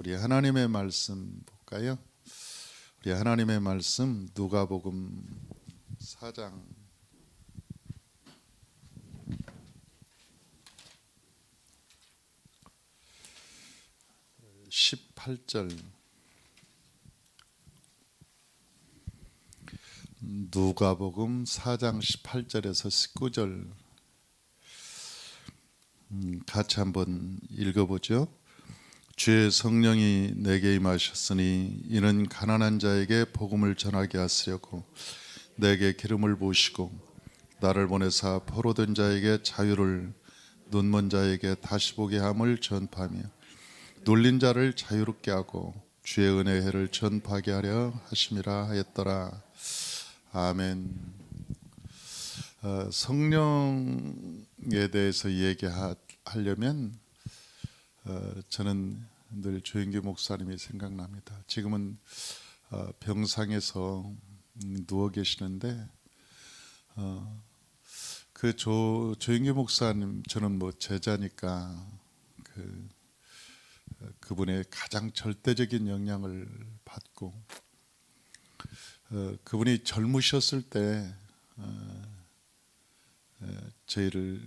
우리 하나님의 말씀 볼까요? 우리 하나님의 말씀 누가복음 4장 18절, 누가복음 4장 18절에서 19절 같이 한번 읽어보죠. 주의 성령이 내게 임하셨으니 이는 가난한 자에게 복음을 전하게 하시려고 내게 기름을 부으시고 나를 보내사 포로된 자에게 자유를, 눈먼 자에게 다시 보게 함을 전파하며 눌린 자를 자유롭게 하고 주의 은혜의 해를 전파하게 하려 하심이라 하였더라. 아멘. 성령에 대해서 얘기하려면 저는 늘 조영기 목사님이 생각납니다. 지금은 병상에서 누워 계시는데 조영기 목사님, 저는 제자니까 그분의 가장 절대적인 영향을 받고, 그분이 젊으셨을 때 저희를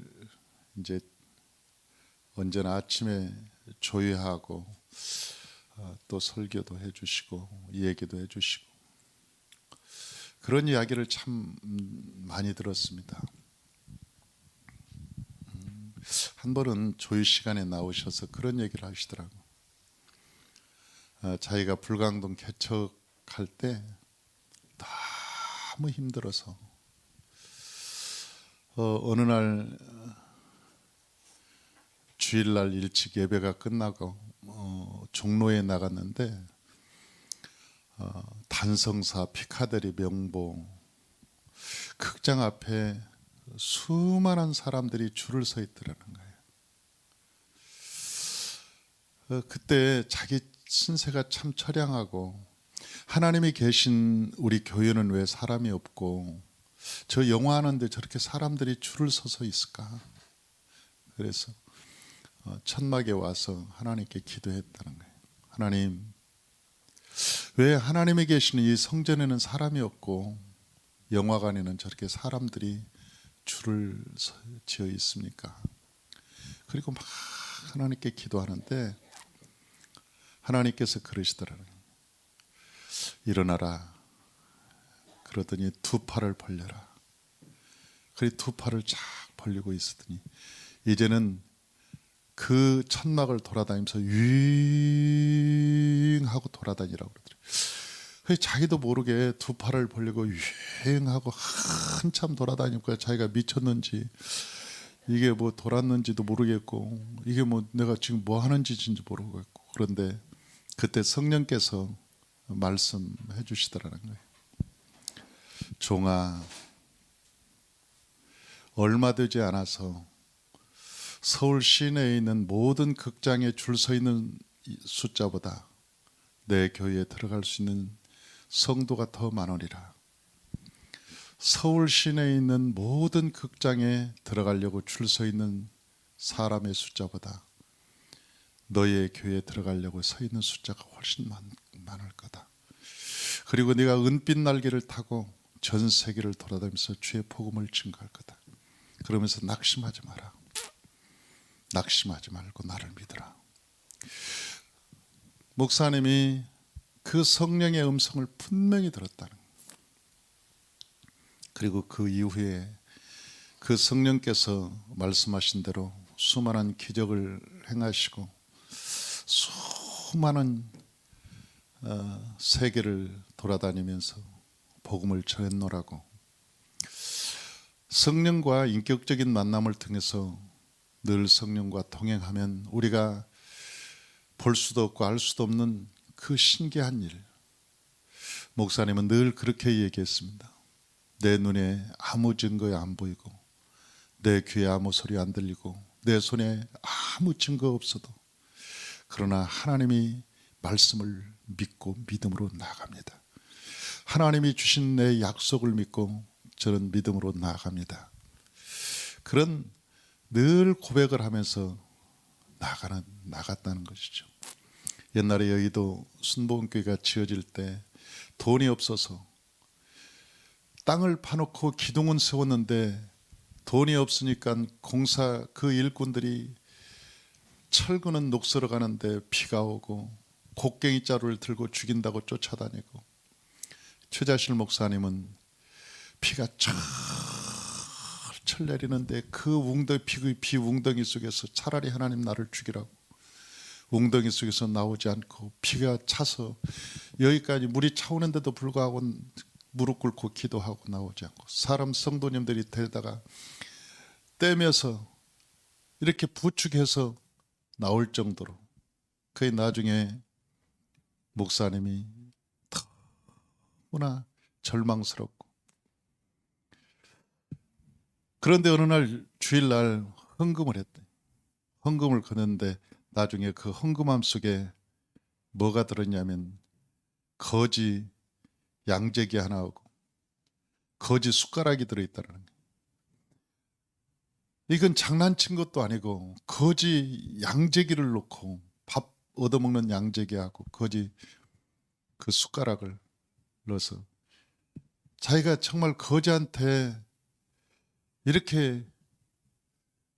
이제 언제나 아침에 조회하고 또 설교도 해주시고 얘기도 해주시고 그런 이야기를 참 많이 들었습니다. 한 번은 조회 시간에 나오셔서 그런 얘기를 하시더라고요. 자기가 불광동 개척할 때 너무 힘들어서 어느 날 주일날 일찍 예배가 끝나고 종로에 나갔는데 단성사 피카데리 명보 극장 앞에 수많은 사람들이 줄을 서 있더라는 거예요. 그때 자기 신세가 참 처량하고, 하나님이 계신 우리 교회는 왜 사람이 없고 저 영화하는데 저렇게 사람들이 줄을 서서 있을까? 그래서 천막에 와서 하나님께 기도했다는 거예요. 하나님, 왜 하나님이 계시는 이 성전에는 사람이 없고 영화관에는 저렇게 사람들이 줄을 지어 있습니까? 그리고 막 하나님께 기도하는데 하나님께서 그러시더라고요. 일어나라. 그러더니 두 팔을 벌려라. 그리 두 팔을 쫙 벌리고 있었더니 이제는 그 천막을 돌아다니면서 유잉하고 돌아다니라고 그러더라고요. 자기도 모르게 두 팔을 벌리고 유잉하고 한참 돌아다니니까 자기가 미쳤는지 이게 돌았는지도 모르겠고 이게 내가 지금 뭐 하는 짓인지 모르겠고, 그런데 그때 성령께서 말씀해 주시더라는 거예요. 종아, 얼마 되지 않아서 서울 시내에 있는 모든 극장에 줄 서 있는 숫자보다 내 교회에 들어갈 수 있는 성도가 더 많으리라. 서울 시내에 있는 모든 극장에 들어가려고 줄 서 있는 사람의 숫자보다 너의 교회에 들어가려고 서 있는 숫자가 훨씬 많을 거다. 그리고 네가 은빛 날개를 타고 전 세계를 돌아다니면서 주의 복음을 증거할 거다. 그러면서 낙심하지 마라. 낙심하지 말고 나를 믿으라. 목사님이 그 성령의 음성을 분명히 들었다는 거예요. 그리고 그 이후에 그 성령께서 말씀하신 대로 수많은 기적을 행하시고 수많은 세계를 돌아다니면서 복음을 전했노라고. 성령과 인격적인 만남을 통해서 늘 성령과 동행하면 우리가 볼 수도 없고 알 수도 없는 그 신기한 일, 목사님은 늘 그렇게 얘기했습니다. 내 눈에 아무 증거 안 보이고 내 귀에 아무 소리 안 들리고 내 손에 아무 증거 없어도 그러나 하나님이 말씀을 믿고 믿음으로 나아갑니다. 하나님이 주신 내 약속을 믿고 저는 믿음으로 나아갑니다. 그런 늘 고백을 하면서 나갔다는 것이죠. 옛날에 여의도 순복음교회가 지어질 때 돈이 없어서 땅을 파놓고 기둥은 세웠는데 돈이 없으니까 공사 그 일꾼들이 철근은 녹슬어 가는데 비가 오고 곡괭이 자루를 들고 죽인다고 쫓아다니고, 최자실 목사님은 비가 철철 내리는데 그 비 웅덩이 속에서 차라리 하나님 나를 죽이라고 웅덩이 속에서 나오지 않고 비가 차서 여기까지 물이 차오는데도 불구하고 무릎 꿇고 기도하고 나오지 않고, 사람 성도님들이 데려다가 떼면서 이렇게 부축해서 나올 정도로, 거의 나중에 목사님이 너무나 절망스럽고, 그런데 어느 날 주일날 헌금을 했대. 헌금을 거는데 나중에 그 헌금함 속에 뭐가 들었냐면 거지 양재기 하나하고 거지 숟가락이 들어있다는 거예요. 이건 장난친 것도 아니고 거지 양재기를 놓고 밥 얻어먹는 양재기하고 거지 그 숟가락을 넣어서, 자기가 정말 거지한테 이렇게,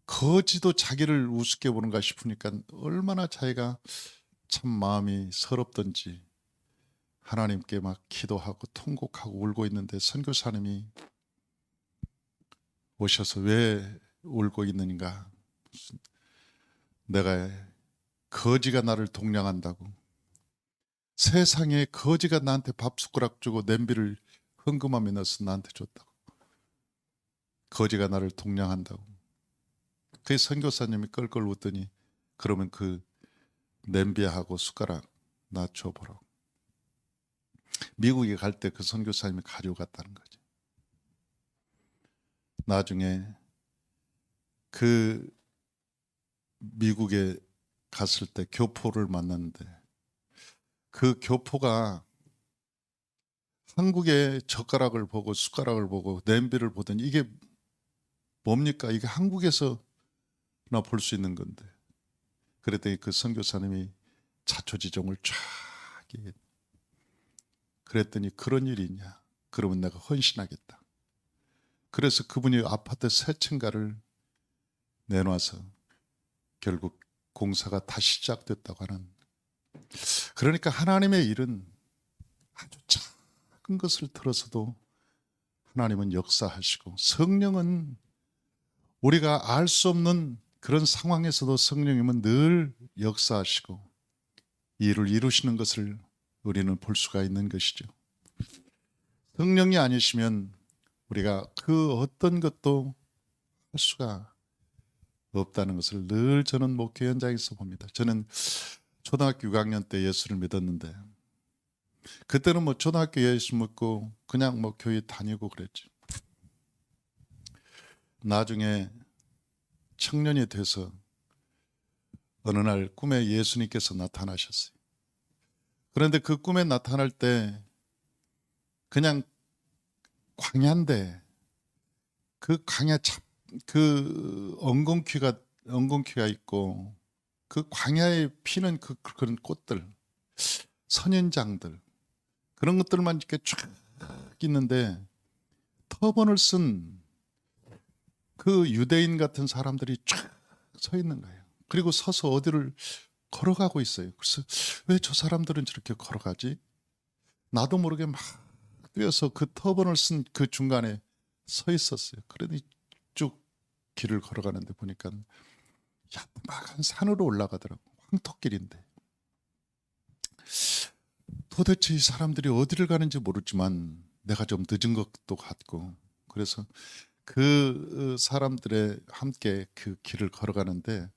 거지도 자기를 우습게 보는가 싶으니까 얼마나 자기가 참 마음이 서럽던지 하나님께 막 기도하고 통곡하고 울고 있는데, 선교사님이 오셔서 왜 울고 있는가, 내가 거지가 나를 동냥한다고, 세상에 거지가 나한테 밥 숟가락 주고 냄비를 헌금함에 넣어서 나한테 줬다고, 거지가 나를 동냥한다고. 그 선교사님이 껄껄 웃더니 그러면 그 냄비하고 숟가락 나 줘보라고. 미국에 갈 때 그 선교사님이 가져갔다는 거지. 나중에 그 미국에 갔을 때 교포를 만났는데, 그 교포가 한국의 젓가락을 보고 숟가락을 보고 냄비를 보더니 이게 뭡니까? 이게 한국에서나 볼 수 있는 건데. 그랬더니 그 선교사님이 자초지종을 쫙 얘기해. 그랬더니 그런 일이 있냐? 그러면 내가 헌신하겠다. 그래서 그분이 아파트 새 층가를 내놔서 결국 공사가 다시 시작됐다고 하는. 그러니까 하나님의 일은 아주 작은 것을 들어서도 하나님은 역사하시고, 성령은 우리가 알 수 없는 그런 상황에서도 성령님은 늘 역사하시고 일을 이루시는 것을 우리는 볼 수가 있는 것이죠. 성령이 아니시면 우리가 그 어떤 것도 할 수가 없다는 것을 늘 저는 목회 현장에서 봅니다. 저는 초등학교 6학년 때 예수를 믿었는데, 그때는 뭐 초등학교 예수 믿고 그냥 뭐 교회 다니고 그랬죠. 나중에 청년이 돼서 어느 날 꿈에 예수님께서 나타나셨어요. 그런데 그 꿈에 나타날 때 그냥 광야인데, 그 광야 그 엉겅퀴가 있고, 그 광야에 피는 그런 꽃들, 선인장들, 그런 것들만 이렇게 쫙 있는데, 터번을 쓴 그 유대인 같은 사람들이 쫙 서 있는 거예요. 그리고 서서 어디를 걸어가고 있어요. 그래서 왜 저 사람들은 저렇게 걸어가지? 나도 모르게 막 뛰어서 그 터번을 쓴 그 중간에 서 있었어요. 그러더니 쭉 길을 걸어가는데 보니까 야마한 산으로 올라가더라고. 황토길인데. 도대체 이 사람들이 어디를 가는지 모르지만 내가 좀 늦은 것도 같고, 그래서 그 사람들의 함께 그 길을 걸어가는데,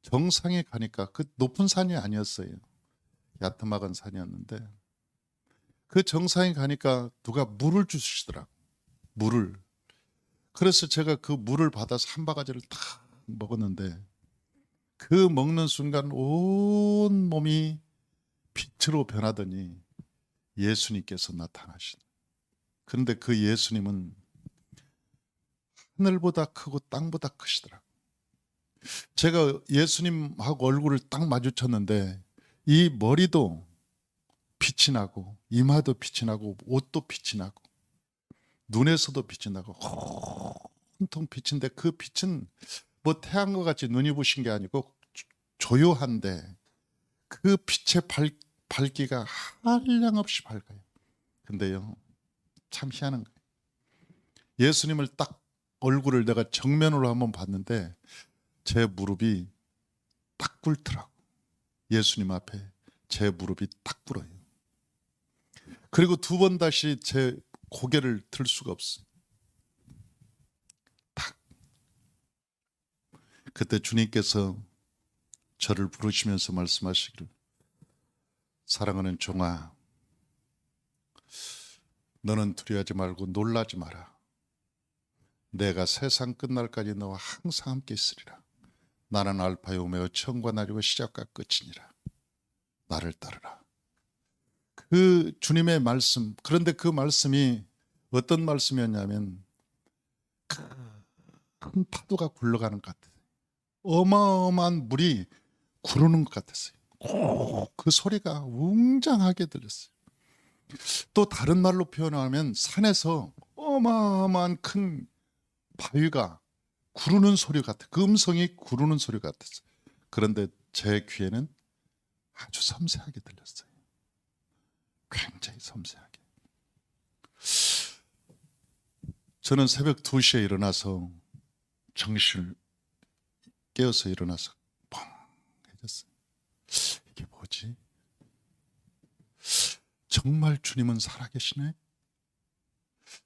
정상에 가니까 그 높은 산이 아니었어요. 야트막한 산이었는데, 그 정상에 가니까 누가 물을 주시더라. 물을. 그래서 제가 그 물을 받아서 한 바가지를 딱 먹었는데, 그 먹는 순간 온 몸이 빛으로 변하더니 예수님께서 나타나신. 그런데 그 예수님은 하늘보다 크고 땅보다 크시더라. 제가 예수님하고 얼굴을 딱 마주쳤는데 이 머리도 빛이 나고 이마도 빛이 나고 옷도 빛이 나고 눈에서도 빛이 나고 온통 빛인데 그 빛은 뭐 태양과 같이 눈이 부신 게 아니고 조요한데 그 빛의 밝기가 한량없이 밝아요. 근데요, 참 희한한 거예요. 예수님을 딱 얼굴을 내가 정면으로 한번 봤는데 제 무릎이 딱 꿇더라고. 예수님 앞에 제 무릎이 딱 꿇어요. 그리고 두 번 다시 제 고개를 들 수가 없어요. 딱. 그때 주님께서 저를 부르시면서 말씀하시기를, 사랑하는 종아, 너는 두려워하지 말고 놀라지 마라. 내가 세상 끝날까지 너와 항상 함께 있으리라. 나는 알파요 오메가 처음과 나이고 시작과 끝이니라. 나를 따르라. 그 주님의 말씀, 그런데 그 말씀이 어떤 말씀이었냐면 큰 파도가 굴러가는 것 같아요. 어마어마한 물이 구르는 것 같았어요. 그 소리가 웅장하게 들렸어요. 또 다른 말로 표현하면 산에서 어마어마한 큰 바위가 구르는 소리 같아. 그 음성이 구르는 소리 같았어요. 그런데 제 귀에는 아주 섬세하게 들렸어요. 굉장히 섬세하게. 저는 새벽 2시에 일어나서 정신을 깨어서 일어나서 뻥 해졌어요. 이게 뭐지? 정말 주님은 살아계시네?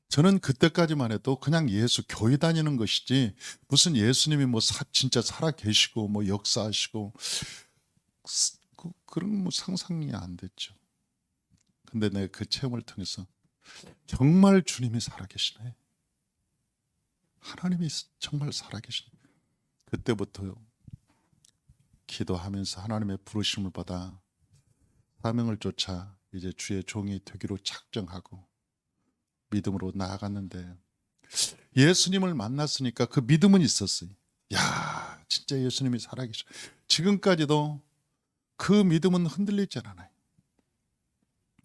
저는 그때까지만 해도 그냥 예수 교회 다니는 것이지 무슨 예수님이 뭐 진짜 살아계시고 뭐 역사하시고 그런 뭐 상상이 안 됐죠. 근데 내가 그 체험을 통해서 정말 주님이 살아계시네. 하나님이 정말 살아계시네. 그때부터 기도하면서 하나님의 부르심을 받아 사명을 쫓아 이제 주의 종이 되기로 작정하고 믿음으로 나아갔는데, 예수님을 만났으니까 그 믿음은 있었어요. 야, 진짜 예수님이 살아계셔. 지금까지도 그 믿음은 흔들리지 않아요.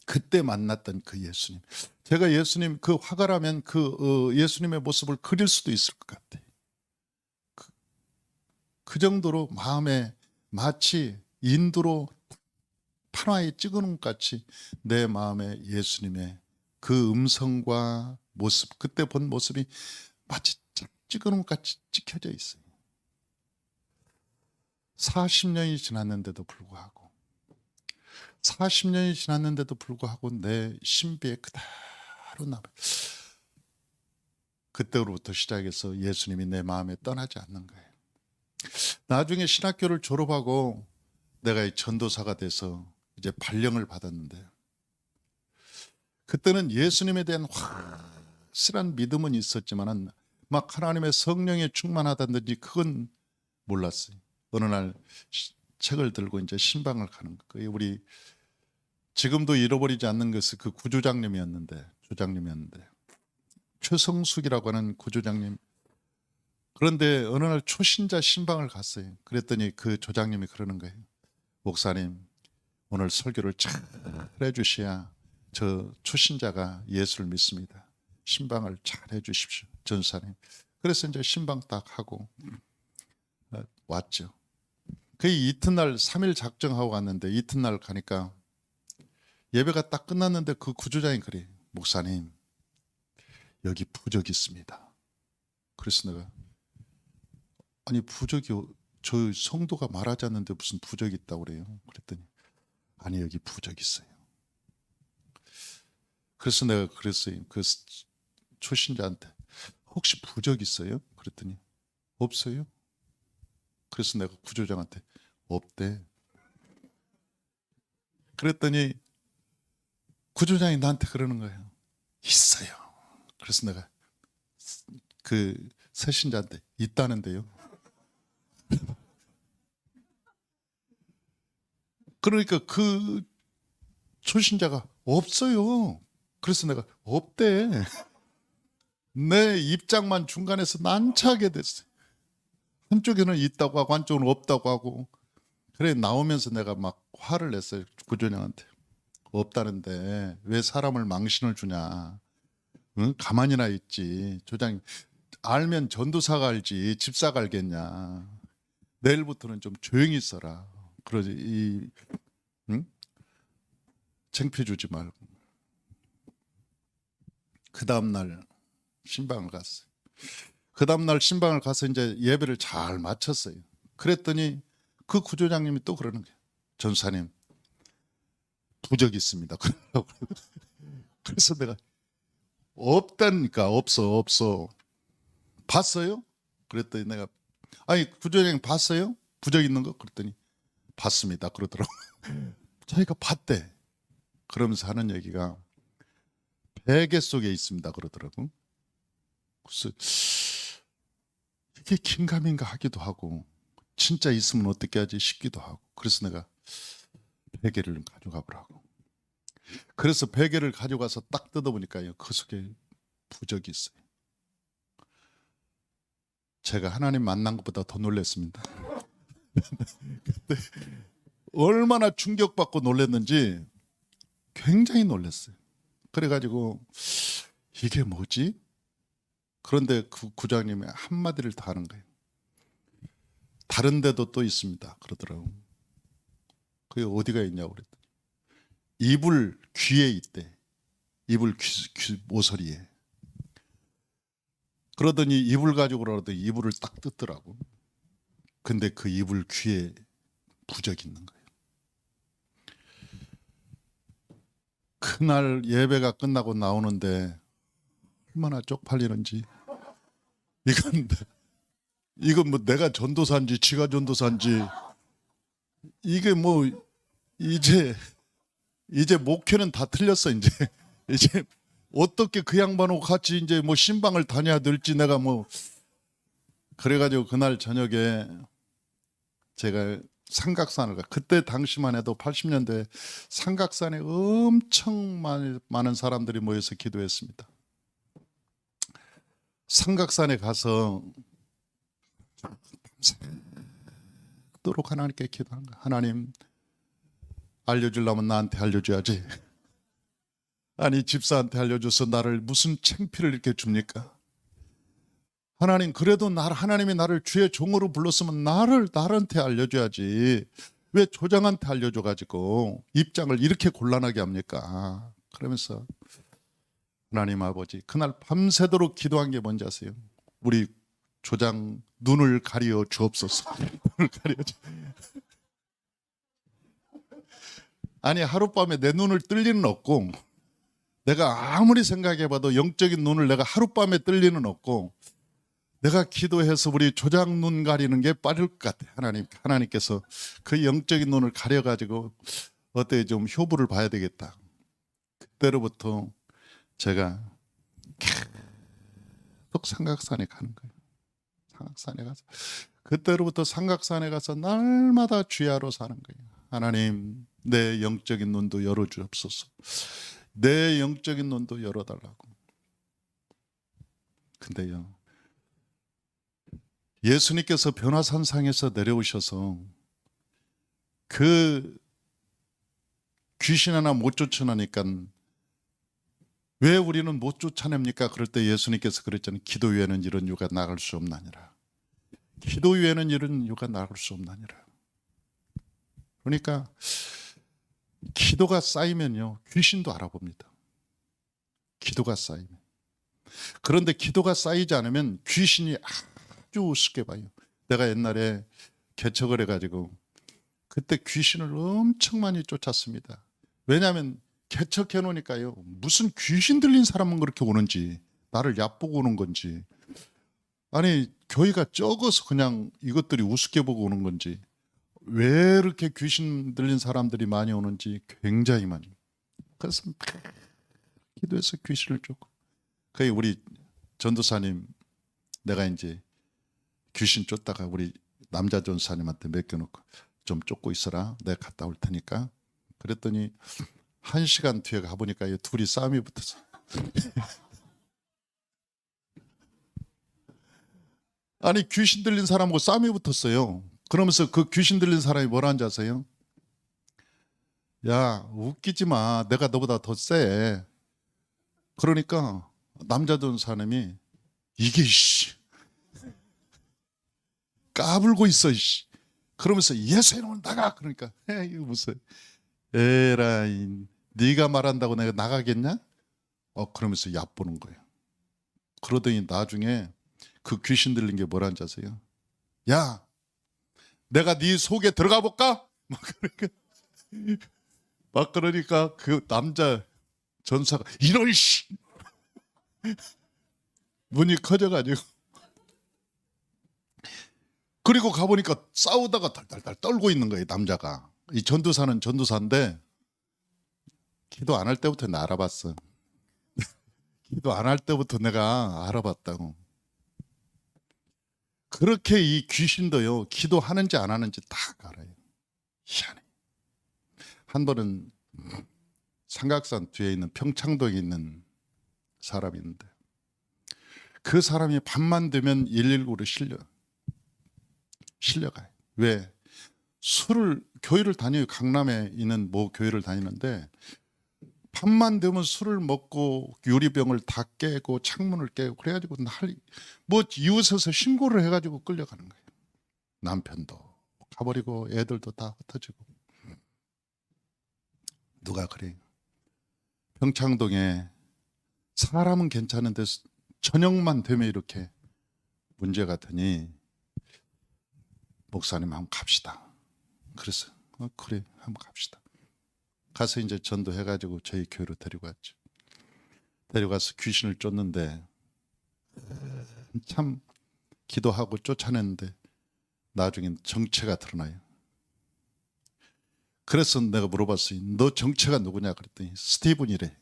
그때 만났던 그 예수님. 제가 예수님 그 화가라면 그 예수님의 모습을 그릴 수도 있을 것 같아요. 그 정도로 마음에 마치 인두로 판화에 찍어놓은 것 같이 내 마음에 예수님의 그 음성과 모습, 그때 본 모습이 마치 찍어놓은 것 같이 찍혀져 있어요. 40년이 지났는데도 불구하고 40년이 지났는데도 불구하고 내 신비에 그대로 남아요. 그때로부터 시작해서 예수님이 내 마음에 떠나지 않는 거예요. 나중에 신학교를 졸업하고 내가 전도사가 돼서 이제 발령을 받았는데, 그때는 예수님에 대한 확실한 믿음은 있었지만은 막 하나님의 성령에 충만하다든지 그건 몰랐어요. 어느 날 책을 들고 이제 신방을 가는 거예요. 우리 지금도 잃어버리지 않는 것은 그 구조장님이었는데, 조장님이었는데 최성숙이라고 하는 구조장님. 그런데 어느 날 초신자 신방을 갔어요. 그랬더니 그 조장님이 그러는 거예요. 목사님, 오늘 설교를 잘 해주셔야 저 초신자가 예수를 믿습니다. 신방을 잘 해주십시오, 전사님. 그래서 이제 신방 딱 하고 왔죠. 그 이튿날 3일 작정하고 갔는데, 이튿날 가니까 예배가 딱 끝났는데 그 구조장이 그래. 목사님, 여기 부적이 있습니다. 그래서 내가, 아니 부적이, 저 성도가 말하지 않는데 무슨 부적이 있다고 그래요. 그랬더니 아니 여기 부적이 있어요. 그래서 내가 그랬어요. 그 초신자한테 혹시 부적 있어요? 그랬더니 없어요. 그래서 내가 구조장한테 없대. 그랬더니 구조장이 나한테 그러는 거예요. 있어요. 그래서 내가 그 새신자한테 있다는데요. 그러니까 그 초신자가 없어요. 그래서 내가 없대. 내 입장만 중간에서 난처하게 됐어요. 한쪽에는 있다고 하고 한쪽은 없다고 하고. 그래 나오면서 내가 막 화를 냈어요. 구조장한테. 없다는데 왜 사람을 망신을 주냐. 응? 가만히나 있지. 조장님 알면 전도사가 알지 집사가 알겠냐. 내일부터는 좀 조용히 있어라. 그러지. 응? 창피해 주지 말고. 그 다음날 신방을 갔어요. 그 다음날 신방을 가서 이제 예배를 잘 마쳤어요. 그랬더니 그 구조장님이 또 그러는 거예요. 전사님 부적이 있습니다. 그래서 내가 없다니까. 없어. 봤어요? 그랬더니 내가 아니 구조장님 봤어요? 부적 있는 거? 그랬더니 봤습니다. 그러더라고. 자기가 봤대. 그러면서 하는 얘기가 베개 속에 있습니다. 그러더라고. 그래서 이게 긴가민가 하기도 하고 진짜 있으면 어떻게 하지 싶기도 하고 그래서 내가 베개를 가져가 보라고. 그래서 베개를 가져가서 딱 뜯어보니까요. 그 속에 부적이 있어요. 제가 하나님 만난 것보다 더 놀랐습니다. 그때 얼마나 충격받고 놀랐는지 굉장히 놀랐어요. 그래가지고 이게 뭐지? 그런데 그 구장님이 한마디를 다 하는 거예요. 다른 데도 또 있습니다. 그러더라고요. 그게 어디가 있냐고 그랬더니 이불 귀에 있대. 이불 귀 모서리에. 그러더니 이불 가지고 오라더니 이불을 딱 뜯더라고. 근데 그 이불 귀에 부적이 있는 거예요. 그날 예배가 끝나고 나오는데 얼마나 쪽팔리는지. 이건 뭐 내가 전도사인지 지가 전도사인지 이게 뭐 이제 목회는 다 틀렸어. 이제 어떻게 그 양반하고 같이 이제 뭐 신방을 다녀야 될지 내가 뭐 그래가지고 그날 저녁에 제가 삼각산을 그때 당시만 해도 80년대 삼각산에 엄청 많은 사람들이 모여서 기도했습니다. 삼각산에 가서 밤새도록 하나님께 기도한 거야. 하나님 알려주려면 나한테 알려줘야지. 아니 집사한테 알려줘서 나를 무슨 창피를 이렇게 줍니까? 하나님 그래도 하나님이 나를 주의 종으로 불렀으면 나한테 알려줘야지. 왜 조장한테 알려줘가지고 입장을 이렇게 곤란하게 합니까? 그러면서 하나님 아버지 그날 밤새도록 기도한 게 뭔지 아세요? 우리 조장 눈을 가려 주옵소서. 눈을 가려 주. 아니 하룻밤에 내 눈을 뜰 리는 없고 내가 아무리 생각해봐도 영적인 눈을 내가 하룻밤에 뜰 리는 없고 내가 기도해서 우리 조장 눈 가리는 게 빠를 것 같아. 하나님께서 그 영적인 눈을 가려가지고 어때 좀 효부를 봐야 되겠다. 그때로부터 제가 계속 삼각산에 가는 거예요. 삼각산에 가서 그때로부터 삼각산에 가서 날마다 주야로 사는 거예요. 하나님 내 영적인 눈도 열어주옵소서. 내 영적인 눈도 열어달라고. 근데요 예수님께서 변화산상에서 내려오셔서 그 귀신 하나 못 쫓아내니까 왜 우리는 못 쫓아냅니까? 그럴 때 예수님께서 그랬잖아요. 기도 외에는 이런 유가 나갈 수 없나니라. 기도 외에는 이런 유가 나갈 수 없나니라. 그러니까 기도가 쌓이면요 귀신도 알아봅니다. 기도가 쌓이면. 그런데 기도가 쌓이지 않으면 귀신이 아주 우습게 봐요. 내가 옛날에 개척을 해가지고 그때 귀신을 엄청 많이 쫓았습니다. 왜냐하면 개척해 놓으니까요 무슨 귀신 들린 사람은 그렇게 오는지 나를 얕보고 오는 건지 아니 교회가 적어서 그냥 이것들이 우습게 보고 오는 건지 왜 이렇게 귀신 들린 사람들이 많이 오는지 굉장히 많이. 그래서 기도해서 귀신을 쫓고 거의 우리 전도사님 내가 이제 귀신 쫓다가 우리 남자 전도사님한테 맡겨놓고 좀 쫓고 있어라. 내가 갔다 올 테니까. 그랬더니 1시간 뒤에 가보니까 둘이 싸움이 붙었어. 아니 귀신 들린 사람하고 싸움이 붙었어요. 그러면서 그 귀신 들린 사람이 뭐라는지 아세요? 야, 웃기지 마. 내가 너보다 더 세. 그러니까 남자 전사님이 이게 씨 까불고 있어 씨. 그러면서 예수님을 나가. 그러니까 이거 무슨 에라이 네가 말한다고 내가 나가겠냐? 그러면서 얕보는 거예요. 그러더니 나중에 그 귀신 들린 게 뭐라는지 아세요? 야, 내가 네 속에 들어가 볼까? 막 그러니까 그 남자 전사가 이런 씨 문이 커져가지고 그리고 가보니까 싸우다가 달달달 떨고 있는 거예요. 남자가. 이 전도사는 전도사인데 기도 안 할 때부터 나 알아봤어. 기도 안 할 때부터 내가 알아봤다고. 그렇게 이 귀신도요 기도하는지 안 하는지 다 알아요. 희한해. 한 번은 삼각산 뒤에 있는 평창동에 있는 사람이 있는데 그 사람이 밤만 되면 119로 실려가요. 왜? 술을 교회를 다녀요. 강남에 있는 모 교회를 다니는데 밤만 되면 술을 먹고 유리병을 다 깨고 창문을 깨고 그래가지고 뭐 이웃에서 신고를 해가지고 끌려가는 거예요. 남편도 가버리고 애들도 다 흩어지고. 누가 그래요? 평창동에 사람은 괜찮은데 저녁만 되면 이렇게 문제가 되니 목사님 한번 갑시다. 그래서 그래 한번 갑시다. 가서 이제 전도해가지고 저희 교회로 데리고 왔죠. 데려가서 귀신을 쫓는데 참 기도하고 쫓아냈는데 나중엔 정체가 드러나요. 그래서 내가 물어봤어요. 너 정체가 누구냐 그랬더니 스티븐이래.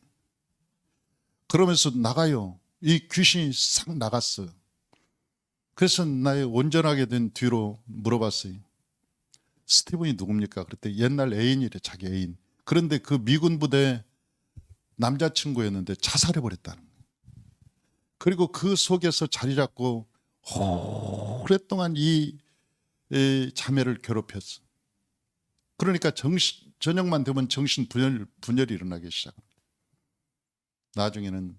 그러면서 나가요. 이 귀신이 싹 나갔어. 그래서 나의 온전하게 된 뒤로 물어봤어요. 스티븐이 누굽니까? 그랬더니 옛날 애인이래. 자기 애인. 그런데 그 미군 부대 남자친구였는데 자살해버렸다는 거예요. 그리고 그 속에서 자리 잡고 오랫동안 이 자매를 괴롭혔어. 그러니까 저녁만 되면 정신 분열이 일어나기 시작합니다. 나중에는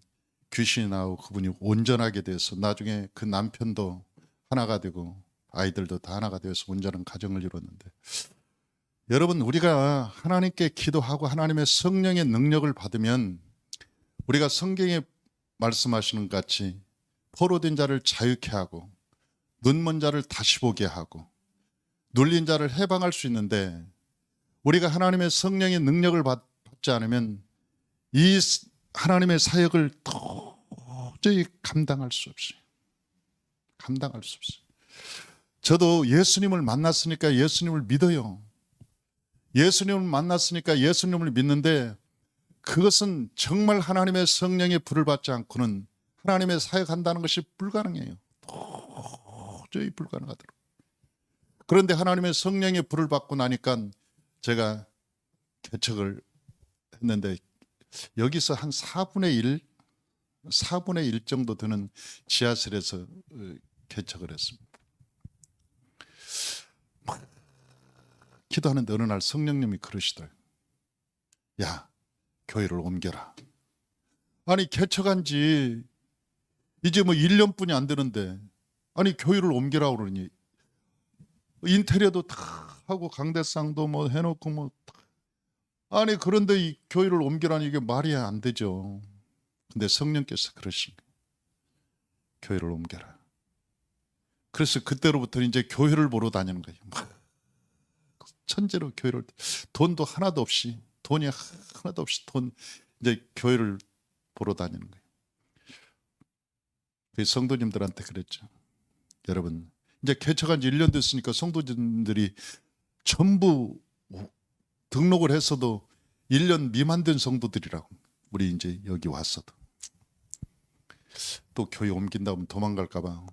귀신이 나오고 그분이 온전하게 돼서 나중에 그 남편도 하나가 되고 아이들도 다 하나가 되어서 온전한 가정을 이뤘는데 여러분 우리가 하나님께 기도하고 하나님의 성령의 능력을 받으면 우리가 성경에 말씀하시는 것 같이 포로된 자를 자유케 하고 눈먼 자를 다시 보게 하고 눌린 자를 해방할 수 있는데 우리가 하나님의 성령의 능력을 받지 않으면 이 하나님의 사역을 도저히 감당할 수 없어요. 감당할 수 없어요. 저도 예수님을 만났으니까 예수님을 믿어요. 예수님을 만났으니까 예수님을 믿는데 그것은 정말 하나님의 성령의 불을 받지 않고는 하나님의 사역한다는 것이 불가능해요. 도저히 불가능하더라고요. 그런데 하나님의 성령의 불을 받고 나니까 제가 개척을 했는데 여기서 한 4분의 1 정도 되는 지하실에서 개척을 했습니다. 기도하는데 어느 날 성령님이 그러시더라고요. 야, 교회를 옮겨라. 아니 개척한 지 이제 뭐 1년뿐이 안 되는데 아니 교회를 옮기라고 그러니 인테리어도 다 하고 강대상도 뭐 해놓고 뭐 아니 그런데 이 교회를 옮기라니 이게 말이 안 되죠. 근데 성령께서 그러신 거예요. 교회를 옮겨라. 그래서 그때로부터 이제 교회를 보러 다니는 거예요. 막 천재로 교회를 돈도 하나도 없이 돈이 하나도 없이 이제 교회를 보러 다니는 거예요. 그 성도님들한테 그랬죠. 여러분 이제 개척한 지 1년 됐으니까 성도님들이 전부 등록을 했어도 1년 미만 된 성도들이라고. 우리 이제 여기 왔어도 또 교회 옮긴다 하면 도망갈까 봐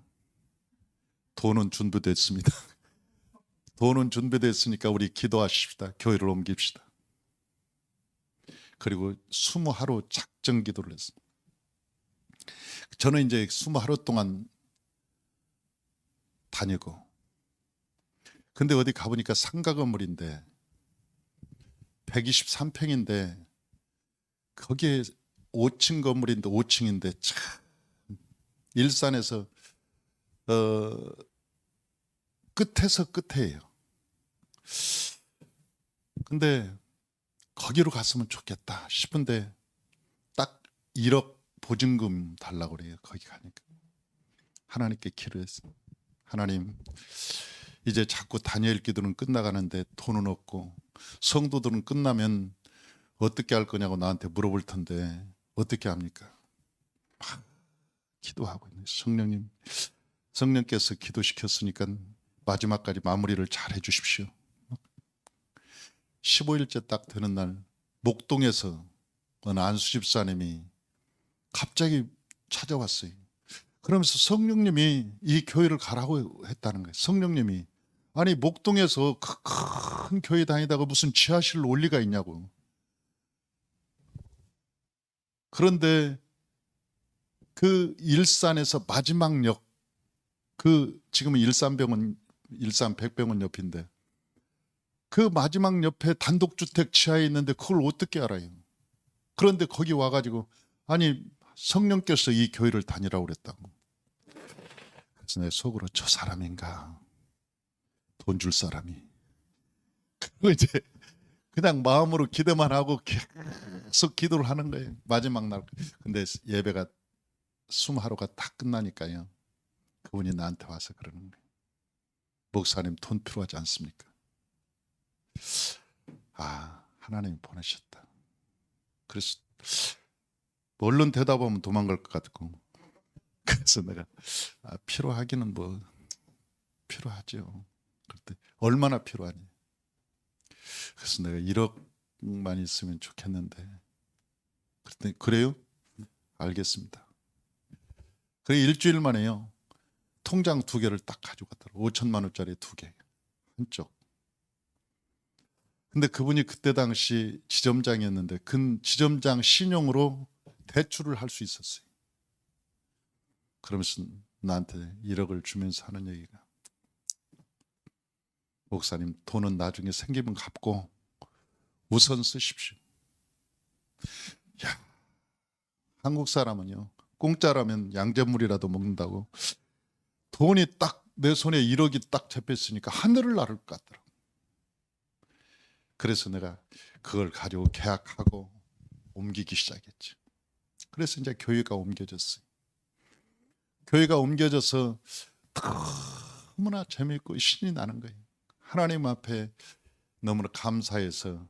돈은 준비됐습니다. 돈은 준비됐으니까 우리 기도하십시다. 교회를 옮깁시다. 그리고 20하루 작정 기도를 했습니다. 저는 이제 20하루 동안 다니고 근데 어디 가보니까 상가 건물인데 123평인데 거기에 5층 건물인데 5층인데 참 일산에서 끝에서 끝에예요. 근데 거기로 갔으면 좋겠다 싶은데 딱 1억 보증금 달라고 그래요. 거기 가니까 하나님께 기도했어요. 하나님, 이제 자꾸 다니엘 기도는 끝나가는데 돈은 없고 성도들은 끝나면 어떻게 할 거냐고 나한테 물어볼 텐데 어떻게 합니까? 막 기도하고 있는 성령님, 성령께서 기도시켰으니까 마지막까지 마무리를 잘 해주십시오. 15일째 딱 되는 날 목동에서 어느 안수 집사님이 갑자기 찾아왔어요. 그러면서 성령님이 이 교회를 가라고 했다는 거예요. 성령님이. 아니 목동에서 큰 교회 다니다가 무슨 지하실로 올 리가 있냐고. 그런데 그 일산에서 마지막 역, 그 지금은 일산 백병원 옆인데 그 마지막 옆에 단독주택 지하에 있는데 그걸 어떻게 알아요? 그런데 거기 와가지고 아니 성령께서 이 교회를 다니라고 그랬다고. 그래서 내 속으로 저 사람인가, 돈 줄 사람이. 그리고 이제 그냥 마음으로 기도만 하고 계속 기도를 하는 거예요. 마지막 날. 근데 예배가 수하루가 다 끝나니까요. 그분이 나한테 와서 그러는 거예요. 목사님 돈 필요하지 않습니까? 아, 하나님이 보내셨다. 그래서 얼른 대답하면 도망갈 것 같고. 그래서 내가 필요하기는 뭐 필요하죠. 그때 얼마나 필요하니? 그래서 내가 1억만 있으면 좋겠는데. 그랬더니 그래요? 알겠습니다. 그래 일주일 만에요. 통장 2개를 딱 가지고 갔더라고요. 5천만 원짜리 2개. 한쪽. 근데 그분이 그때 당시 지점장이었는데 그 지점장 신용으로 대출을 할 수 있었어요. 그러면서 나한테 1억을 주면서 하는 얘기가, 목사님 돈은 나중에 생기면 갚고 우선 쓰십시오. 야, 한국 사람은요 공짜라면 양잿물이라도 먹는다고. 돈이 딱 내 손에 1억이 딱 잡혔으니까 하늘을 나를 것 같더라고. 그래서 내가 그걸 가지고 계약하고 옮기기 시작했지. 그래서 이제 교회가 옮겨졌어요. 교회가 옮겨져서 너무나 재미있고 신이 나는 거예요. 하나님 앞에 너무나 감사해서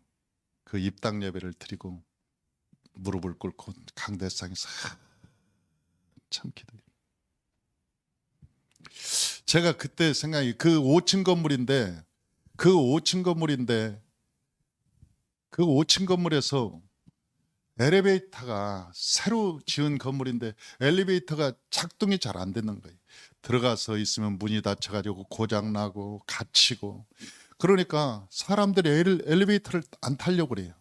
그 입당 예배를 드리고 무릎을 꿇고 강대상에서 참 기도해요. 제가 그때 생각이 그 5층 건물인데 그 5층 건물에서 엘리베이터가 새로 지은 건물인데 엘리베이터가 작동이 잘 안 되는 거예요. 들어가서 있으면 문이 닫혀가지고 고장나고 갇히고. 그러니까 사람들이 엘리베이터를 안 타려고 그래요.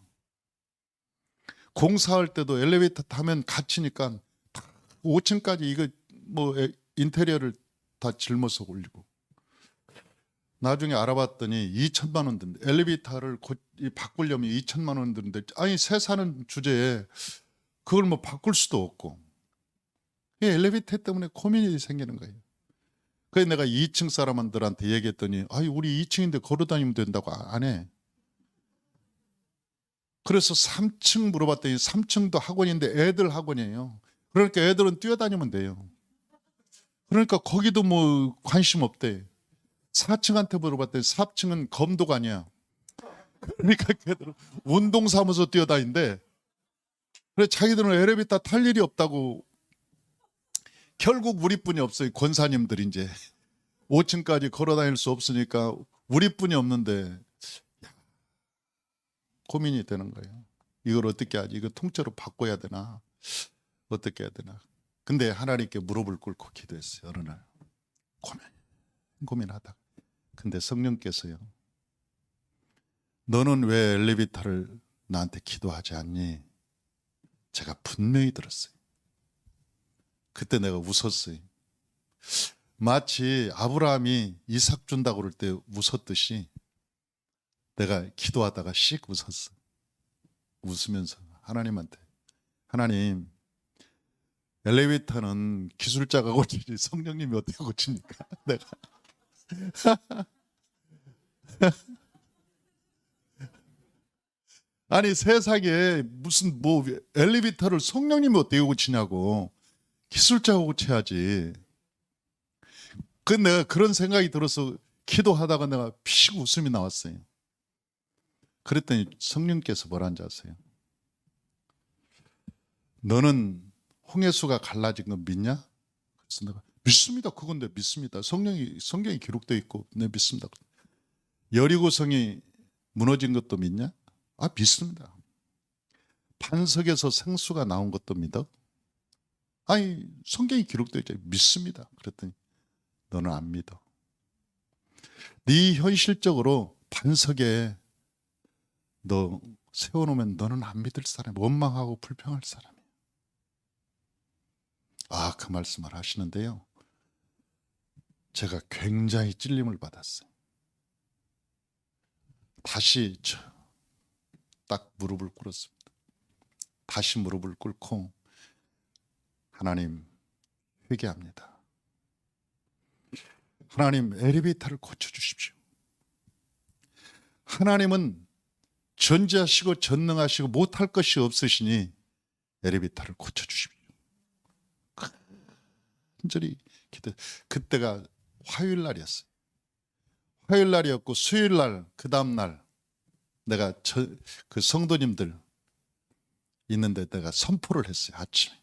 공사할 때도 엘리베이터 타면 갇히니까 5층까지 이거 뭐 인테리어를 다 짊어서 올리고. 나중에 알아봤더니 2천만 원 든대. 엘리베이터를 바꾸려면 2천만 원 드는데, 아니 새 사는 주제에 그걸 뭐 바꿀 수도 없고. 엘리베이터 때문에 고민이 생기는 거예요. 그래서 내가 2층 사람들한테 얘기했더니 아니 우리 2층인데 걸어다니면 된다고 안 해. 그래서 3층 물어봤더니 3층도 학원인데 애들 학원이에요. 그러니까 애들은 뛰어다니면 돼요. 그러니까 거기도 뭐 관심 없대. 4층한테 물어봤더니 4층은 검도관이야. 그러니까 걔들은 운동사무소 뛰어다니는데, 그래 자기들은 엘리베이터 탈 일이 없다고. 결국 우리뿐이 없어요. 권사님들 이제 5층까지 걸어다닐 수 없으니까 우리뿐이 없는데 고민이 되는 거예요. 이걸 어떻게 하지? 이거 통째로 바꿔야 되나? 어떻게 해야 되나? 근데 하나님께 무릎을 꿇고 기도했어요. 어느 날 고민하다가. 근데 성령께서요, 너는 왜 엘리베이터를 나한테 기도하지 않니? 제가 분명히 들었어요. 그때 내가 웃었어요. 마치 아브라함이 이삭 준다고 그럴 때 웃었듯이 내가 기도하다가 씩 웃었어. 웃으면서 하나님한테, 하나님, 엘리베이터는 기술자가 고치지 성령님이 어떻게 고칩니까? 내가 아니 세상에 무슨 뭐 엘리베이터를 성령님이 어떻게 고치냐고, 기술자가 고쳐야지. 그 내가 그런 생각이 들어서 기도하다가 내가 피식 웃음이 나왔어요. 그랬더니 성령께서 뭐라는지 아세요? 너는 홍해수가 갈라진 거 믿냐? 그래서 내가 믿습니다. 그건 내 믿습니다. 성경이 기록되어 있고 내 믿습니다. 여리고성이 무너진 것도 믿냐? 아, 믿습니다. 반석에서 생수가 나온 것도 믿어? 아니, 성경이 기록되어 있잖아요. 믿습니다. 그랬더니 너는 안 믿어. 네 현실적으로 반석에 너 세워놓으면 너는 안 믿을 사람, 원망하고 불평할 사람이야. 아, 그 말씀을 하시는데요, 제가 굉장히 찔림을 받았어요. 다시 딱 무릎을 꿇었습니다. 다시 무릎을 꿇고 하나님, 회개합니다. 하나님, 엘리베이터를 고쳐주십시오. 하나님은 전지하시고 전능하시고 못할 것이 없으시니 엘리베이터를 고쳐주십시오. 간절히 기도. 그때가 화요일 날이었어요. 화요일 날이었고 수요일 날, 그 다음 날 내가 그 성도님들 있는데 내가 선포를 했어요. 아침에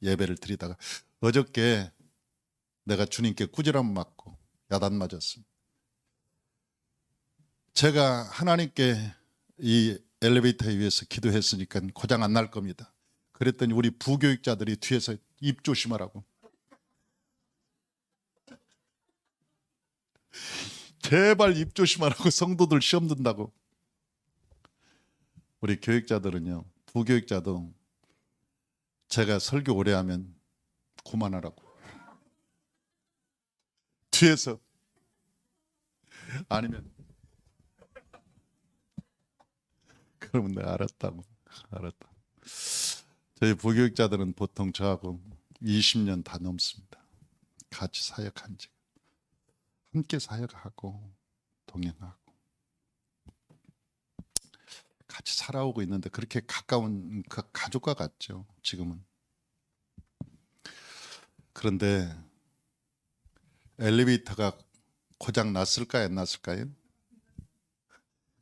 예배를 드리다가 어저께 내가 주님께 꾸지람 맞고 야단 맞았습니다. 제가 하나님께 이 엘리베이터에 위해서 기도했으니까 고장 안 날 겁니다. 그랬더니 우리 부교육자들이 뒤에서 입 조심하라고, 제발 입 조심하라고, 성도들 시험 든다고. 우리 교육자들은요, 부교육자도 제가 설교 오래 하면 그만하라고 뒤에서, 아니면 그러면 내가 알았다고. 저희 부교육자들은 보통 저하고 20년 다 넘습니다. 같이 사역한 지, 함께 사역하고 동행하고 같이 살아오고 있는데 그렇게 가까운 가족과 같죠, 지금은. 그런데 엘리베이터가 고장 났을까요, 안 났을까요?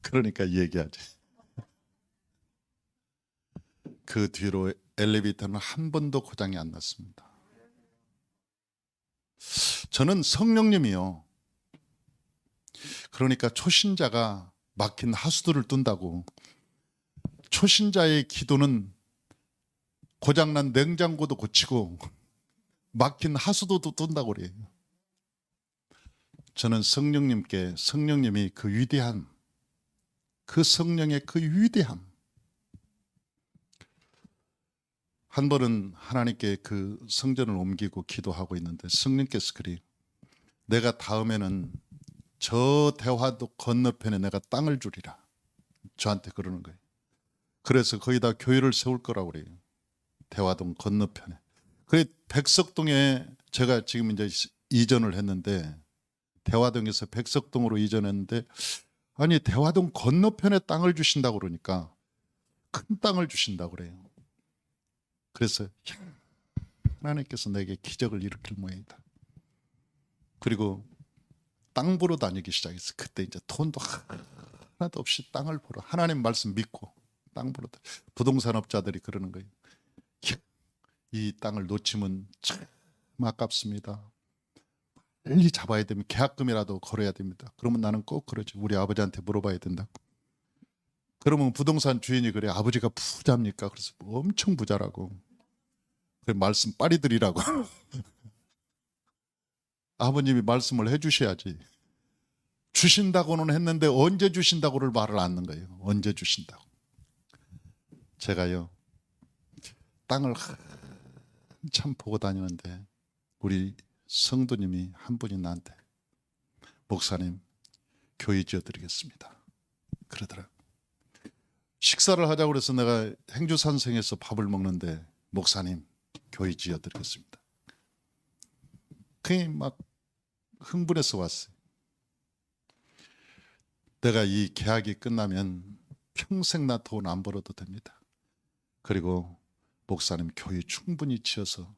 그러니까 얘기하지. 그 뒤로 엘리베이터는 한 번도 고장이 안 났습니다. 저는 성령님이요, 그러니까 초신자가 막힌 하수도를 뚫는다고, 초신자의 기도는 고장난 냉장고도 고치고 막힌 하수도도 뚫는다고 그래요. 저는 성령님께, 성령님이 그 위대한, 그 성령의 그 위대함, 한 번은 하나님께 그 성전을 옮기고 기도하고 있는데 성령께서 그리, 내가 다음에는 저 대화도 건너편에 내가 땅을 주리라, 저한테 그러는 거예요. 그래서 거기다 교회를 세울 거라고 그래요. 대화동 건너편에. 그래 백석동에 제가 지금 이제 이전을 했는데, 대화동에서 백석동으로 이전했는데, 아니 대화동 건너편에 땅을 주신다고 그러니까 큰 땅을 주신다고 그래요. 그래서 하나님께서 내게 기적을 일으킬 모양이다. 그리고 땅 보러 다니기 시작했어. 그때 이제 돈도 하나도 없이 땅을 보러, 하나님 말씀 믿고 땅 보러. 부동산업자들이 그러는 거예요. 이 땅을 놓치면 참 아깝습니다. 빨리 잡아야 되면 계약금이라도 걸어야 됩니다. 그러면 나는 꼭 그러지. 우리 아버지한테 물어봐야 된다. 그러면 부동산 주인이 그래, 아버지가 부자입니까? 그래서 엄청 부자라고. 그 말씀 빨리 드리라고. 아버님이 말씀을 해주셔야지. 주신다고는 했는데 언제 주신다고를 말을 않는 거예요. 언제 주신다고. 제가요, 땅을 한참 보고 다니는데 우리 성도님이 한 분이 나한테, 목사님 교회 지어드리겠습니다 그러더라고요. 식사를 하자고 그래서 내가 행주산성에서 밥을 먹는데 목사님 교회 지어드리겠습니다. 그게 막 흥분해서 왔어요. 내가 이 계약이 끝나면 평생 나 돈 안 벌어도 됩니다. 그리고 목사님 교회 충분히 지어서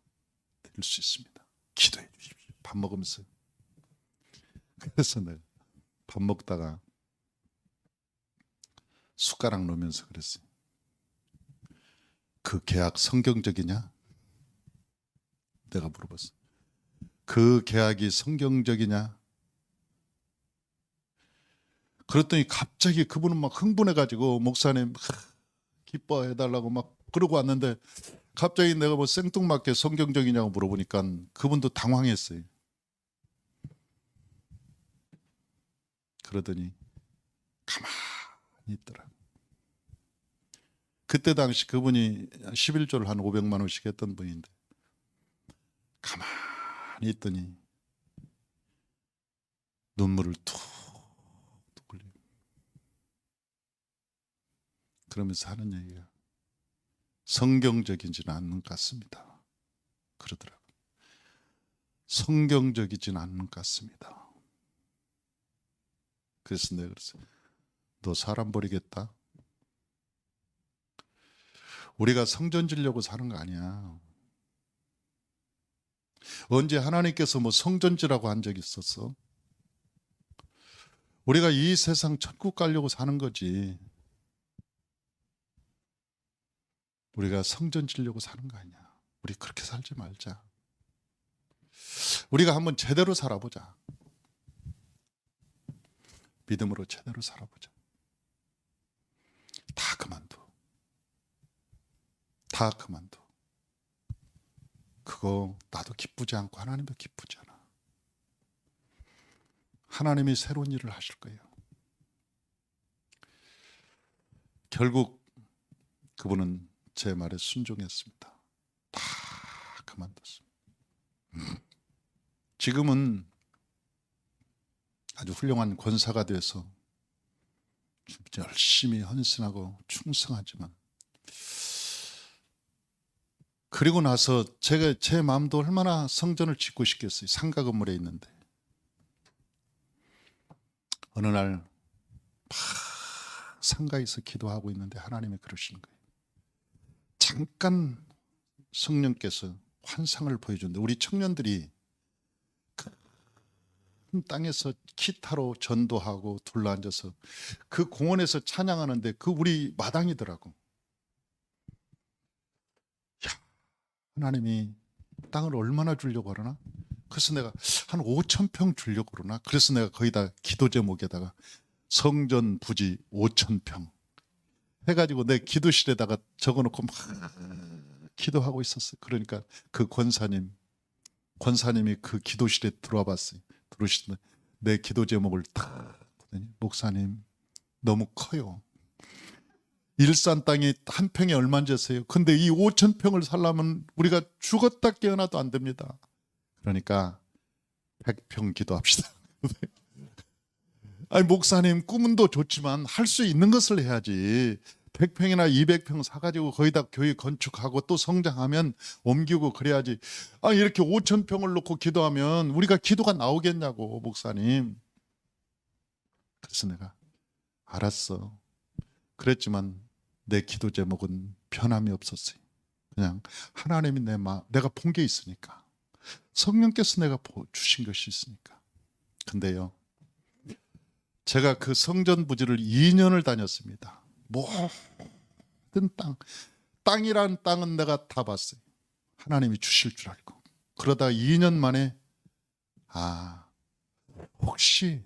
드릴 수 있습니다. 기도해 주십시오. 밥 먹으면서. 그래서 내가 밥 먹다가 숟가락 놓으면서 그랬어요. 그 계약 성경적이냐? 내가 물어봤어. 그 계약이 성경적이냐? 그랬더니 갑자기 그분은 막 흥분해가지고 목사님 기뻐해달라고 막 그러고 왔는데 갑자기 내가 뭐 생뚱맞게 성경적이냐고 물어보니까 그분도 당황했어요. 그러더니 가만히 있더라. 그때 당시 그분이 11조를 한 500만 원씩 했던 분인데 가만히 있더니 눈물을 툭 흘려요. 그러면서 하는 얘기가 성경적이지는 않는 것 같습니다. 그러더라고요. 성경적이지는 않는 것 같습니다. 그래서 내가 그랬어요. 너 사람 버리겠다? 우리가 성전 지려고 사는 거 아니야. 언제 하나님께서 뭐 성전 지라고 한 적 있었어? 우리가 이 세상 천국 가려고 사는 거지. 우리가 성전 지려고 사는 거 아니야. 우리 그렇게 살지 말자. 우리가 한번 제대로 살아보자. 믿음으로 제대로 살아보자. 다 그만둬. 다 그만둬. 그거 나도 기쁘지 않고 하나님도 기쁘지 않아. 하나님이 새로운 일을 하실 거예요. 결국 그분은 제 말에 순종했습니다. 다 그만뒀습니다. 지금은 아주 훌륭한 권사가 돼서 열심히 헌신하고 충성하지만 그리고 나서 제가 제 마음도 얼마나 성전을 짓고 싶겠어요. 상가 건물에 있는데 어느 날 상가에서 기도하고 있는데 하나님이 그러시는 거예요. 잠깐 성령께서 환상을 보여준다. 우리 청년들이 큰 땅에서 기타로 전도하고 둘러앉아서 그 공원에서 찬양하는데 그 우리 마당이더라고. 야, 하나님이 땅을 얼마나 주려고 하려나? 그래서 내가 한 5,000평 주려고 그러나? 그래서 내가 거기다 기도 제목에다가 성전 부지 5,000평 해가지고 내 기도실에다가 적어놓고 막 기도하고 있었어요. 그러니까 그 권사님이 그 기도실에 들어와 봤어요. 들어오시는데 내 기도 제목을 딱 보더니 목사님 너무 커요. 일산 땅이 한 평에 얼마인지 아세요? 근데 이 5,000평을 살려면 우리가 죽었다 깨어나도 안 됩니다. 그러니까 100평 기도합시다. 아니 목사님 꿈도 좋지만 할 수 있는 것을 해야지. 100평이나 200평 사가지고 거기다 교회 건축하고 또 성장하면 옮기고 그래야지. 아 이렇게 5,000평을 놓고 기도하면 우리가 기도가 나오겠냐고 목사님. 그래서 내가 알았어. 그랬지만 내 기도 제목은 변함이 없었어요. 그냥 하나님이 내가 본 게 있으니까. 성령께서 내가 주신 것이 있으니까. 근데요. 제가 그 성전 부지를 2년을 다녔습니다. 모든 땅이란 땅은 내가 다 봤어요. 하나님이 주실 줄 알고. 그러다 2년 만에 혹시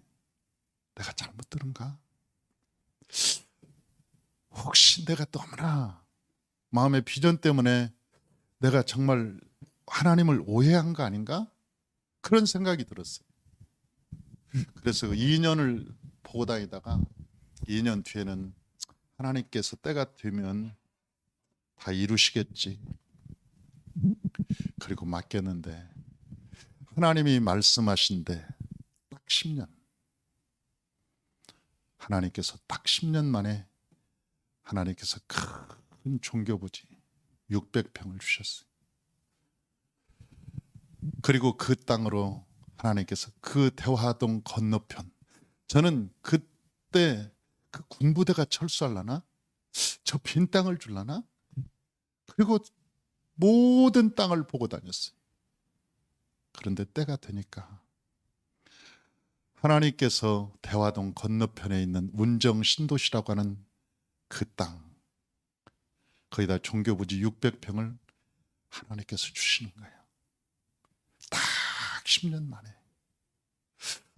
내가 잘못 들은가? 혹시 내가 너무나 마음의 비전 때문에 내가 정말 하나님을 오해한 거 아닌가? 그런 생각이 들었어요. 그래서 2년을 보고 다니다가 2년 뒤에는 하나님께서 때가 되면 다 이루시겠지. 그리고 맡겼는데 하나님이 말씀하신데 딱 10년. 하나님께서 딱 10년 만에 하나님께서 큰 종교부지 600평을 주셨어요. 그리고 그 땅으로 하나님께서 그 대화동 건너편, 저는 그때 그 군부대가 철수하려나? 저 빈 땅을 줄라나? 그리고 모든 땅을 보고 다녔어요. 그런데 때가 되니까 하나님께서 대화동 건너편에 있는 운정 신도시라고 하는 그 땅, 거기다 종교부지 600평을 하나님께서 주시는 거예요. 딱 10년 만에.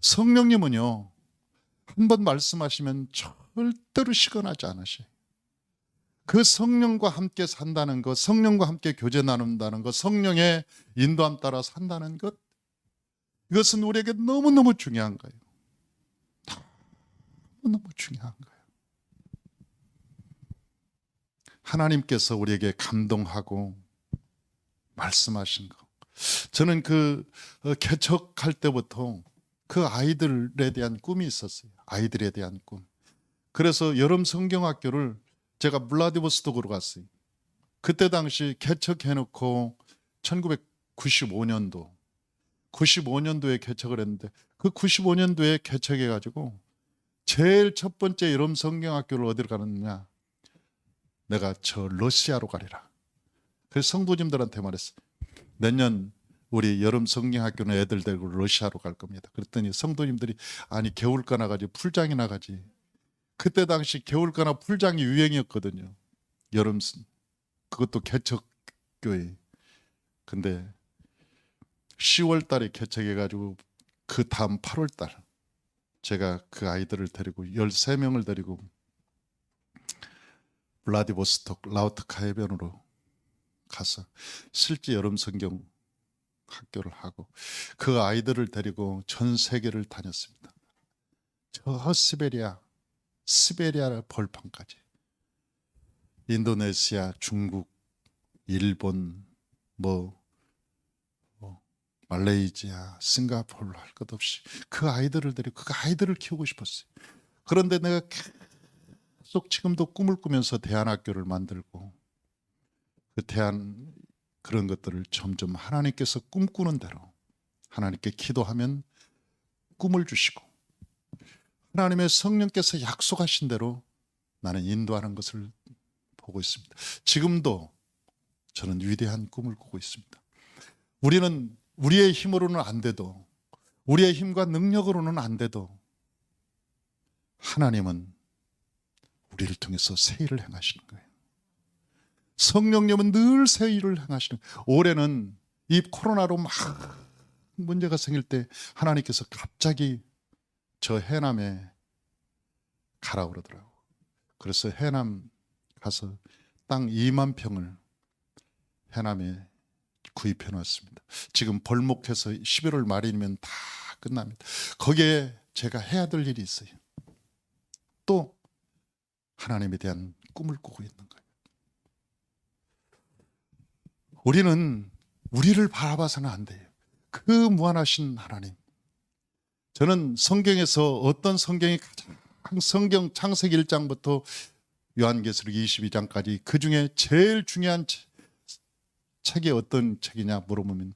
성령님은요, 한 번 말씀하시면 절대로 시건하지 않으셔요. 그 성령과 함께 산다는 것, 성령과 함께 교제 나눈다는 것, 성령의 인도함 따라 산다는 것, 이것은 우리에게 너무너무 중요한 거예요. 너무너무 중요한 거예요. 하나님께서 우리에게 감동하고 말씀하신 거. 저는 개척할 때부터 그 아이들에 대한 꿈이 있었어요. 아이들에 대한 꿈. 그래서 여름 성경학교를 제가 블라디보스톡으로 갔어요. 그때 당시 개척해놓고 1995년도에 개척을 했는데, 그 95년도에 개척해가지고 제일 첫 번째 여름 성경학교를 어디로 가느냐, 내가 저 러시아로 가리라. 그래서 성도님들한테 말했어요. 내년 우리 여름 성경학교는 애들 데리고 러시아로 갈 겁니다. 그랬더니 성도님들이, 아니 겨울가 나가지 풀장이 나가지. 그때 당시 겨울가나 풀장이 유행이었거든요. 여름, 그것도 개척교회. 근데 10월 달에 개척해가지고 그 다음 8월 달 제가 그 아이들을 데리고 13명을 데리고 블라디보스톡 라우트카 해변으로 가서 실제 여름 성경 학교를 하고 그 아이들을 데리고 전 세계를 다녔습니다. 저 시베리아 벌판까지, 인도네시아, 중국, 일본, 말레이시아, 싱가포르 할 것 없이 그 아이들을 데리고 그 아이들을 키우고 싶었어요. 그런데 내가 계속 지금도 꿈을 꾸면서 대안학교를 만들고 그 그런 것들을 점점 하나님께서 꿈꾸는 대로 하나님께 기도하면 꿈을 주시고 하나님의 성령께서 약속하신 대로 나는 인도하는 것을 보고 있습니다. 지금도 저는 위대한 꿈을 꾸고 있습니다. 우리는 우리의 힘으로는 안 돼도, 우리의 힘과 능력으로는 안 돼도 하나님은 우리를 통해서 새 일을 행하시는 거예요. 성령님은 늘 새 일을 행하시는 거예요. 올해는 이 코로나로 막 문제가 생길 때 하나님께서 갑자기 저 해남에 가라 그러더라고요. 그래서 해남 가서 땅 2만 평을 해남에 구입해 놨습니다. 지금 벌목해서 11월 말이면 다 끝납니다. 거기에 제가 해야 될 일이 있어요. 또 하나님에 대한 꿈을 꾸고 있는 거예요. 우리는 우리를 바라봐서는 안 돼요. 그 무한하신 하나님. 저는 성경에서 어떤 성경이 가장 성경 창세기 1장부터 요한계시록 22장까지 그 중에 제일 중요한 책이 어떤 책이냐 물어보면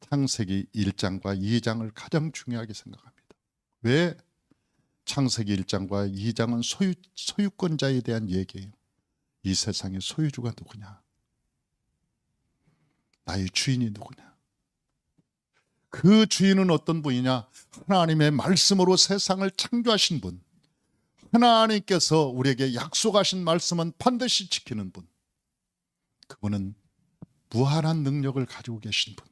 창세기 1장과 2장을 가장 중요하게 생각합니다. 왜? 창세기 1장과 2장은 소유권자에 대한 얘기예요. 이 세상의 소유주가 누구냐? 나의 주인이 누구냐? 그 주인은 어떤 분이냐? 하나님의 말씀으로 세상을 창조하신 분. 하나님께서 우리에게 약속하신 말씀은 반드시 지키는 분. 그분은 무한한 능력을 가지고 계신 분.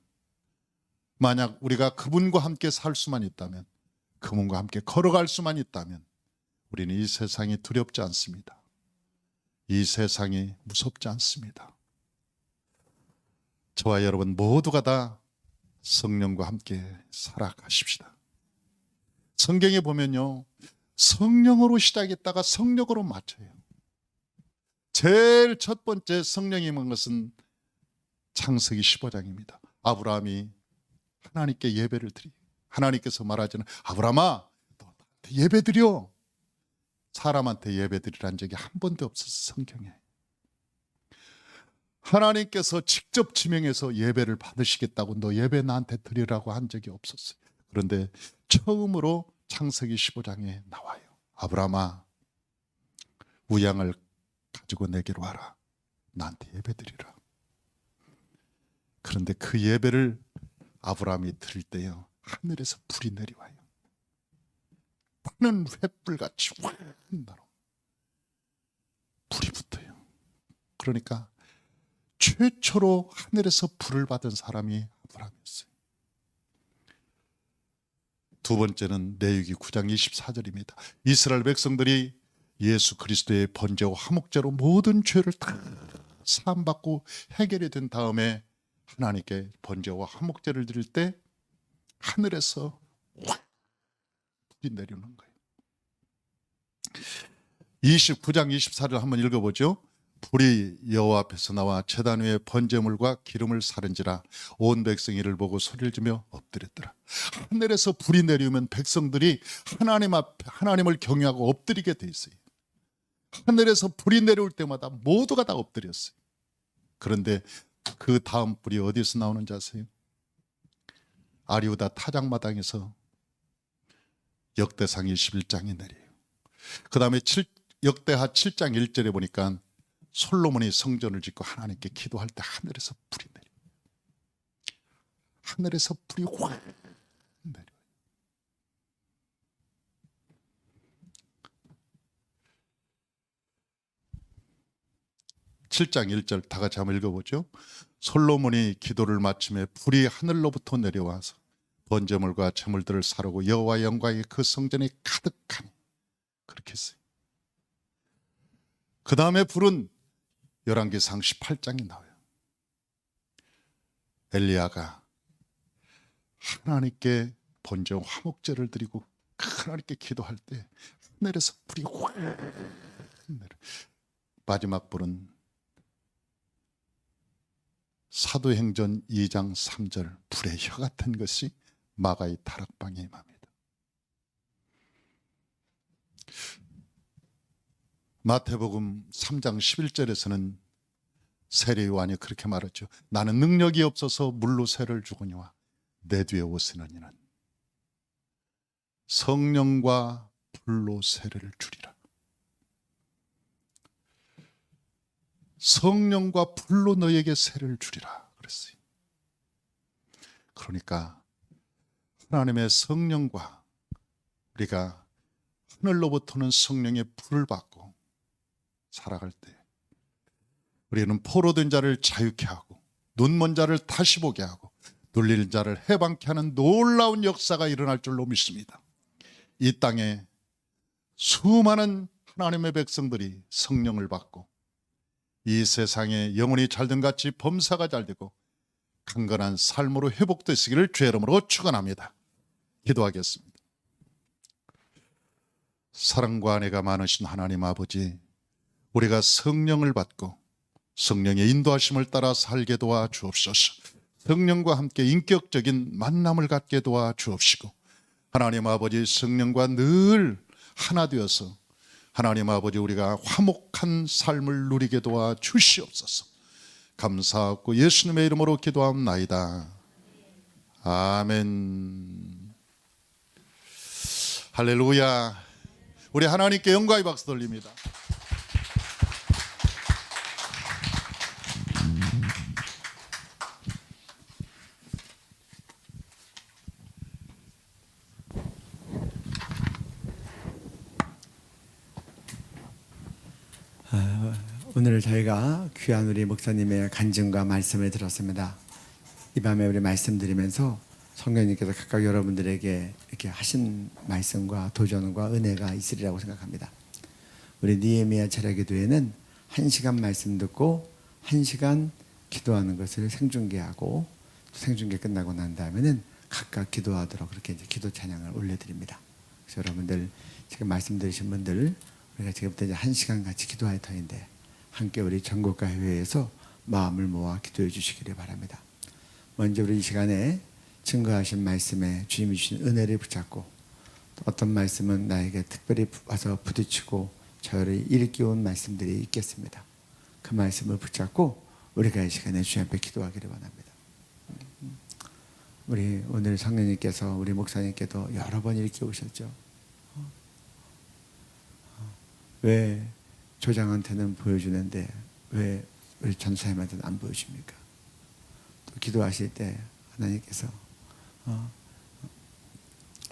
만약 우리가 그분과 함께 살 수만 있다면, 그분과 함께 걸어갈 수만 있다면 우리는 이 세상이 두렵지 않습니다. 이 세상이 무섭지 않습니다. 저와 여러분 모두가 다 성령과 함께 살아가십시다. 성경에 보면요, 성령으로 시작했다가 성령으로 마쳐요. 제일 첫 번째 성령이 임한 것은 창세기 15장입니다. 아브라함이 하나님께 예배를 드리. 하나님께서 말하지는 아브라함아, 너 나한테 예배 드려. 사람한테 예배드리란 적이 한 번도 없었어, 성경에. 하나님께서 직접 지명해서 예배를 받으시겠다고 너 예배 나한테 드리라고 한 적이 없었어요. 그런데 처음으로 창세기 15장에 나와요. 아브라함아, 우양을 가지고 내게로 와라. 나한테 예배 드리라. 그런데 그 예배를 아브라함이 드릴 때요, 하늘에서 불이 내려와요. 타는 횃불같이 확 나로 불이 붙어요. 그러니까 최초로 하늘에서 불을 받은 사람이 아브라함이었어요. 두 번째는 레위기 9장 24절입니다. 이스라엘 백성들이 예수 그리스도의 번제와 화목제로 모든 죄를 다 사함받고 해결이 된 다음에 하나님께 번제와 화목제를 드릴 때 하늘에서 확 불이 내려오는 거예요. 29장 24절 한번 읽어보죠. 불이 여호와 앞에서 나와 제단 위에 번제물과 기름을 사른지라 온 백성이 이를 보고 소리를 지며 엎드렸더라. 하늘에서 불이 내려오면 백성들이 하나님 앞에 하나님을 경외하고 엎드리게 돼 있어요. 하늘에서 불이 내려올 때마다 모두가 다 엎드렸어요. 그런데 그 다음 불이 어디서 나오는지 아세요? 아리우다 타작마당에서 역대상 21장에 내려요. 그 다음에 역대하 7장 1절에 보니까 솔로몬이 성전을 짓고 하나님께 기도할 때 하늘에서 불이 내려요. 하늘에서 불이 확 내려요. (7장 1절) 다 같이 한번 읽어보죠. 솔로몬이 기도를 마침에 불이 하늘로부터 내려와서 번제물과 제물들을 사르고 여호와 영광이 그 성전에 가득하니, 그렇게 했어요. 그 다음에 불은 열왕기상 18장이 나와요. 엘리야가 하나님께 번제와 화목제를 드리고 하나님께 기도할 때 하늘에서 불이 확 내려. 마지막 불은 사도행전 2장 3절 불의 혀 같은 것이 마가의 다락방에 임합니다. 마태복음 3장 11절에서는 세례 요한이 그렇게 말했죠. 나는 능력이 없어서 물로 세를 주거니와 내 뒤에 오시는 이는 성령과 불로 세례를 주리라. 성령과 불로 너에게 세례를 주리라 그랬어요. 그러니까 하나님의 성령과 우리가 하늘로부터는 성령의 불을 받고 살아갈 때 우리는 포로된 자를 자유케 하고 눈먼 자를 다시 보게 하고 눌릴 자를 해방케 하는 놀라운 역사가 일어날 줄로 믿습니다. 이 땅에 수많은 하나님의 백성들이 성령을 받고 이 세상에 영혼이 잘된 같이 범사가 잘되고 강건한 삶으로 회복되시기를 주의 이름으로 축원합니다. 기도하겠습니다. 사랑과 은혜가 많으신 하나님 아버지, 우리가 성령을 받고 성령의 인도하심을 따라 살게 도와 주옵소서. 성령과 함께 인격적인 만남을 갖게 도와 주옵시고 하나님 아버지, 성령과 늘 하나 되어서 하나님 아버지 우리가 화목한 삶을 누리게 도와 주시옵소서. 감사하고 예수님의 이름으로 기도합나이다. 아멘. 할렐루야. 우리 하나님께 영광의 박수 돌립니다. 오늘 저희가 귀한 우리 목사님의 간증과 말씀을 들었습니다. 이 밤에 우리 말씀드리면서 성령님께서 각각 여러분들에게 이렇게 하신 말씀과 도전과 은혜가 있으리라고 생각합니다. 우리 니에미야 철야기도회는 1시간 말씀 듣고 1시간 기도하는 것을 생중계하고 생중계 끝나고 난 다음에는 각각 기도하도록 그렇게 이제 기도 찬양을 올려드립니다. 그래서 여러분들 지금 말씀 들으신 분들 우리가 지금부터 이제 1시간 같이 기도할 터인데 함께 우리 전국과 해외에서 마음을 모아 기도해 주시기를 바랍니다. 먼저 우리 이 시간에 증거하신 말씀에 주님이 주신 은혜를 붙잡고 어떤 말씀은 나에게 특별히 와서 부딪히고 저를 일깨운 말씀들이 있겠습니다. 그 말씀을 붙잡고 우리가 이 시간에 주님 앞에 기도하기를 원합니다. 우리 오늘 성령님께서 우리 목사님께도 여러 번 일깨우셨죠. 왜 조장한테는 보여주는데 왜 우리 전사님한테는 안 보여줍니까? 또 기도하실 때 하나님께서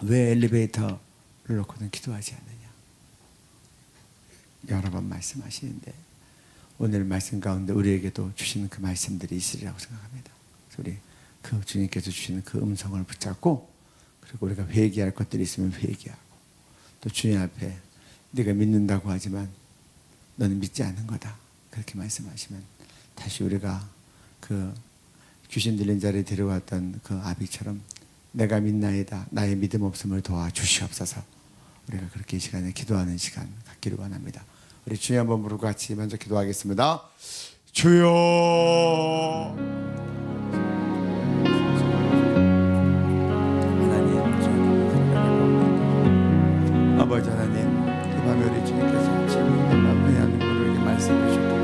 왜 엘리베이터를 놓고는 기도하지 않느냐? 여러 번 말씀하시는데 오늘 말씀 가운데 우리에게도 주시는 그 말씀들이 있으리라고 생각합니다. 그래서 우리 그 주님께서 주시는 그 음성을 붙잡고 그리고 우리가 회개할 것들이 있으면 회개하고 또 주님 앞에 네가 믿는다고 하지만 너는 믿지 않는 거다. 그렇게 말씀하시면 다시 우리가 그 귀신 들린 자를 데려왔던 그 아비처럼 내가 믿나이다. 나의 믿음 없음을 도와주시옵소서. 우리가 그렇게 이 시간에 기도하는 시간 갖기를 원합니다. 우리 주님 한번 부르고 같이 먼저 기도하겠습니다. 주여 아버지 하나님, 이 밤에 우리 주님께서 지금 있는 마음에 하는 우리에게 말씀해 주셨고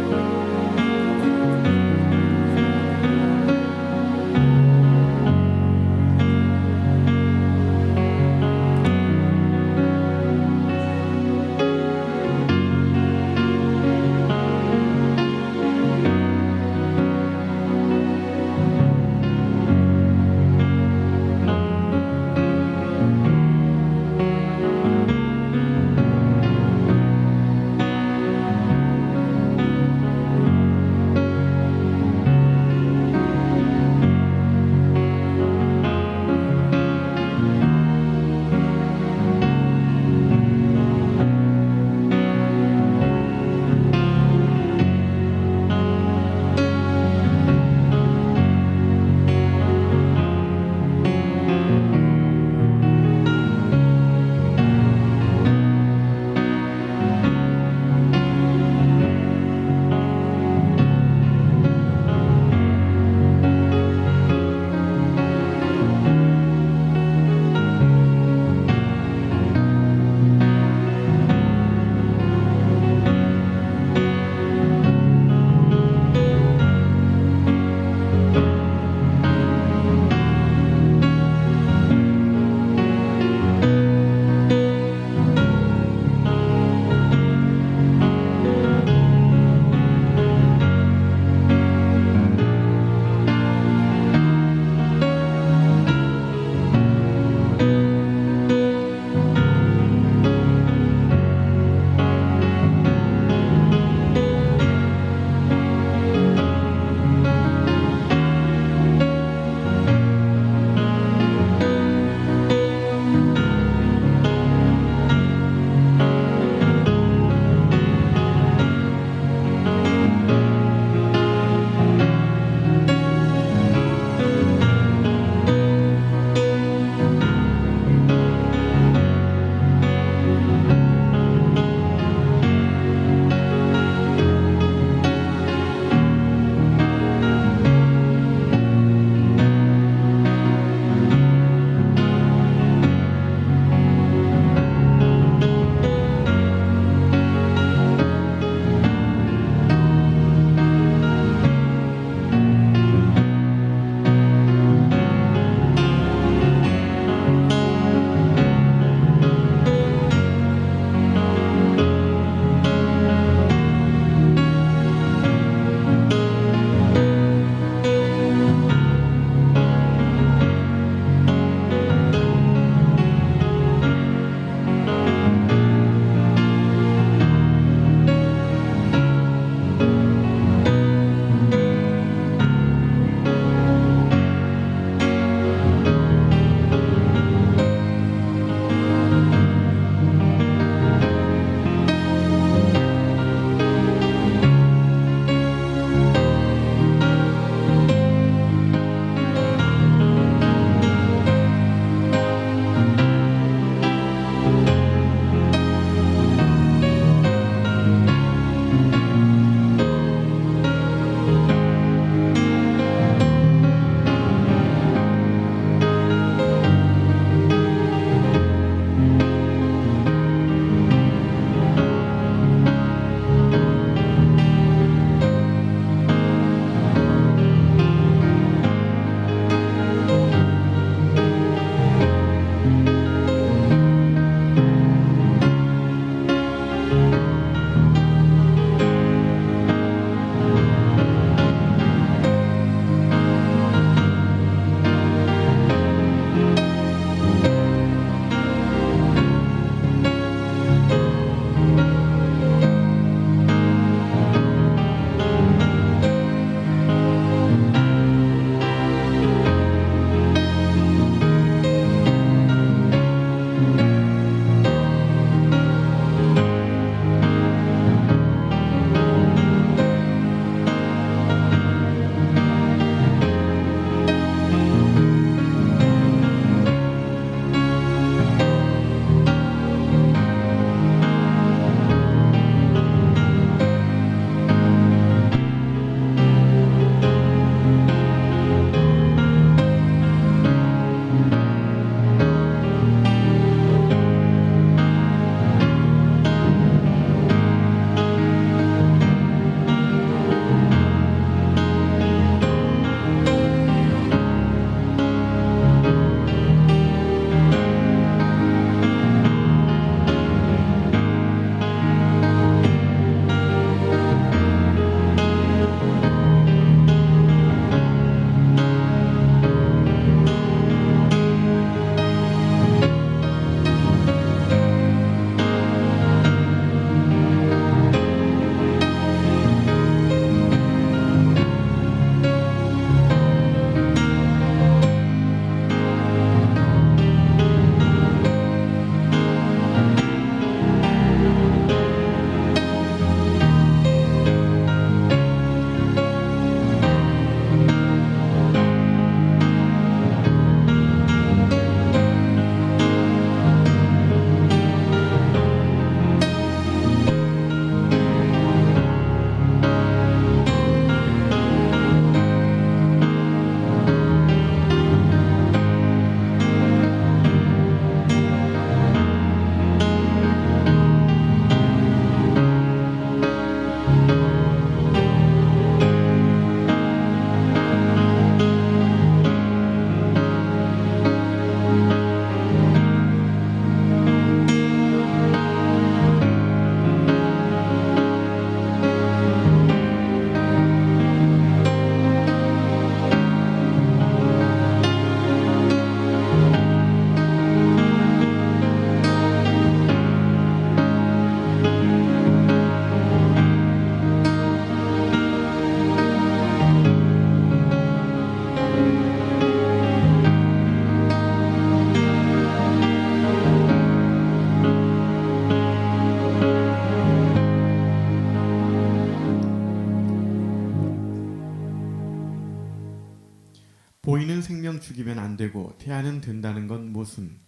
보이는 생명 죽이면 안 되고 태아는 된다는 건 무슨?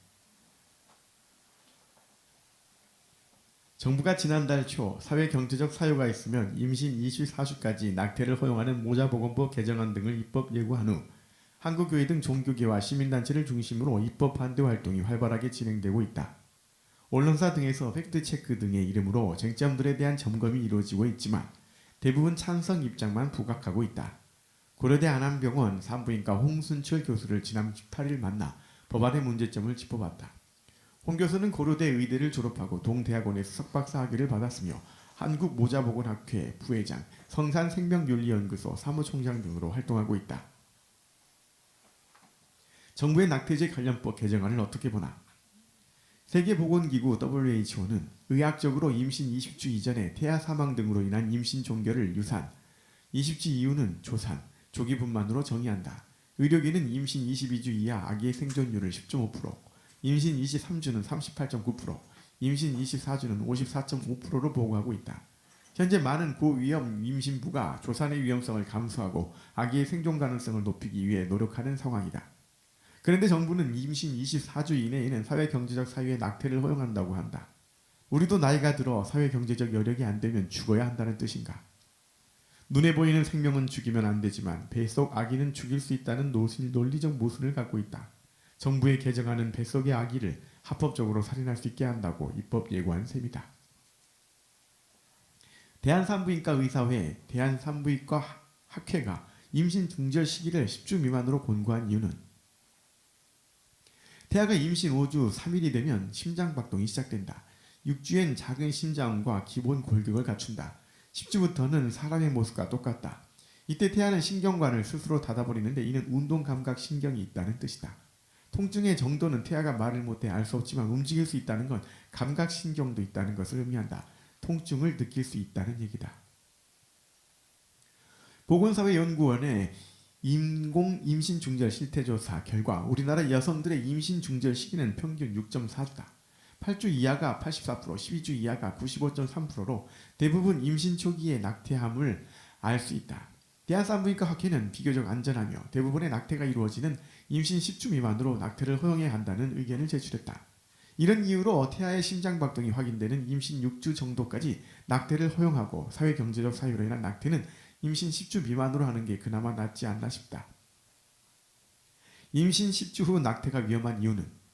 정부가 지난달 초 사회 경제적 사유가 있으면 임신 24주까지 낙태를 허용하는 모자보건법 개정안 등을 입법 예고한 후 한국교회 등 종교계와 시민단체를 중심으로 입법 반대 활동이 활발하게 진행되고 있다. 언론사 등에서 팩트체크 등의 이름으로 쟁점들에 대한 점검이 이루어지고 있지만 대부분 찬성 입장만 부각하고 있다. 고려대 안암병원 산부인과 홍순철 교수를 지난 18일 만나 법안의 문제점을 짚어봤다. 홍 교수는 고려대 의대를 졸업하고 동대학원에서 석박사 학위를 받았으며 한국모자보건학회 부회장, 성산생명윤리연구소 사무총장 등으로 활동하고 있다. 정부의 낙태죄 관련법 개정안을 어떻게 보나? 세계보건기구 WHO는 의학적으로 임신 20주 이전에 태아 사망 등으로 인한 임신 종결을 유산, 20주 이후는 조산, 조기분만으로 정의한다. 의료계는 임신 22주 이하 아기의 생존율을 10.5%, 임신 23주는 38.9%, 임신 24주는 54.5%로 보고하고 있다. 현재 많은 고위험 임신부가 조산의 위험성을 감수하고 아기의 생존 가능성을 높이기 위해 노력하는 상황이다. 그런데 정부는 임신 24주 이내에는 사회경제적 사유의 낙태를 허용한다고 한다. 우리도 나이가 들어 사회경제적 여력이 안 되면 죽어야 한다는 뜻인가? 눈에 보이는 생명은 죽이면 안 되지만 뱃속 아기는 죽일 수 있다는 논리적 모순을 갖고 있다. 정부의 개정안은 뱃속의 아기를 합법적으로 살인할 수 있게 한다고 입법 예고한 셈이다. 대한산부인과 의사회, 대한산부인과 학회가 임신 중절 시기를 10주 미만으로 권고한 이유는 태아가 임신 5주 3일이 되면 심장박동이 시작된다. 6주엔 작은 심장과 기본 골격을 갖춘다. 10주부터는 사람의 모습과 똑같다. 이때 태아는 신경관을 스스로 닫아버리는데 이는 운동감각 신경이 있다는 뜻이다. 통증의 정도는 태아가 말을 못해 알 수 없지만 움직일 수 있다는 건 감각신경도 있다는 것을 의미한다. 통증을 느낄 수 있다는 얘기다. 보건사회연구원의 인공 임신 중절 실태조사 결과 우리나라 여성들의 임신 중절 시기는 평균 6.4주다. 8주 이하가 84%, 12주 이하가 95.3%로 대부분 임신 초기에 낙태함을 알 수 있다. 대한산부인과 학회는 비교적 안전하며 대부분의 낙태가 이루어지는 임신 10주 미만으로 낙태를 허용해야 한다는 의견을 제출했다. 이런 이유로 태아의 심장박동이 확인되는 임신 6주 정도까지 낙태를 허용하고 사회경제적 사유로 인한 낙태는 임신 10주 미만으로 하는 게 그나마 낫지 않나 싶다. 임신 10주 후 낙태가 위험한 이유는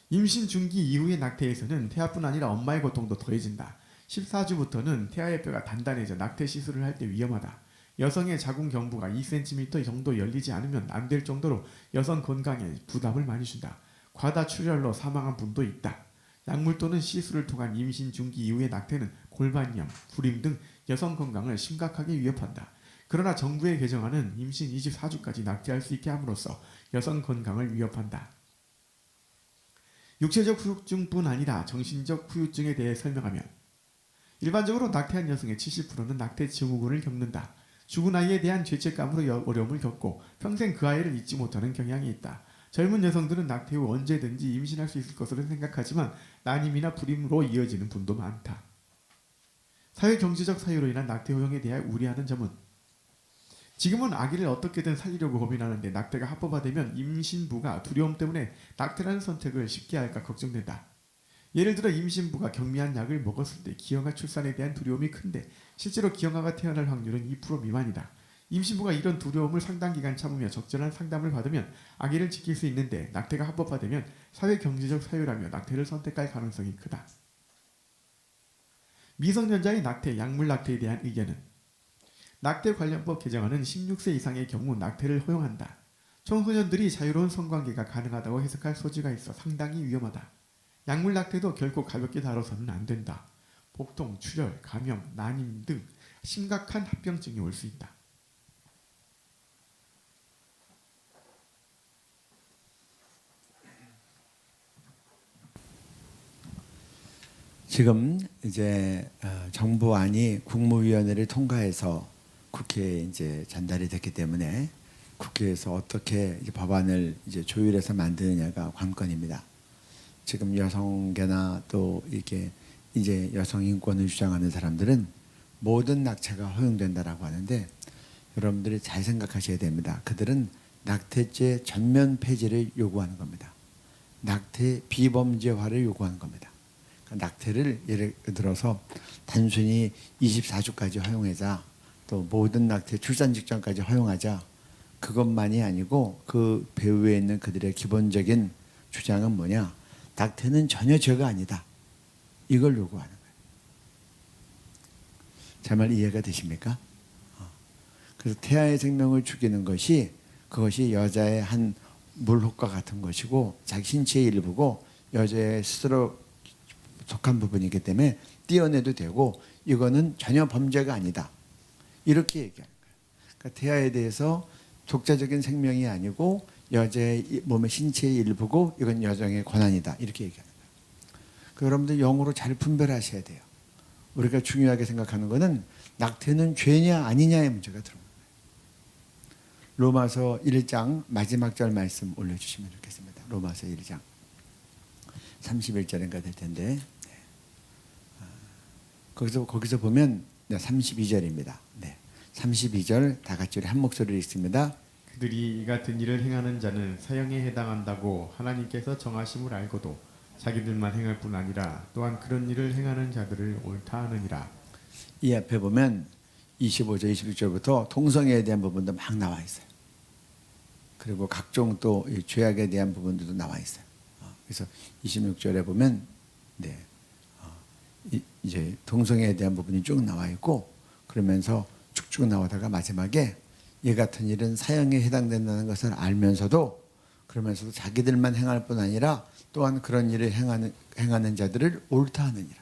임신 중기 이후의 낙태에서는 태아뿐 아니라 엄마의 고통도 더해진다. 14주부터는 태아의 뼈가 단단해져 낙태 시술을 할 때 위험하다. 여성의 자궁 경부가 2cm 정도 열리지 않으면 안 될 정도로 여성 건강에 부담을 많이 준다. 과다 출혈로 사망한 분도 있다. 약물 또는 시술을 통한 임신 중기 이후의 낙태는 골반염, 불임 등 여성 건강을 심각하게 위협한다. 그러나 정부의 개정안은 임신 24주까지 낙태할 수 있게 함으로써 여성 건강을 위협한다. 육체적 후유증뿐 아니라 정신적 후유증에 대해 설명하면 일반적으로 낙태한 여성의 70%는 낙태 증후군을 겪는다. 죽은 아이에 대한 죄책감으로 어려움을 겪고 평생 그 아이를 잊지 못하는 경향이 있다. 젊은 여성들은 낙태 후 언제든지 임신할 수 있을 것으로 생각하지만 난임이나 불임으로 이어지는 분도 많다. 사회경제적 사유로 인한 낙태 허용에 대해 우려하는 점은 지금은 아기를 어떻게든 살리려고 고민하는데 낙태가 합법화되면 임신부가 두려움 때문에 낙태라는 선택을 쉽게 할까 걱정된다. 예를 들어 임신부가 경미한 약을 먹었을 때 기형아 출산에 대한 두려움이 큰데 실제로 기형아가 태어날 확률은 2% 미만이다. 임신부가 이런 두려움을 상당 기간 참으며 적절한 상담을 받으면 아기를 지킬 수 있는데 낙태가 합법화되면 사회경제적 사유라며 낙태를 선택할 가능성이 크다. 미성년자의 낙태, 약물 낙태에 대한 의견은 낙태 관련법 개정안은 16세 이상의 경우 낙태를 허용한다. 청소년들이 자유로운 성관계가 가능하다고 해석할 소지가 있어 상당히 위험하다. 약물 낙태도 결코 가볍게 다뤄서는 안 된다. 복통, 출혈, 감염, 난임 등 심각한 합병증이 올 수 있다. 지금 이제 정부안이 국무위원회를 통과해서 국회에 이제 전달이 됐기 때문에 국회에서 어떻게 이제 법안을 이제 조율해서 만드느냐가 관건입니다. 지금 여성계나 또 이게 이제 여성 인권을 주장하는 사람들은 모든 낙태가 허용된다라고 하는데 여러분들이 잘 생각하셔야 됩니다. 그들은 낙태죄 전면 폐지를 요구하는 겁니다. 낙태 비범죄화를 요구하는 겁니다. 그러니까 낙태를 예를 들어서 단순히 24주까지 허용하자, 또 모든 낙태 출산 직전까지 허용하자, 그것만이 아니고 그 배후에 있는 그들의 기본적인 주장은 뭐냐? 낙태는 전혀 죄가 아니다. 이걸 요구하는 거예요. 제 말 이해가 되십니까? 그래서 태아의 생명을 죽이는 것이, 그것이 여자의 한 물혹과 같은 것이고 자기 신체의 일부고 여자의 스스로 속한 부분이기 때문에 떼어내도 되고 이거는 전혀 범죄가 아니다. 이렇게 얘기하는 거예요. 그러니까 태아에 대해서 독자적인 생명이 아니고 여자의 몸의 신체의 일부고 이건 여성의 권한이다. 이렇게 얘기하는 거예요. 그러니까 여러분들 영어로 잘 분별하셔야 돼요. 우리가 중요하게 생각하는 것은 낙태는 죄냐 아니냐의 문제가 들어옵니다. 로마서 1장 마지막 절 말씀 올려주시면 좋겠습니다. 로마서 1장 31절인가 될 텐데 거기서 보면 32절입니다. 32절 다 같이 우리 한 목소리로 읽습니다. 그들이 이 같은 일을 행하는 자는 사형에 해당한다고 하나님께서 정하심을 알고도 자기들만 행할 뿐 아니라 또한 그런 일을 행하는 자들을 옳다 하느니라. 이 앞에 보면 25절, 26절부터 동성애에 대한 부분도 막 나와 있어요. 그리고 각종 또 죄악에 대한 부분들도 나와 있어요. 그래서 26절에 보면 이제 동성애에 대한 부분이 쭉 나와 있고 그러면서 쭉쭉 나오다가 마지막에 이 같은 일은 사형에 해당된다는 것을 알면서도 그러면서도 자기들만 행할 뿐 아니라 또한 그런 일을 행하는 자들을 옳다 하느니라.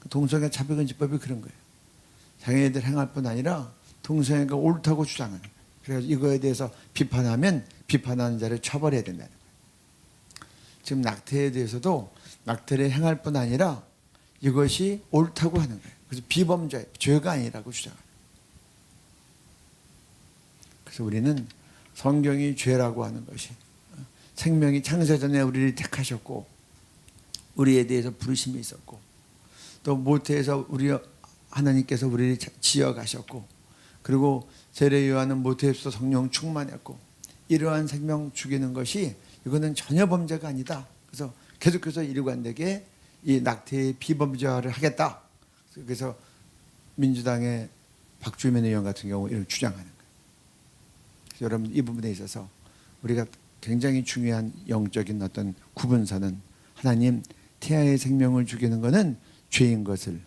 동성애 차별금지법이 그런 거예요. 자기네들 행할 뿐 아니라 동성애가 옳다고 주장하는 거예요. 그래서 이거에 대해서 비판하면 비판하는 자를 처벌해야 된다는 거예요. 지금 낙태에 대해서도 낙태를 행할 뿐 아니라 이것이 옳다고 하는 거예요. 그래서 비범죄, 죄가 아니라고 주장합니다. 그래서 우리는 성경이 죄라고 하는 것이 생명이 창세전에 우리를 택하셨고 우리에 대해서 부르심이 있었고 또 모태에서 하나님께서 우리를 지어가셨고 그리고 세례 요한은 모태에서 성령 충만했고 이러한 생명 죽이는 것이 이거는 전혀 범죄가 아니다. 그래서 계속해서 일관되게 이 낙태의 비범죄화를 하겠다. 그래서 민주당의 박주민 의원 같은 경우 이렇게 주장하는 거예요. 그래서 여러분 이 부분에 있어서 우리가 굉장히 중요한 영적인 어떤 구분선은 하나님 태아의 생명을 죽이는 것은 죄인 것을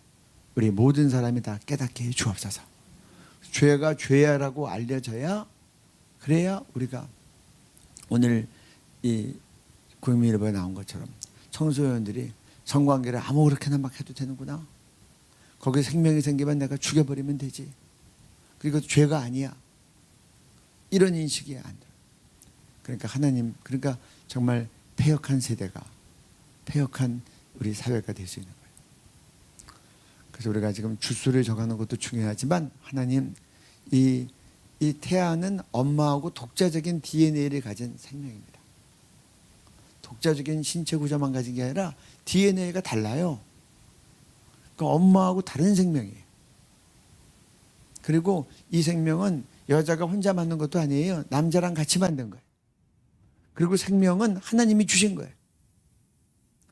우리 모든 사람이 다 깨닫게 해 주옵소서. 죄가 죄야라고 알려져야 그래야 우리가 오늘 이 국민일보에 나온 것처럼 청소년들이 성관계를 아무렇게나 막 해도 되는구나. 거기에 생명이 생기면 내가 죽여버리면 되지. 그리고 죄가 아니야. 이런 인식이 안 돼. 그러니까 하나님, 그러니까 정말 폐역한 세대가, 폐역한 우리 사회가 될 수 있는 거예요. 그래서 우리가 지금 주수를 정하는 것도 중요하지만 하나님, 이 태아는 엄마하고 독자적인 DNA를 가진 생명입니다. 독자적인 신체 구조만 가진 게 아니라 DNA가 달라요. 그러니까 엄마하고 다른 생명이에요. 그리고 이 생명은 여자가 혼자 만든 것도 아니에요. 남자랑 같이 만든 거예요. 그리고 생명은 하나님이 주신 거예요.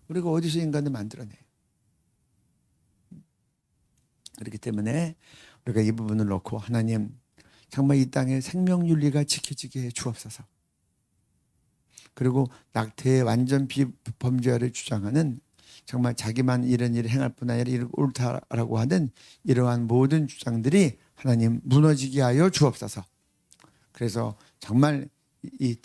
우리가 어디서 인간을 만들어내요. 그렇기 때문에 우리가 이 부분을 놓고 하나님 정말 이 땅의 생명윤리가 지켜지게 해 주옵소서. 그리고 낙태의 완전 비범죄화를 주장하는 정말 자기만 이런 일을 행할 뿐 아니라 이를 옳다라고 하는 이러한 모든 주장들이 하나님 무너지게 하여 주옵소서. 그래서 정말 이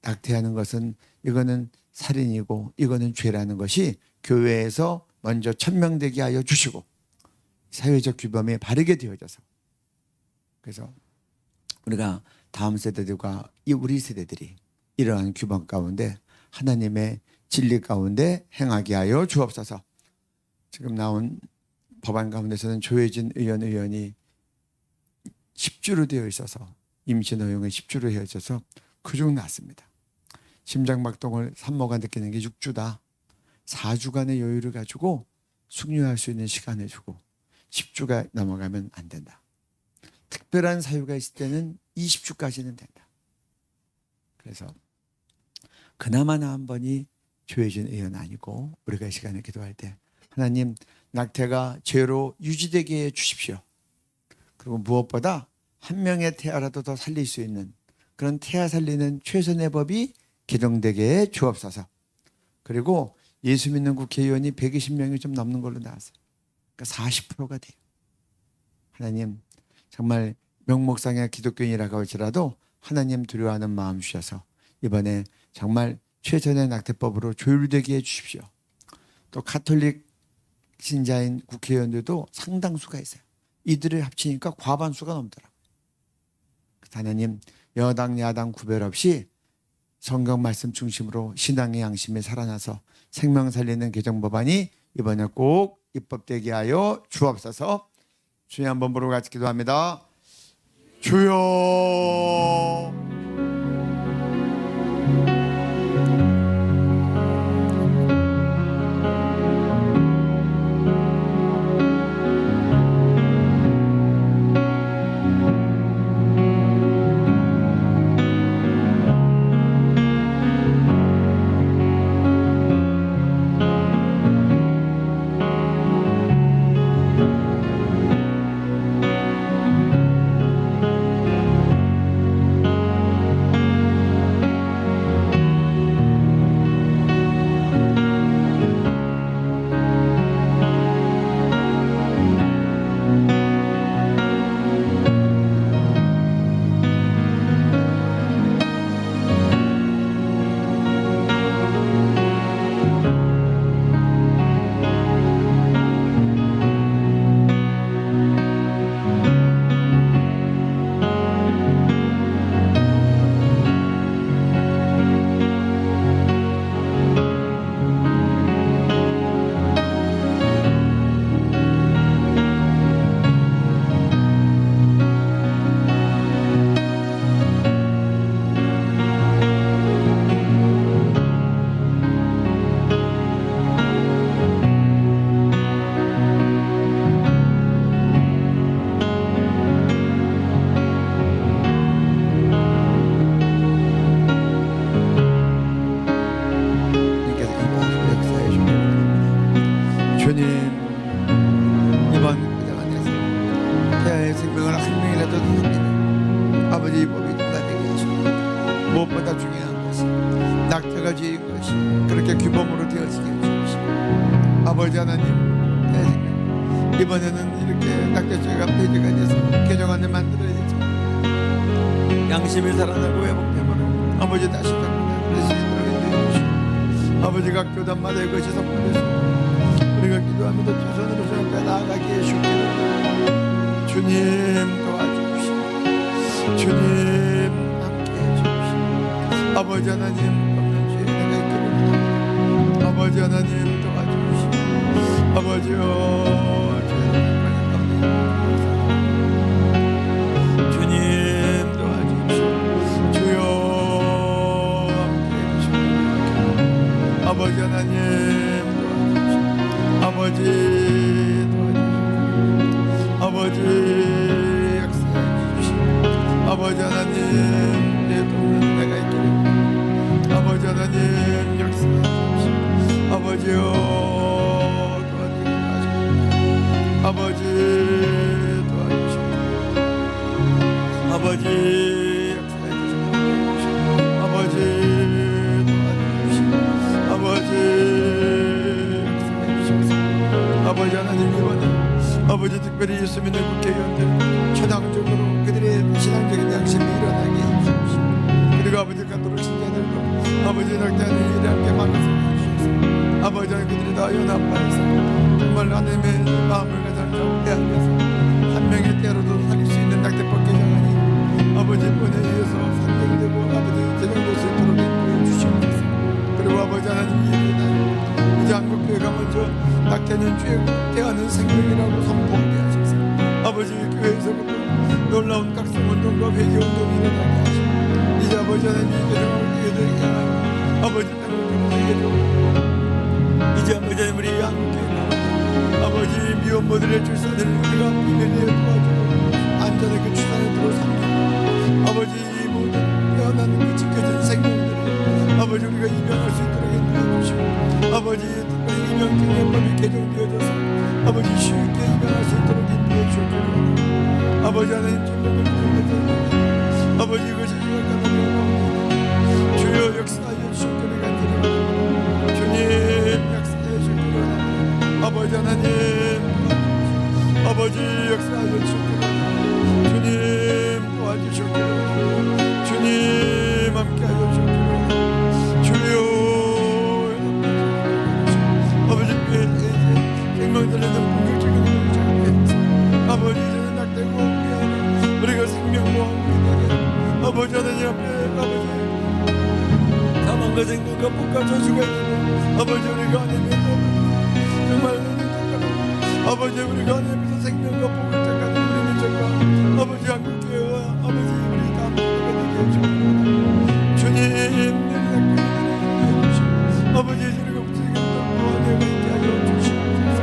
낙태하는 것은 이거는 살인이고 이거는 죄라는 것이 교회에서 먼저 천명되게 하여 주시고 사회적 규범이 바르게 되어져서 그래서 우리가 다음 세대들과 우리 세대들이 이러한 규범 가운데 하나님의 진리 가운데 행하게 하여 주옵소서. 지금 나온 법안 가운데서는 조혜진 의원이 10주로 되어 있어서 임신 허용이 10주로 되어 있어서 그중 났습니다. 심장박동을 산모가 느끼는 게 6주다. 4주간의 여유를 가지고 숙려할 수 있는 시간을 주고 10주가 넘어가면 안 된다. 특별한 사유가 있을 때는 20주까지는 된다. 그래서 그나마나 한 번이 조혜진 의원 아니고 우리가 이 시간에 기도할 때 하나님 낙태가 죄로 유지되게 해 주십시오. 그리고 무엇보다 한 명의 태아라도 더 살릴 수 있는 그런 태아 살리는 최선의 법이 개정되게 해 주옵소서. 그리고 예수 믿는 국회의원이 120명이 좀 넘는 걸로 나왔어요. 그러니까 40%가 돼요. 하나님 정말 명목상의 기독교인이라고 할지라도 하나님 두려워하는 마음 주셔서 이번에 정말 최선의 낙태법으로 조율되게 해주십시오. 또 가톨릭 신자인 국회의원들도 상당수가 있어요. 이들을 합치니까 과반수가 넘더라고요. 하나님 여당 야당 구별 없이 성경 말씀 중심으로 신앙의 양심에 살아나서 생명 살리는 개정법안이 이번에 꼭 입법되게 하여 주옵소서. 주님 한번 부르고 같이 기도합니다. 주여 주님 이번 가정 안에서 태아의 생명을 한 명이라도 더 살리는 아버지 이 법이 통과되게 하시고 무엇보다 중요한 것은 낙태가 죄인 것이 그렇게 규범으로 되어지게 해주십시오. 아버지 하나님 태아의 생명 이번에는 이렇게 낙태죄가 폐지가 돼서 개정안을 만들어야죠. 양심이 살아나고 회복되므로 아버지 다시 한번 다시 들어게 되어주시고 아버지가 교단마다 이것이 선포돼서 우리가 기도하면서 최선으로 저녁에 나아가게 해주시옵소서. 주님 도와주십시오. 주님 함께 해주십시오. 아버지 하나님 없는 죄에 내가 있기를 아버지 하나님 도와주십시오. 아버지여 주님 도와주십시오. 주여 함께 해주십시오. 아버지 하나님 아버지 도와주시고 아버지 역사해 주시고 아버지 하나님 내 돕는 내가 있기를 아버지 하나님 역사해 주시고 아버지여 도와주시고 아버지 도와주시고 아버지 역사해 주시고 아버지 도와주시고 아버지 아버지 하나님 이번에 아버지 특별히 예수 믿는 국회의원들 초당적으로 그들의 신앙적인 양심이 일어나게 해주십시오. 그리고 아버지 가톨릭 신자들도 아버지 낙태하는 일을 함께 막아서 해주셔서 아버지 하나님 그들이 다 연합하여서 정말 하나님의 마음을 가장 해하면서 한 명의 때로도 살릴 수 있는 낙태법 개정안이 아버지 본에 의해서 선정되고 아버지 제정될 수 있도록 인도해 주시옵소서. 그리고 아버지 하나님 이 일을 이제 한국교회가 먼저 낙태는 죄고 태아는 생명이라고 선포하게 하셔서 아버지 교회에서부터 놀라운 각성운동과 회개운동이 일어나게 하시고 이제 아버지 하나님 이 개정을 이해되게 하여 아버지 땅을 평생에 줘 이제 아버지 하나님 우리 한국교회가 아버지 미혼모들의 출산을 우리가 비밀리에 도와주고 안전하게 출산을 들어 삼기고 아버지 이 모든 태어나는 그 지켜진 생명 아버지 하나님 기쁨을 드립니다. 아버지 이것이 지각하는 주여 역사하여 주시옵기를 간절히 주님 역사하여 주시옵기를 원합니다. 아버지 하나님 아버지 역사하여 주시옵기를 주님 도와주시옵기를 원합니다. 주님 함께하여 주시옵기를 원합니다. 주여 아버지 생명들에 대한 본격적인 힘을 작용해 아버지 이제는 낙되고 미안해 우리가 생명과 우리에게 아버지 하나님 앞에 아버지 사망과 생명과 복과 저주가 있는데 아버지 우리가 하나님 정말 아버지 우리가 하나님께서 생명과 복을 착하는 우리 민족과 아버지 한국교회와 아버지 우리 다음 세대에게 주님 아버지 우리가 붙이는 것과 내가 있게 하여 주시옵소서.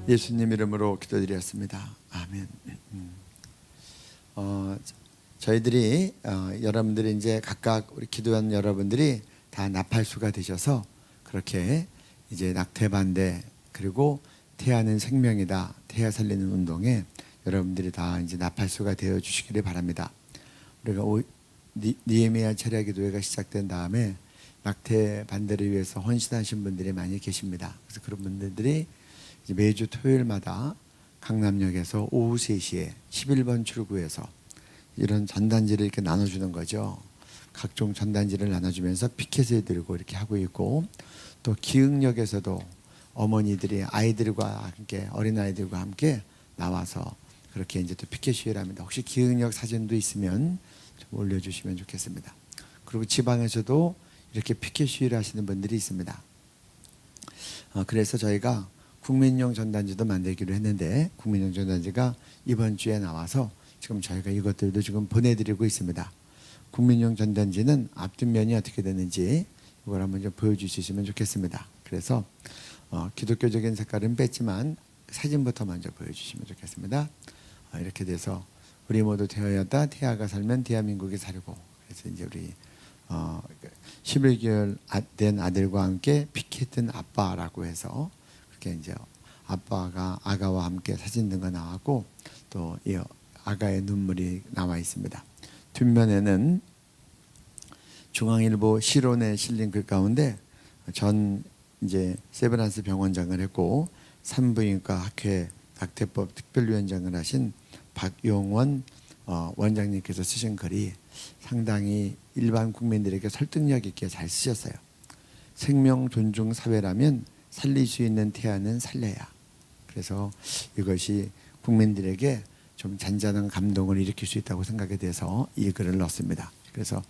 예수님 이름으로 기도드렸습니다. 아멘. 저희들이 여러분들이 이제 각각 우리 기도한 여러분들이 다 나팔수가 되셔서 그렇게 이제 낙태 반대 그리고 태아는 생명이다 태아 살리는 운동에 여러분들이 다 이제 나팔수가 되어 주시기를 바랍니다. 우리가 니에미야 철야기도회가 시작된 다음에 낙태 반대를 위해서 헌신하신 분들이 많이 계십니다. 그래서 그런 분들이 이제 매주 토요일마다 강남역에서 오후 3시에 11번 출구에서 이런 전단지를 이렇게 나눠주는 거죠. 각종 전단지를 나눠주면서 피켓을 들고 이렇게 하고 있고 또 기흥역에서도 어머니들이 아이들과 함께 어린아이들과 함께 나와서 그렇게 이제 또 피켓 시위를 합니다. 혹시 기흥역 사진도 있으면 좀 올려주시면 좋겠습니다. 그리고 지방에서도 이렇게 피켓 시위를 하시는 분들이 있습니다. 그래서 저희가 국민용 전단지도 만들기로 했는데 국민용 전단지가 이번 주에 나와서 지금 저희가 이것들도 지금 보내드리고 있습니다. 국민용 전단지는 앞뒷면이 어떻게 되는지 이걸 한번 좀 보여주시면 좋겠습니다. 그래서 기독교적인 색깔은 뺐지만 사진부터 먼저 보여주시면 좋겠습니다. 이렇게 돼서 우리 모두 되어야다 태아가 살면 대한민국이 살고 그래서 이제 우리 11개월 된 아들과 함께 피켓든 아빠라고 해서 그렇게 이제 아가와 함께 사진 등가 나왔고 또 이 아가의 눈물이 나와 있습니다. 뒷면에는 중앙일보 실론에 실린 글 가운데 전 이제 세브란스 병원장을 했고 산부인과 학회 낙태법 특별위원장을 하신 박용원 원장님께서 쓰신 글이 상당히 일반 국민들에게 설득력 있게 잘 쓰셨어요. 생명 존중 사회라면 살릴 수 있는 태아는 살려야. 그래서 이것이 국민들에게 좀 잔잔한 감동을 일으킬 수 있다고 생각이 돼서 이 글을 넣습니다. 그래서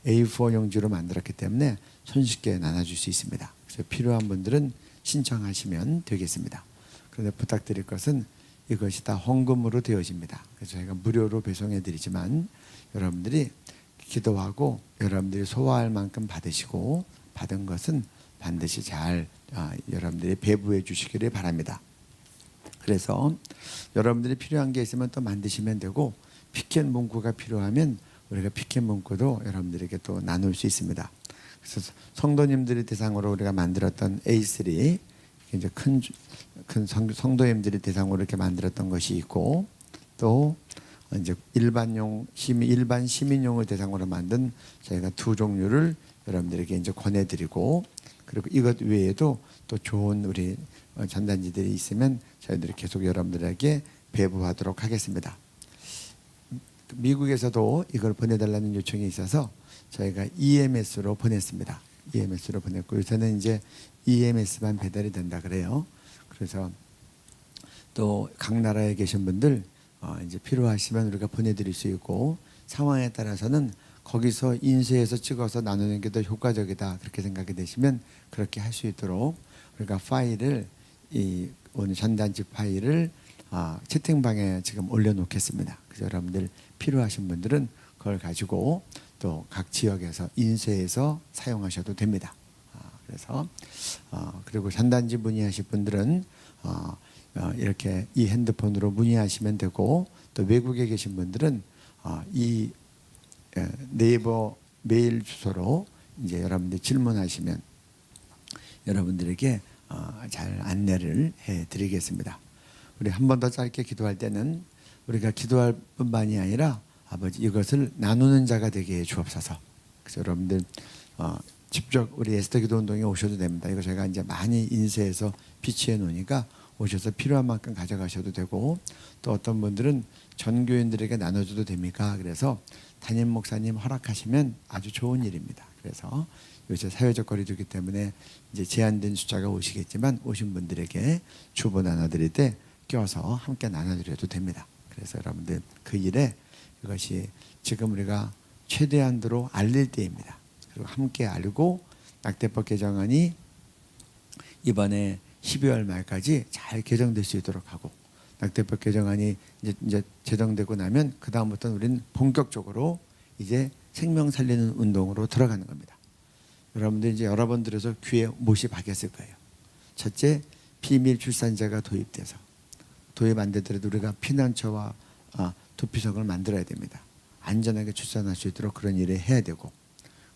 A4 용지로 만들었기 때문에 손쉽게 나눠줄 수 있습니다. 그래서 필요한 분들은 신청하시면 되겠습니다. 그런데 부탁드릴 것은 이것이 다 헌금으로 되어집니다. 그래서 저희가 무료로 배송해 드리지만 여러분들이 기도하고 여러분들이 소화할 만큼 받으시고 받은 것은 반드시 잘 여러분들이 배부해 주시기를 바랍니다. 그래서 여러분들이 필요한 게 있으면 또 만드시면 되고 피켓 문구가 필요하면 우리가 피켓 문구도 여러분들에게 또 나눌 수 있습니다. 그래서 성도님들이 대상으로 우리가 만들었던 A3 이제 큰 성도님들이 대상으로 이렇게 만들었던 것이 있고 또 이제 일반 시민용을 대상으로 만든 저희가 2종류를 여러분들에게 이제 권해드리고 그리고 이것 외에도 또 좋은 우리 전단지들이 있으면 저희들이 계속 여러분들에게 배부하도록 하겠습니다. 미국에서도 이걸 보내달라는 요청이 있어서 저희가 EMS로 보냈습니다. EMS로 보냈고 요새는 이제 EMS만 배달이 된다 그래요. 그래서 또 각 나라에 계신 분들 이제 필요하시면 우리가 보내드릴 수 있고 상황에 따라서는 거기서 인쇄해서 찍어서 나누는 게 더 효과적이다 그렇게 생각이 되시면 그렇게 할 수 있도록 우리가 파일을 오늘 전단지 파일을 채팅방에 지금 올려놓겠습니다. 그래서 여러분들 필요하신 분들은 그걸 가지고 또 각 지역에서 인쇄해서 사용하셔도 됩니다. 그래서 그리고 전단지 문의하실 분들은 이렇게 이 핸드폰으로 문의하시면 되고 또 외국에 계신 분들은 이 네이버 메일 주소로 이제 여러분들이 질문하시면 여러분들에게 잘 안내를 해드리겠습니다. 우리 한 번 더 짧게 기도할 때는 우리가 기도할 뿐만이 아니라 아버지 이것을 나누는 자가 되게 해 주옵소서. 그래서 여러분들 직접 우리 에스더 기도 운동에 오셔도 됩니다. 이거 제가 이제 많이 인쇄해서 비치해 놓으니까 오셔서 필요한 만큼 가져가셔도 되고, 또 어떤 분들은 전 교인들에게 나눠줘도 됩니까? 그래서 담임 목사님 허락하시면 아주 좋은 일입니다. 그래서 요새 사회적 거리두기 때문에 이제 제한된 숫자가 오시겠지만 오신 분들에게 주보 나눠드릴 때 껴서 함께 나눠드려도 됩니다. 그래서 여러분들 그 일에 이것이 지금 우리가 최대한도로 알릴 때입니다. 그리고 함께 알고 낙태법 개정안이 이번에 12월 말까지 잘 개정될 수 있도록 하고, 낙태법 개정안이 이제 제정되고 나면 그 다음부터는 우리는 본격적으로 이제 생명 살리는 운동으로 들어가는 겁니다. 여러분들 이제 여러 번 들어서 귀에 못이 박혔을 거예요. 첫째, 비밀 출산제가 도입돼서, 도입 안 되더라도 우리가 피난처와 도피석을 만들어야 됩니다. 안전하게 출산할 수 있도록 그런 일을 해야 되고,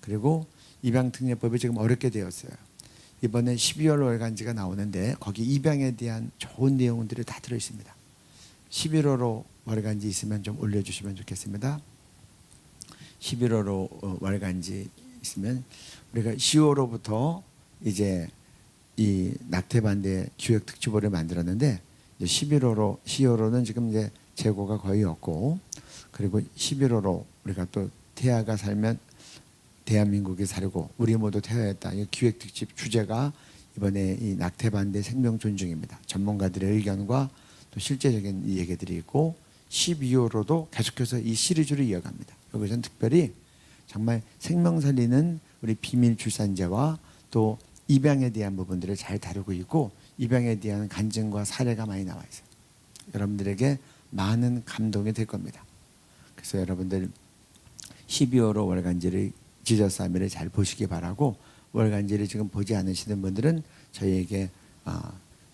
그리고 입양특례법이 지금 어렵게 되었어요. 이번에 12월 월간지가 나오는데 거기 입양에 대한 좋은 내용들이 다 들어 있습니다. 11월호 월간지 있으면 좀 올려주시면 좋겠습니다. 11월호 월간지 있으면 우리가 10월호부터 이제 이 낙태 반대 기획 특집호를 만들었는데, 이제 10월호는 지금 이제 재고가 거의 없고, 그리고 11월호 우리가 또 태아가 살면 대한민국이 살고 우리 모두 태어났다. 이 기획 특집 주제가 이번에 이 낙태 반대 생명 존중입니다. 전문가들의 의견과 또 실제적인 얘기들이 있고, 12호로도 계속해서 이 시리즈를 이어갑니다. 여기서는 특별히 정말 생명 살리는 우리 비밀 출산제와 또 입양에 대한 부분들을 잘 다루고 있고, 입양에 대한 간증과 사례가 많이 나와 있어요. 여러분들에게 많은 감동이 될 겁니다. 그래서 여러분들 12호로 월간지를 지저스 아미를 잘 보시기 바라고, 월간지를 지금 보지 않으시는 분들은 저희에게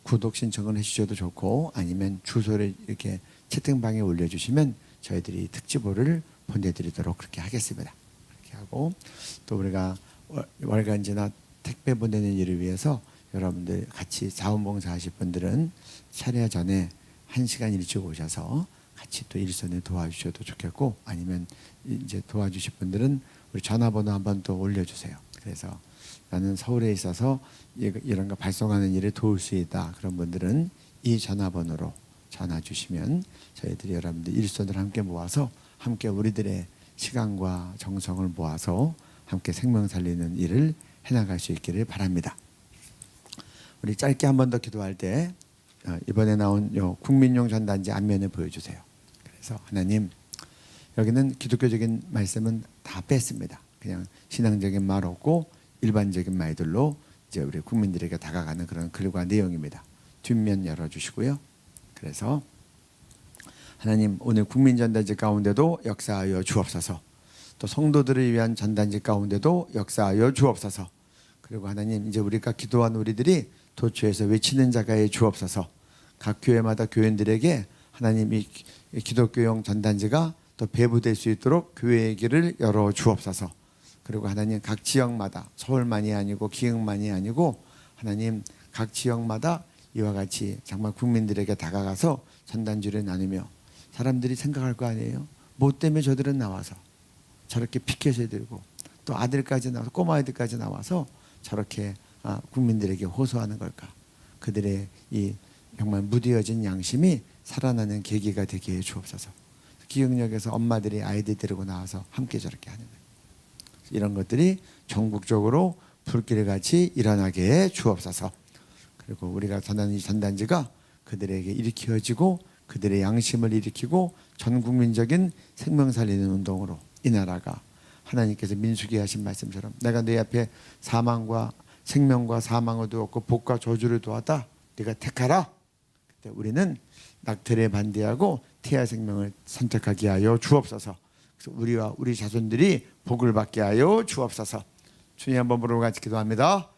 구독 신청을 해주셔도 좋고, 아니면 주소를 이렇게 채팅방에 올려주시면 저희들이 특집호를 보내드리도록 그렇게 하겠습니다. 그렇게 하고, 또 우리가 월간지나 택배 보내는 일을 위해서 여러분들 같이 자원봉사 하실 분들은 차례 전에 1시간 일찍 오셔서 같이 또 일선을 도와주셔도 좋겠고, 아니면 이제 도와주실 분들은 우리 전화번호 한번 또 올려주세요. 그래서 나는 서울에 있어서 이런 거 발송하는 일을 도울 수 있다. 그런 분들은 이 전화번호로 전화 주시면 저희들이 여러분들 일손을 함께 모아서 함께 우리들의 시간과 정성을 모아서 함께 생명 살리는 일을 해나갈 수 있기를 바랍니다. 우리 짧게 한 번 더 기도할 때 이번에 나온 요 국민용 전단지 앞면을 보여주세요. 그래서 하나님, 여기는 기독교적인 말씀은 다 뺐습니다. 그냥 신앙적인 말 없고 일반적인 말들로 이제 우리 국민들에게 다가가는 그런 글과 내용입니다. 뒷면 열어주시고요. 그래서 하나님, 오늘 국민 전단지 가운데도 역사하여 주옵소서. 또 성도들을 위한 전단지 가운데도 역사하여 주옵소서. 그리고 하나님, 이제 우리가 기도한 우리들이 도처에서 외치는 자가에 주옵소서. 각 교회마다 교인들에게 하나님 이 기독교용 전단지가 또 배부될 수 있도록 교회의 길을 열어 주옵소서. 그리고 하나님, 각 지역마다, 서울만이 아니고 기흥만이 아니고 하나님 각 지역마다 이와 같이 정말 국민들에게 다가가서 전단지를 나누며, 사람들이 생각할 거 아니에요. 뭐 때문에 저들은 나와서 저렇게 피켓을 들고 또 아들까지 나와서 꼬마 아이들까지 나와서 저렇게 국민들에게 호소하는 걸까? 그들의 이 정말 무뎌진 양심이 살아나는 계기가 되게 해 주옵소서. 기흥역에서 엄마들이 아이들 데리고 나와서 함께 저렇게 하는 거예요. 이런 것들이 전국적으로 불길같이 일어나게 해 주옵소서. 그리고 우리가 전하는 이 전단지가 그들에게 일으켜지고 그들의 양심을 일으키고 전 국민적인 생명 살리는 운동으로 이 나라가 하나님께서 민수기에 하신 말씀처럼 내가 내 앞에 사망과 생명과 사망을 두었고 복과 저주를 두었다. 네가 택하라. 그때 우리는 낙태를 반대하고 태아 생명을 선택하게 하여 주옵소서. 그래서 우리와 우리 자손들이 복을 받게 하여 주옵소서. 주님 한번 부르고 같이 기도합니다.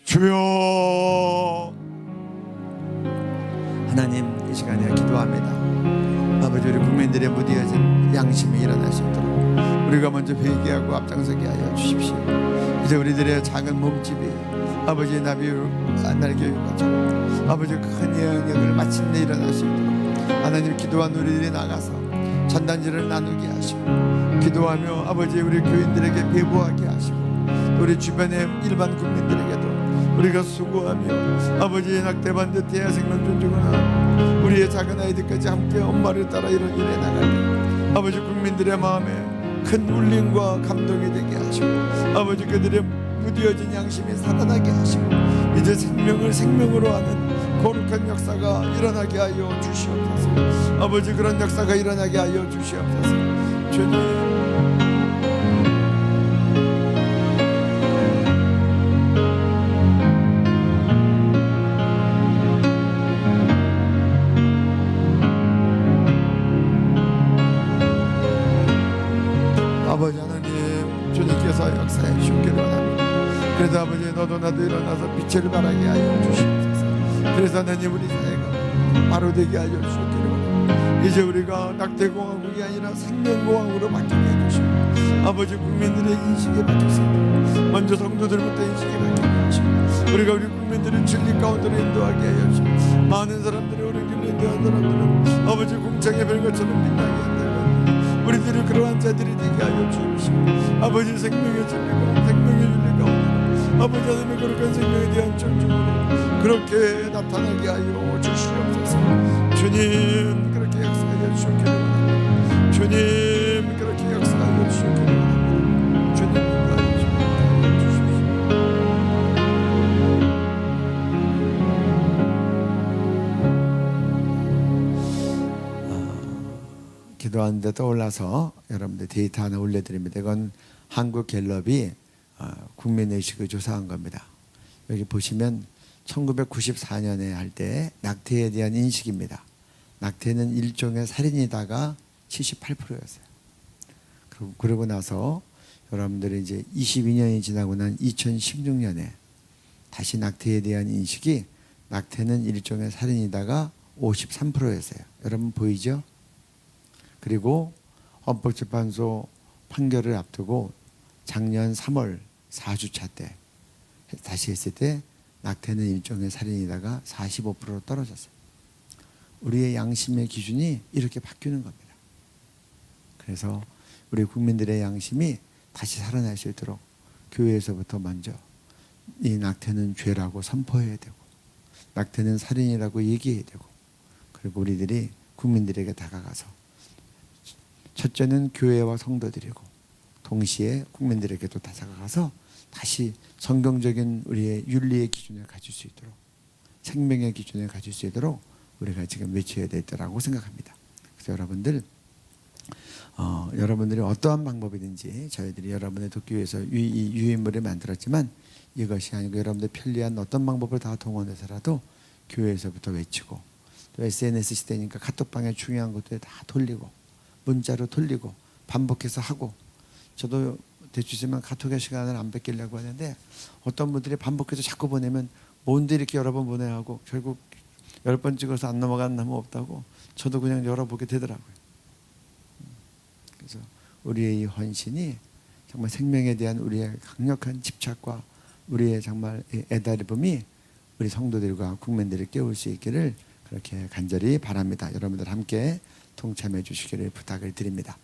주여. 하나님, 이 시간에 기도합니다. 아버지, 우리 국민들의 무뎌진 양심이 일어날 수 있도록 우리가 먼저 회개하고 앞장서게 하여 주십시오. 이제 우리들의 작은 몸집이 아버지 나비 날개 같처럼 아버지 큰 영역을 마침내 일어날 수 있도록 하나님 기도한 우리들이 나가서 전단지를 나누게 하시고 기도하며 아버지 우리 교인들에게 배부하게 하시고 우리 주변의 일반 국민들에게도 우리가 수고하며 아버지의 낙태반대 대하생명 존중하나 우리의 작은 아이들까지 함께 엄마를 따라 이런 일에 나갈 때 아버지 국민들의 마음에 큰 울림과 감동이 되게 하시고 아버지 그들의 무뎌진 양심이 살아나게 하시고 이제 생명을 생명으로 하는 거룩한 역사가 일어나게 하여 주시옵소서. 아버지 그런 역사가 일어나게 하여 주시옵소서. 주님 아버지 하나님 주님께서 역사해 주시기를 원합니다. 그래서 아버지 너도 나도 일어나서 빛을 발하게 하여 주시옵소서. 그래서 하나님 우리 사회가 바로 되게 하여 주시기를 원합니다. 이제 우리가 낙태공화국이 아니라 생명공화국으로 바뀌게 해주시고 아버지 국민들의 인식이 바뀔 수 있도록 먼저 성도들부터 인식이 바뀌게 하시고 우리가 우리 국민들을 진리 가운데로 인도하게 하여 주시고 많은 사람들이 오른 길로 인도한 사람들은 아버지 공창의 별것처럼 빛나게 한다면 우리들이 그러한 자들이 되게 하여 주시고 아버지 생명의 진리가 생명의 윤리 가운데 아버지 하나님의 거룩한 생명에 대한 존중으로 그렇게 나타나게 하여 주시옵소서. 주님 그렇게 역사하여 주시기를 원합니다. 주님 그렇게 역사하여 주시기를 원합니다. 주님 인도하여 주십시오. 기도하는데 떠올라서 여러분들 데이터 하나 올려드립니다. 이건 한국갤럽이 국민의식을 조사한 겁니다. 여기 보시면 1994년에 할 때 낙태에 대한 인식입니다. 낙태는 일종의 살인이다가 78%였어요. 그러고 나서 여러분들이 이제 22년이 지나고 난 2016년에 다시 낙태에 대한 인식이 낙태는 일종의 살인이다가 53%였어요. 여러분 보이죠? 그리고 헌법재판소 판결을 앞두고 작년 3월 4주차 때 다시 했을 때 낙태는 일종의 살인이다가 45%로 떨어졌어요. 우리의 양심의 기준이 이렇게 바뀌는 겁니다. 그래서 우리 국민들의 양심이 다시 살아날 수 있도록 교회에서부터 먼저 이 낙태는 죄라고 선포해야 되고 낙태는 살인이라고 얘기해야 되고 그리고 우리들이 국민들에게 다가가서 첫째는 교회와 성도들이고 동시에 국민들에게도 다가가서 다시 성경적인 우리의 윤리의 기준을 가질 수 있도록 생명의 기준을 가질 수 있도록 우리가 지금 외쳐야 되더라고 생각합니다. 그래서 여러분들이 어떠한 방법이든지 저희들이 여러분을 돕기 위해서 이 유인물을 만들었지만 이것이 아니고 여러분들 편리한 어떤 방법을 다 동원해서라도 교회에서부터 외치고 또 SNS 시대니까 카톡방에 중요한 것들 다 돌리고 문자로 돌리고 반복해서 하고 저도 대주지만 카톡의 시간을 안 뺏기려고 하는데 어떤 분들이 반복해서 자꾸 보내면 뭔데 이렇게 여러 번 보내야 하고 결국 10번 찍어서 안 넘어가는 나무 없다고 저도 그냥 열어보게 되더라고요. 그래서 우리의 이 헌신이 정말 생명에 대한 우리의 강력한 집착과 우리의 정말 애달픔이 우리 성도들과 국민들을 깨울 수 있기를 그렇게 간절히 바랍니다. 여러분들 함께 동참해 주시기를 부탁을 드립니다.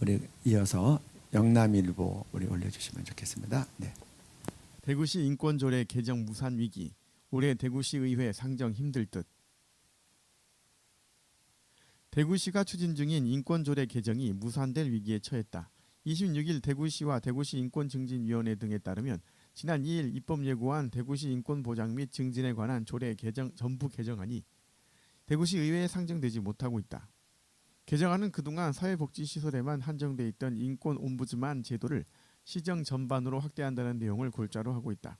우리 이어서 영남일보 우리 올려주시면 좋겠습니다. 네. 대구시 인권조례 개정 무산 위기. 올해 대구시 의회 상정 힘들 듯. 대구시가 추진 중인 인권조례 개정이 무산될 위기에 처했다. 26일 대구시와 대구시 인권증진위원회 등에 따르면 지난 2일 입법 예고한 대구시 인권보장 및 증진에 관한 조례 개정 전부 개정안이 대구시 의회에 상정되지 못하고 있다. 개정안은 그동안 사회복지시설에만 한정돼 있던 인권옴부즈만 제도를 시정 전반으로 확대한다는 내용을 골자로 하고 있다.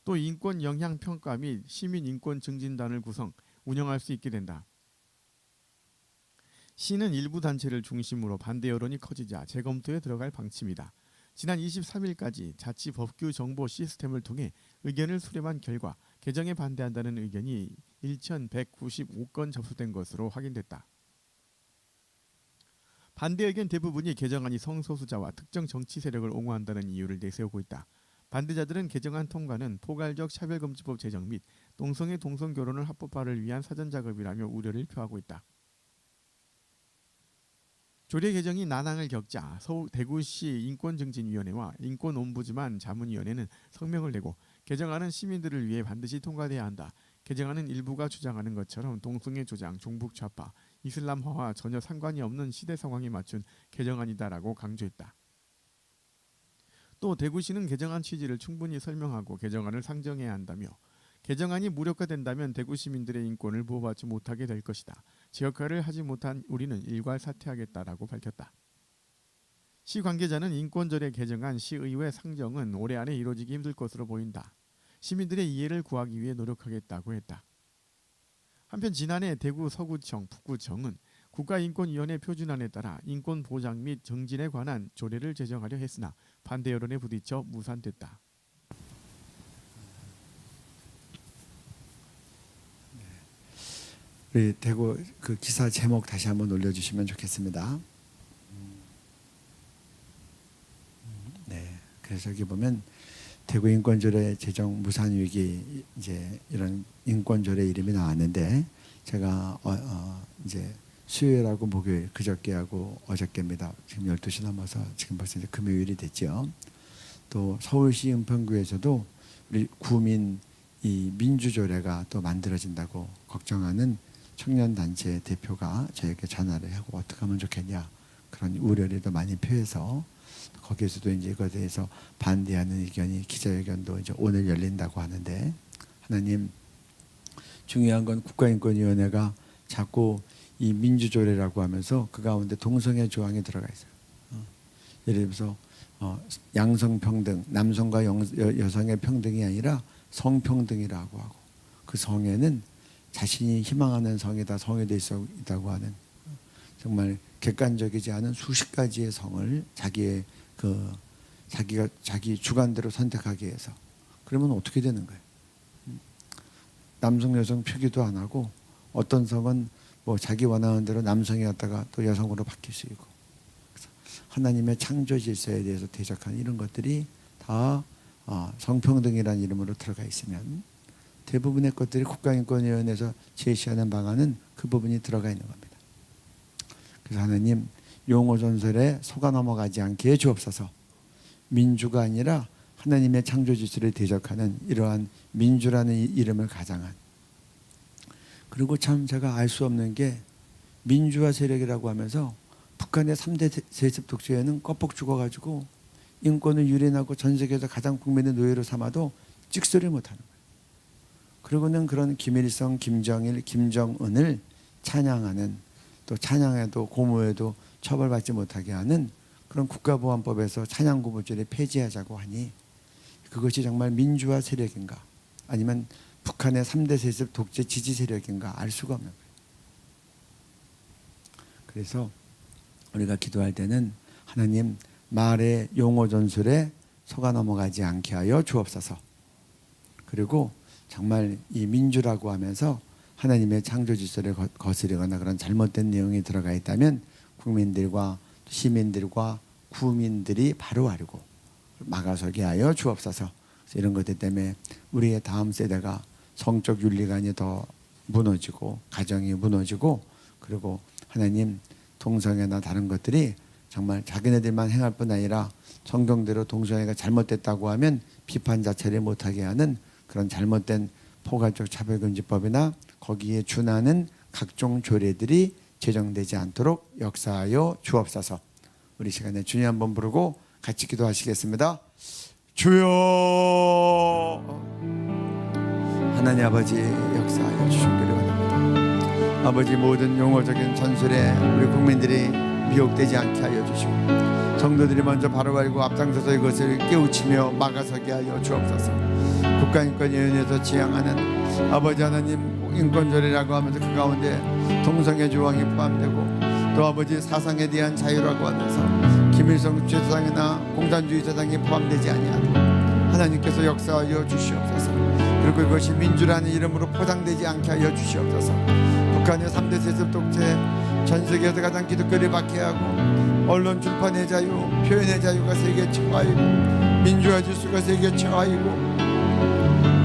또 인권 영향평가 및 시민인권증진단을 구성, 운영할 수 있게 된다. 시는 일부 단체를 중심으로 반대 여론이 커지자 재검토에 들어갈 방침이다. 지난 23일까지 자치 법규 정보 시스템을 통해 의견을 수렴한 결과 개정에 반대한다는 의견이 1,195건 접수된 것으로 확인됐다. 반대 의견 대부분이 개정안이 성소수자와 특정 정치 세력을 옹호한다는 이유를 내세우고 있다. 반대자들은 개정안 통과는 포괄적 차별금지법 제정 및 동성애 동성결혼을 합법화를 위한 사전작업이라며 우려를 표하고 있다. 조례 개정이 난항을 겪자 대구시 인권증진위원회와 인권옴부즈만 자문위원회는 성명을 내고 개정안은 시민들을 위해 반드시 통과돼야 한다. 개정안은 일부가 주장하는 것처럼 동성애 조장, 종북 좌파, 이슬람화와 전혀 상관이 없는 시대 상황에 맞춘 개정안이다라고 강조했다. 또 대구시는 개정안 취지를 충분히 설명하고 개정안을 상정해야 한다며 개정안이 무력화된다면 대구 시민들의 인권을 보호받지 못하게 될 것이다. 제 역할을 하지 못한 우리는 일괄 사퇴하겠다라고 밝혔다. 시 관계자는 인권조례 개정안 시의회 상정은 올해 안에 이루어지기 힘들 것으로 보인다. 시민들의 이해를 구하기 위해 노력하겠다고 했다. 한편 지난해 대구 서구청, 북구청은 국가인권위원회 표준안에 따라 인권보장 및 정진에 관한 조례를 제정하려 했으나 반대 여론에 부딪혀 무산됐다. 우리 대구 그 기사 제목 다시 한번 올려주시면 좋겠습니다. 네, 그래서 여기 보면 대구 인권조례 제정 무산 위기 이제 이런 인권조례 이름이 나왔는데 제가 이제 수요일하고 목요일 그저께하고 어저께입니다. 지금 12시 넘어서 지금 벌써 이제 금요일이 됐죠. 또 서울시 은평구에서도 우리 구민 이 민주조례가 또 만들어진다고 걱정하는 청년단체 대표가 저에게 전화를 하고 어떻게 하면 좋겠냐 그런 우려를 더 많이 표해서 거기에서도 이제 이거에 대해서 반대하는 의견이 기자회견도 이제 오늘 열린다고 하는데 하나님 중요한 건 국가인권위원회가 자꾸 이 민주조례라고 하면서 그 가운데 동성애 조항이 들어가 있어요. 예를 들어서 양성평등, 남성과 여성의 평등이 아니라 성평등이라고 하고 그 성에는 자신이 희망하는 성에다 성에 있다고 하는 정말 객관적이지 않은 수십 가지의 성을 자기의 자기 주관대로 선택하기 위해서 그러면 어떻게 되는 거예요? 남성 여성 표기도 안 하고 어떤 성은 뭐 자기 원하는 대로 남성이었다가 또 여성으로 바뀔 수 있고 하나님의 창조 질서에 대해서 대적하는 이런 것들이 다 성평등이라는 이름으로 들어가 있으면 대부분의 것들이 국가인권위원회에서 제시하는 방안은 그 부분이 들어가 있는 겁니다. 그래서 하나님 용어전설에 속아 넘어가지 않게 해주옵소서. 민주가 아니라 하나님의 창조 질서를 대적하는 이러한 민주라는 이름을 가장한 그리고 참 제가 알 수 없는 게 민주화 세력이라고 하면서 북한의 3대 세습 독재에는 껍벅 죽어가지고 인권을 유린하고 전 세계에서 가장 국민의 노예로 삼아도 찍소리 못하는 거예요. 그리고는 그런 김일성, 김정일, 김정은을 찬양하는 또 찬양해도 고무해도 처벌받지 못하게 하는 그런 국가보안법에서 찬양고무죄를 폐지하자고 하니 그것이 정말 민주화 세력인가 아니면 북한의 3대 세습 독재 지지 세력인가 알 수가 없는 거예요. 그래서 우리가 기도할 때는 하나님 말의 용어 전술에 속아 넘어가지 않게 하여 주옵소서. 그리고 정말 이 민주라고 하면서 하나님의 창조 질서를 거스르거나 그런 잘못된 내용이 들어가 있다면 국민들과 시민들과 구민들이 바로 알고 막아서게 하여 주옵소서. 이런 것들 때문에 우리의 다음 세대가 성적 윤리관이 더 무너지고 가정이 무너지고 그리고 하나님 동성애나 다른 것들이 정말 자기네들만 행할 뿐 아니라 성경대로 동성애가 잘못됐다고 하면 비판 자체를 못하게 하는 그런 잘못된 포괄적 차별금지법이나 거기에 준하는 각종 조례들이 제정되지 않도록 역사하여 주옵소서. 우리 시간에 주님 한번 부르고 같이 기도하시겠습니다. 주여 하나님 아버지 역사하여 주시기를 원합니다. 아버지 모든 용어적인 전술에 우리 국민들이 미혹되지 않게 하여 주시고 성도들이 먼저 바로 알고 앞장서서 이것을 깨우치며 막아서게 하여 주옵소서. 국가인권위원회에서 지향하는 아버지 하나님 인권조례라고 하면서 그 가운데 동성애 조항이 포함되고 또 아버지 사상에 대한 자유라고 하면서 김일성 주체사상이나 공산주의 사상이 포함되지 아니하는 하나님께서 역사하여 주시옵소서. 그리고 이것이 민주라는 이름으로 포장되지 않게 하여 주시옵소서. 북한의 3대 세습 독재 전 세계에서 가장 기독교를 박해하고 언론 출판의 자유, 표현의 자유가 세계에 침하이고 민주화 지수가 세계 최하이고,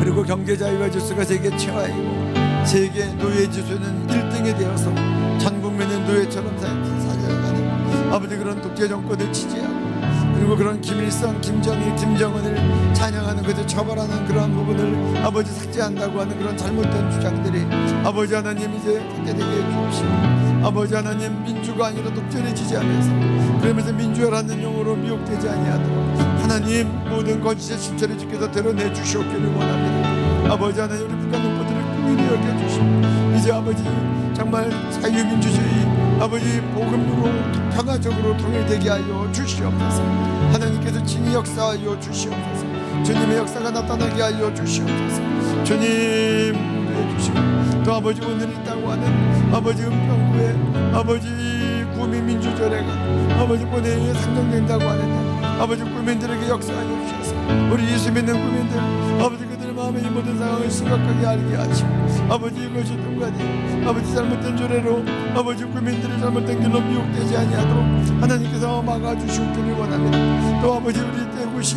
그리고 경제 자유화 지수가 세계 최하이고, 세계 노예 지수는 1등이 되어서 전 국민의 노예처럼 살아가는 아버지 그런 독재 정권을 지지하고, 그리고 그런 김일성, 김정일, 김정은을 찬양하는 것을 처벌하는 그러한 부분을 아버지 삭제한다고 하는 그런 잘못된 주장들이 아버지 하나님 이제 삭제되게 해주시고, 아버지 하나님 민주가 아니라 독재를 지지하면서, 그러면서 민주화라는 용어로 미혹되지 아니하도록 하나님 모든 거짓의 실체를 지켜서 드러내 주시옵기를 원합니다. 아버지 하나님 우리 북한 동포들을 긍휼히 여겨주시고, 이제 아버지 정말 자유민주주의 아버지 복음으로 평화적으로 통일되게 하여 주시옵소서. 하나님께서 친히 역사하여 주시옵소서. 주님의 역사가 나타나게 하여 주시옵소서. 주님 해주시고, 또 아버지 오늘 있다고 하는 아버지 은평구에 아버지 구민민주조례가 아버지 본회의에 상정된다고 하는데, 아버지 국민들에게 역사하여 주셔서 우리 예수 믿는 국민들 아버지 그들의 마음에 이 모든 상황을 심각하게 알게 하시고, 아버지 이것이 뚱간이 아버지 잘못된 조례로 아버지 국민들의 잘못된 길로 미혹되지 아니하도록 하나님께서 막아주시기를 원합니다. 또 아버지 우리 대구시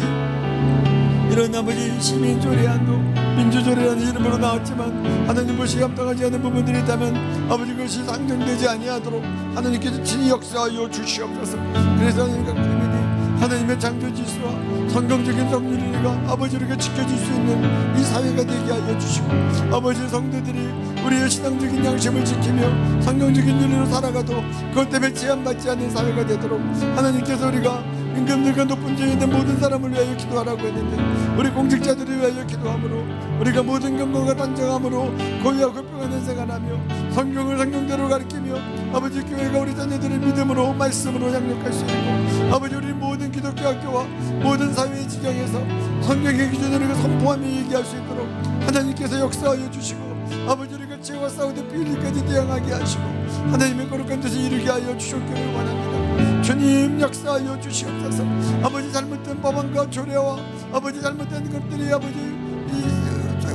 이런 아버지 시민조례안도 민주조례라는 이름으로 나왔지만 하나님 것이 감당하지 않은 부분들이 있다면 아버지 그것이 상정되지 아니하도록 하나님께서 친히 역사하여 주시옵소서. 그래서 하나님 각 주민이 하나님의 창조지수와 성경적인 성률이가 아버지에게 지켜질 수 있는 이 사회가 되게 하여 주시고, 아버지 성도들이 우리의 신앙적인 양심을 지키며 성경적인 윤리로 살아가도 그것 때문에 제한받지 않는 사회가 되도록 하나님께서 우리가 임금들과 높은 자에 있는 모든 사람을 위하여 기도하라고 했는데, 우리 공직자들을 위하여 기도함으로 우리가 모든 경건과 단정함으로 고유하고 평안한 생활하며 성경을 성경대로 가르치며 아버지 교회가 우리 자녀들의 믿음으로 말씀으로 양육할 수 있고, 아버지 우리 모든 기독교 학교와 모든 사회의 지경에서 성경의 기준으로 선포하며 얘기할 수 있도록 하나님께서 역사하여 주시고, 아버지 우리가 죄와 싸우듯 비리까지 대항하게 하시고 하나님의 거룩한 뜻을 이루게 하여 주셨기를 원합니다. 주님 역사하여 주시옵소서. 아버지 잘못된 법안과 조례와 아버지 잘못된 것들이 아버지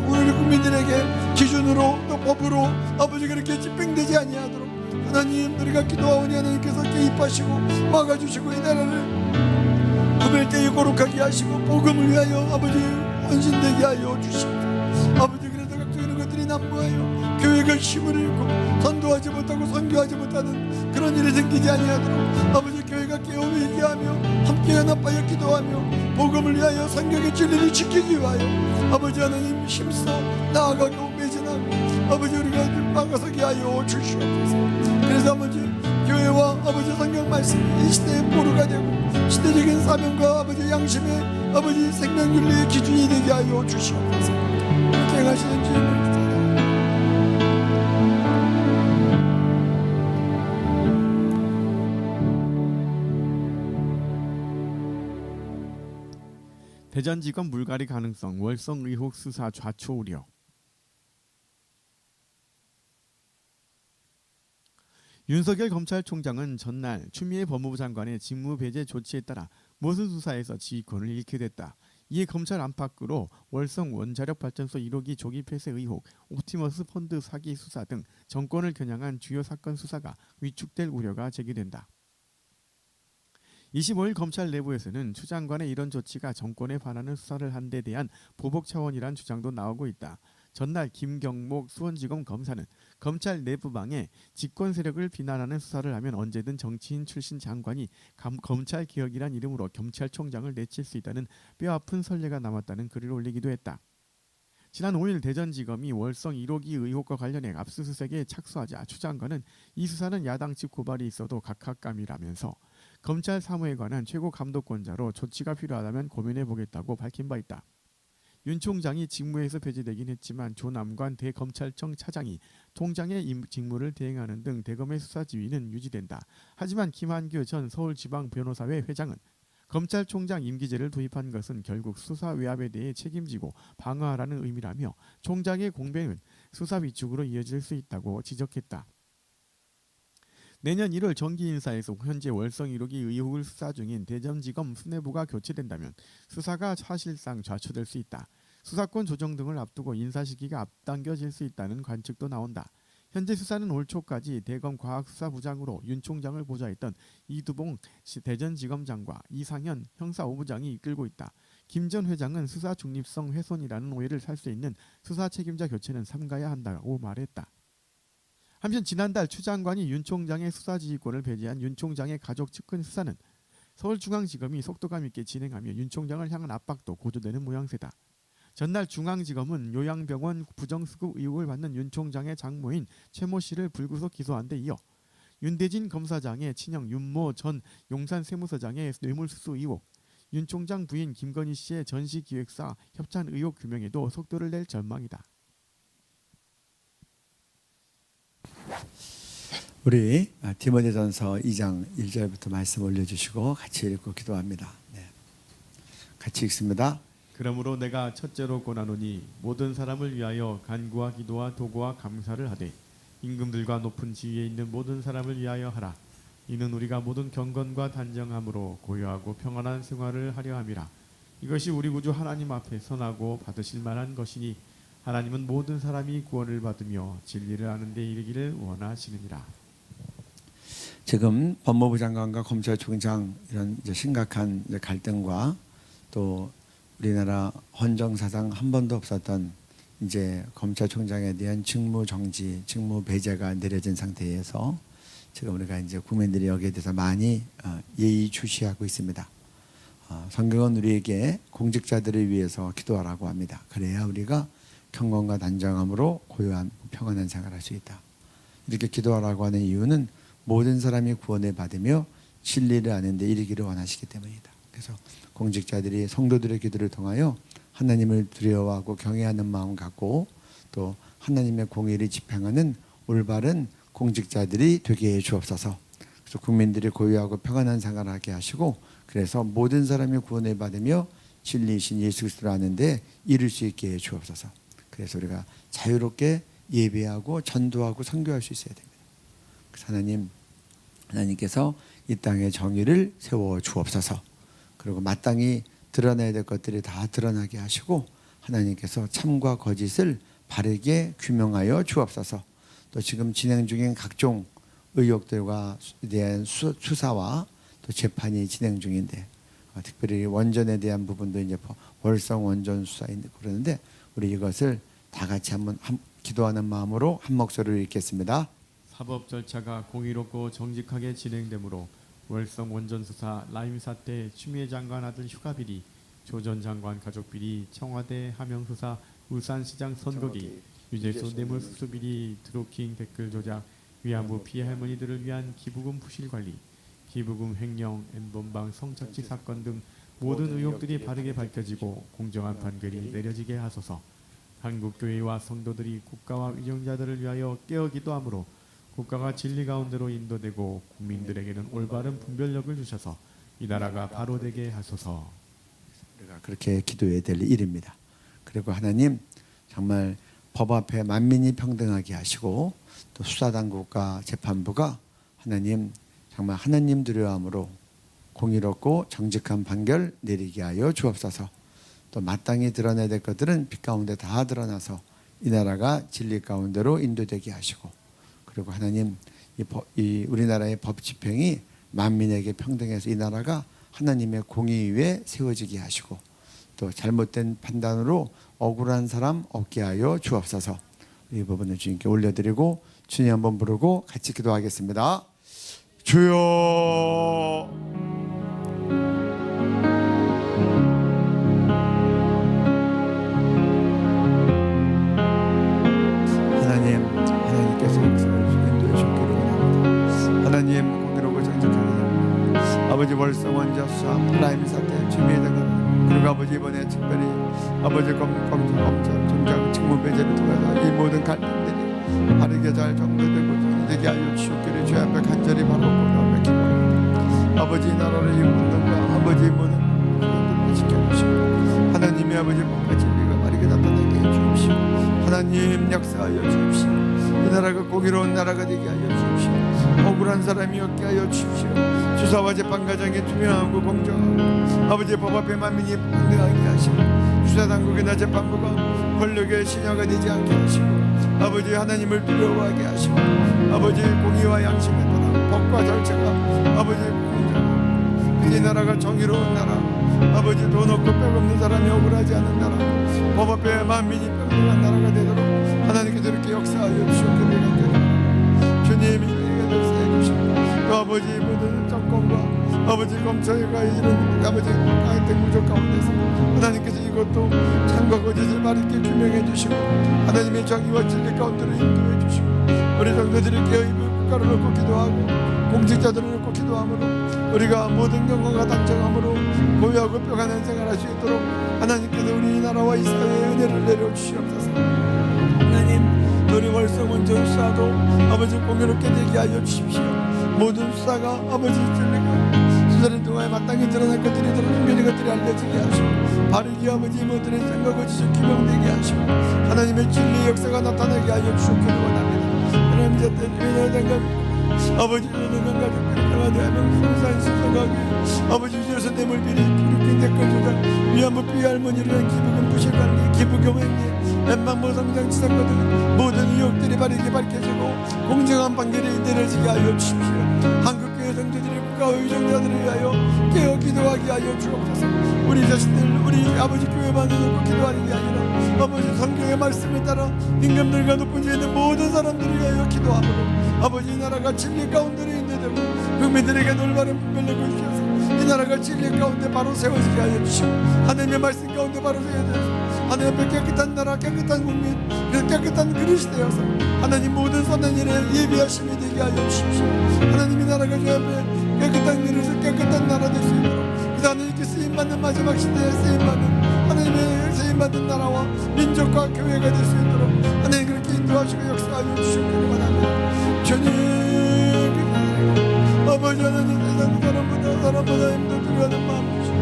우리 국민들에게 기준으로 또 법으로 아버지 그렇게 집행되지 아니하도록 하나님 우리가 기도하오니 하나님께서 개입하시고 막아주시고 이 나라를 구별되게 거룩하게 하시고 복음을 위하여 아버지 헌신되게 하여 주시옵소서. 아버지 그래서 각종 이런 것들이 난무하여 교회가 힘을 잃고 선도하지 못하고 선교하지 못하는 그런 일이 생기지 아니하도록 아버지 교회가 깨어 회개하며 함께 연합하여 기도하며 복음을 위하여 성경의 진리를 지키기 위하여 아버지 하나님 힘써 나아가고 매진하고 아버지 우리가 막아서게 하여 주시옵소서. 그래서 아버지 교회와 아버지 성경 말씀이 이 시대의 보루가 되고 시대적인 사명과 아버지 양심의 아버지 생명윤리의 기준이 되게 하여 주시옵소서. 그렇게 행하시는 주님을 대전지검 물갈이 가능성 월성 의혹 수사 좌초 우려. 윤석열 검찰총장은 전날 추미애 법무부 장관의 직무 배제 조치에 따라 모든 수사에서 지휘권을 잃게 됐다. 이에 검찰 안팎으로 월성 원자력 발전소 1호기 조기 폐쇄 의혹, 옵티머스 펀드 사기 수사 등 정권을 겨냥한 주요 사건 수사가 위축될 우려가 제기된다. 25일 검찰 내부에서는 추 장관의 이런 조치가 정권에 반하는 수사를 한 데 대한 보복 차원이란 주장도 나오고 있다. 전날 김경목 수원지검 검사는 검찰 내부방에 집권 세력을 비난하는 수사를 하면 언제든 정치인 출신 장관이 검찰개혁이란 이름으로 검찰총장을 내칠 수 있다는 뼈아픈 선례가 남았다는 글을 올리기도 했다. 지난 5일 대전지검이 월성 1호기 의혹과 관련해 압수수색에 착수하자 추 장관은 이 수사는 야당 측 고발이 있어도 각하감이라면서 검찰 사무에 관한 최고 감독권자로 조치가 필요하다면 고민해보겠다고 밝힌 바 있다. 윤 총장이 직무에서 배제되긴 했지만 조남관 대검찰청 차장이 총장의 직무를 대행하는 등 대검의 수사 지휘는 유지된다. 하지만 김한규 전 서울지방변호사회 회장은 검찰총장 임기제를 도입한 것은 결국 수사 외압에 대해 책임지고 방어하라는 의미라며 총장의 공백은 수사 위축으로 이어질 수 있다고 지적했다. 내년 1월 정기 인사에서 현재 월성 1호기 의혹을 수사 중인 대전지검 수뇌부가 교체된다면 수사가 사실상 좌초될 수 있다. 수사권 조정 등을 앞두고 인사 시기가 앞당겨질 수 있다는 관측도 나온다. 현재 수사는 올 초까지 대검 과학수사부장으로 윤 총장을 보좌했던 이두봉 대전지검장과 이상현 형사 5부장이 이끌고 있다. 김 전 회장은 수사 중립성 훼손이라는 오해를 살 수 있는 수사 책임자 교체는 삼가야 한다고 말했다. 한편 지난달 추 장관이 윤 총장의 수사지휘권을 배제한 윤 총장의 가족 측근 수사는 서울중앙지검이 속도감 있게 진행하며 윤 총장을 향한 압박도 고조되는 모양새다. 전날 중앙지검은 요양병원 부정수급 의혹을 받는 윤 총장의 장모인 최모 씨를 불구속 기소한 데 이어 윤대진 검사장의 친형 윤모 전 용산세무서장의 뇌물수수 의혹, 윤 총장 부인 김건희 씨의 전시기획사 협찬 의혹 규명에도 속도를 낼 전망이다. 우리 디모데전서 2장 1절부터 말씀 올려주시고 같이 읽고 기도합니다. 네. 같이 읽습니다. 그러므로 내가 첫째로 권하노니 모든 사람을 위하여 간구와 기도와 도구와 감사를 하되 임금들과 높은 지위에 있는 모든 사람을 위하여 하라. 이는 우리가 모든 경건과 단정함으로 고요하고 평안한 생활을 하려 함이라. 이것이 우리 구주 하나님 앞에 선하고 받으실 만한 것이니 하나님은 모든 사람이 구원을 받으며 진리를 아는 데 이르기를 원하시느니라. 지금 법무부 장관과 검찰총장 이런 이제 심각한 이제 갈등과 또 우리나라 헌정 사상 한 번도 없었던 이제 검찰총장에 대한 직무 정지, 직무 배제가 내려진 상태에서 지금 우리가 이제 국민들이 여기에 대해서 많이 예의주시하고 있습니다. 성경은 우리에게 공직자들을 위해서 기도하라고 합니다. 그래야 우리가 경건과 단정함으로 고요한 평안한 생활을 할 수 있다. 이렇게 기도하라고 하는 이유는 모든 사람이 구원을 받으며 진리를 아는 데 이르기를 원하시기 때문이다. 그래서 공직자들이 성도들의 기도를 통하여 하나님을 두려워하고 경외하는 마음 갖고 또 하나님의 공의를 집행하는 올바른 공직자들이 되게 해 주옵소서. 그래서 국민들이 고요하고 평안한 생활을 하게 하시고 그래서 모든 사람이 구원을 받으며 진리이신 예수 그리스도를 아는데 이룰 수 있게 해 주옵소서. 그래서 우리가 자유롭게 예배하고 전도하고 선교할 수 있어야 됩니다. 그래서 하나님께서 이 땅에 정의를 세워 주옵소서. 그리고 마땅히 드러나야 될 것들이 다 드러나게 하시고 하나님께서 참과 거짓을 바르게 규명하여 주옵소서. 또 지금 진행 중인 각종 의혹들과 대한 수사와 또 재판이 진행 중인데 특별히 원전에 대한 부분도 이제 월성 원전 수사인데 그러는데 우리 이것을 다 같이 한번 기도하는 마음으로 한 목소리로 읽겠습니다. 사법 절차가 공의롭고 정직하게 진행되므로 월성 원전 수사, 라임 사태, 추미애 장관 아들 휴가 비리, 조 전 장관 가족 비리, 청와대 하명 수사, 울산시장 선거기, 유재수 뇌물수수 비리, 드루킹 댓글 조작, 위안부 피해 할머니들을 위한 기부금 부실 관리, 기부금 횡령, N번방 성착취 사건 등 모든 의혹들이 바르게 밝혀지고 공정한 판결이 내려지게 하소서. 한국교회와 성도들이 국가와 위정자들을 위하여 깨어 기도하므로 국가가 진리 가운데로 인도되고 국민들에게는 올바른 분별력을 주셔서 이 나라가 바로 되게 하소서. 우리가 그렇게 기도해야 될 일입니다. 그리고 하나님 정말 법 앞에 만민이 평등하게 하시고 또 수사당국과 재판부가 하나님 정말 하나님 두려움으로 공의롭고 정직한 판결 내리게 하여 주옵소서. 또 마땅히 드러내야 될 것들은 빛 가운데 다 드러나서 이 나라가 진리 가운데로 인도되게 하시고 그리고 하나님 이 우리나라의 법 집행이 만민에게 평등해서 이 나라가 하나님의 공의 위에 세워지게 하시고 또 잘못된 판단으로 억울한 사람 없게 하여 주옵소서. 이 부분을 주님께 올려드리고 주님 한번 부르고 같이 기도하겠습니다. 주여 하나님께서 인도해 주기를 원합니다. 하나님 공의롭고 정직하게 아버지 월성 원자 수사 라임 사태 주미애 장관 그리고 아버지 이번에 특별히 아버지 검찰총장 직무 배제를 통해서 이 모든 갈등들이 바르게 잘 정리되고 정리되게 하여 주옵기를 주 앞에 간절히 바라고 기도합니다. 아버지 나라를 이웃들과 아버지 모든 것들을 지켜주시고 하나님의 아버지 법과 진리가 바르게 나타나게 해주십시오. 하나님 역사하여 주십시오. 이 나라가 공의로운 나라가 되게 하여 주십시오. 억울한 사람이 없게 하여 주십시오. 수사와 재판 과정이 투명하고 공정하고 아버지의 법 앞에 만민이 평등하게 하시고 수사당국이나 재판부가 권력의 신여가 되지 않게 하시고 아버지 하나님을 두려워하게 하시고 아버지의 공의와 양심에 따라 법과 절차가 아버지의 공정하고 이 나라가 정의로운 나라 아버지 돈 없고 뼈 없는 사람이 억울하지 않은 나라, 법 앞에 만민이 평등한 나라가 되도록 하나님께서 이렇게 역사하여 주셨기를 간절히 주님이 이렇게 역사해 주시고 또 아버지 모든 정권과 아버지 검찰과 이런 아버지 하여튼 무적 가운데서 하나님께서 이것도 참과 거짓을 바르게 규명해 주시고 하나님의 정의와 진리 가운데로 인도해 주시고 우리 성도들이 깨어있고 국가를 놓고 기도하고 공직자들을 놓고 기도함으로 우리가 모든 경건과 단정함으로 고유하고 평안한 생활할 수 있도록 하나님께서 우리 나라와 이 사회에 은혜를 내려주시옵소서. 하나님 우리 월성 원전 수사도 아버지 공유롭게 되게 하여 주십시오. 모든 수사가 아버지 진리가 수사를 통하여 마땅히 드러날 것들이 숨겨진 것들이 알려지게 하시고 바르게 아버지 모든의 생각 거짓을 규명되게 하시고 하나님의 진리 역사가 나타나게 하여 주시기를 원합니다. 하나님 자때 생각 아버지 너는 가족들이 강화되며 성산 신성하게 아버지 위에서 뇌물 비리 기록된 댓글 조작 위안부 피해 할머니를 위한 기부금 부실관리 기부금 행위 엠방모 성장치사 거등 모든 의혹들이 바르게 밝혀지고 공정한 판결이 내려지게 하여 주십시오. 한국교회 성도들이 국가와 의정자들을 위하여 깨어 기도하게 하여 주옵소서. 우리 자신들 우리 아버지 교회만 놓고 기도하는 게 아니라 아버지 성경의 말씀에 따라 임금들과 높은 자에 있는 모든 사람들을 위하여 기도하므로 아버지 이 나라가 진리 가운데로 인도되고 국민들에게 올바른 분별력을 주셔서 이 나라가 진리 가운데 바로 세워지게 하여 주시고 하나님의 말씀 가운데 바로 세워져서 하나님 앞에 깨끗한 나라 깨끗한 국민 깨끗한 그릇이 되어서 하나님 모든 선한 일에 예비하심이 되게 하여 주십시오. 하나님이 나라가 주 앞에 깨끗한 그릇을 깨끗한 나라 될 수 있도록 그래서 하나님께 쓰임받는 마지막 시대에 쓰임받는 하나님의 쓰임받는 나라와 민족과 교회가 될 수 있도록 하나님 그렇게 인도하시고 역사하여 주시기를 원합니다. 주님 아버지 하나님 세상 사람보다 힘도 두려워하는 마음 주시고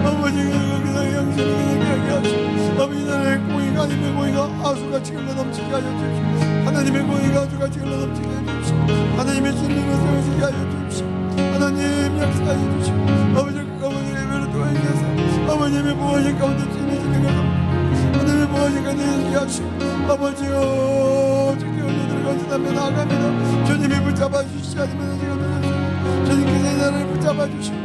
아버지가 그냥 양심이 그냥 하시고 아버지 나라의 공의가 하나님의 공의가 아수같이 흘러넘치게 하여 주시고 하나님의 공의가 아수같이 흘러넘치게 하여 주시고 하나님의 진리를 세우시게 하여 주시고 하나님 역사하여 주시고 아버지의 예배를 도와주셔서 아버님의 보호하신 가운데 주님의 것을 하나님의 보호하신 가운데 있게 하시고 아버지여 주께 올려 들어가시다면 나아갑니다. 주님이 붙잡아 주시지 않으면 지금 주님께서 이 나라를 붙잡아 주시고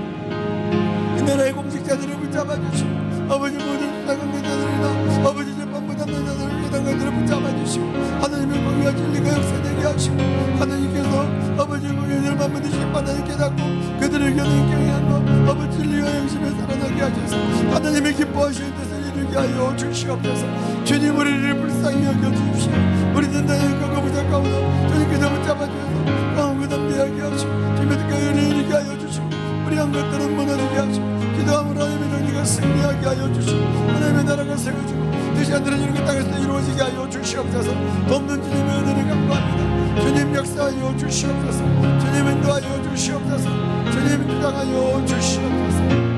이 나라의 공직자들을 붙잡아 주시고 아버지 모든 수사관계자들이나 아버지 재판부 담당자들을 예당관들을 붙잡아 주시고 하나님의 공의와 진리가 역사되게 하시고 하나님께서 아버지 공의를 반드시 심판하는 깨닫고 그들을 겨누는 경외한 것 아버지 진리와 영심에 살아나게 하셔서 하나님의 기뻐하시는 뜻을 이루게 하여 주시옵소서. 주님 우리를 불쌍히 여겨주십시오. 우리는 나의 거부자 가운데 주님께서 붙잡아 주셔서 강하고 담대하게 하시고 주님께 은혜 이루게 하여 주시고 우리 한 것들은 무너지게 하시고 기도함으로 하나님의 정리가 승리하게 하여 주시고 하나님의 나라가 세워지고 뜻이 안 들어지는 그 땅에서 이루어지게 하여 주시옵소서. 돕는 주님의 은혜를 간구합니다. 주님 역사하여 주시옵소서. 주님 인도하여 주시옵소서. 주님 주장하여 주시옵소서.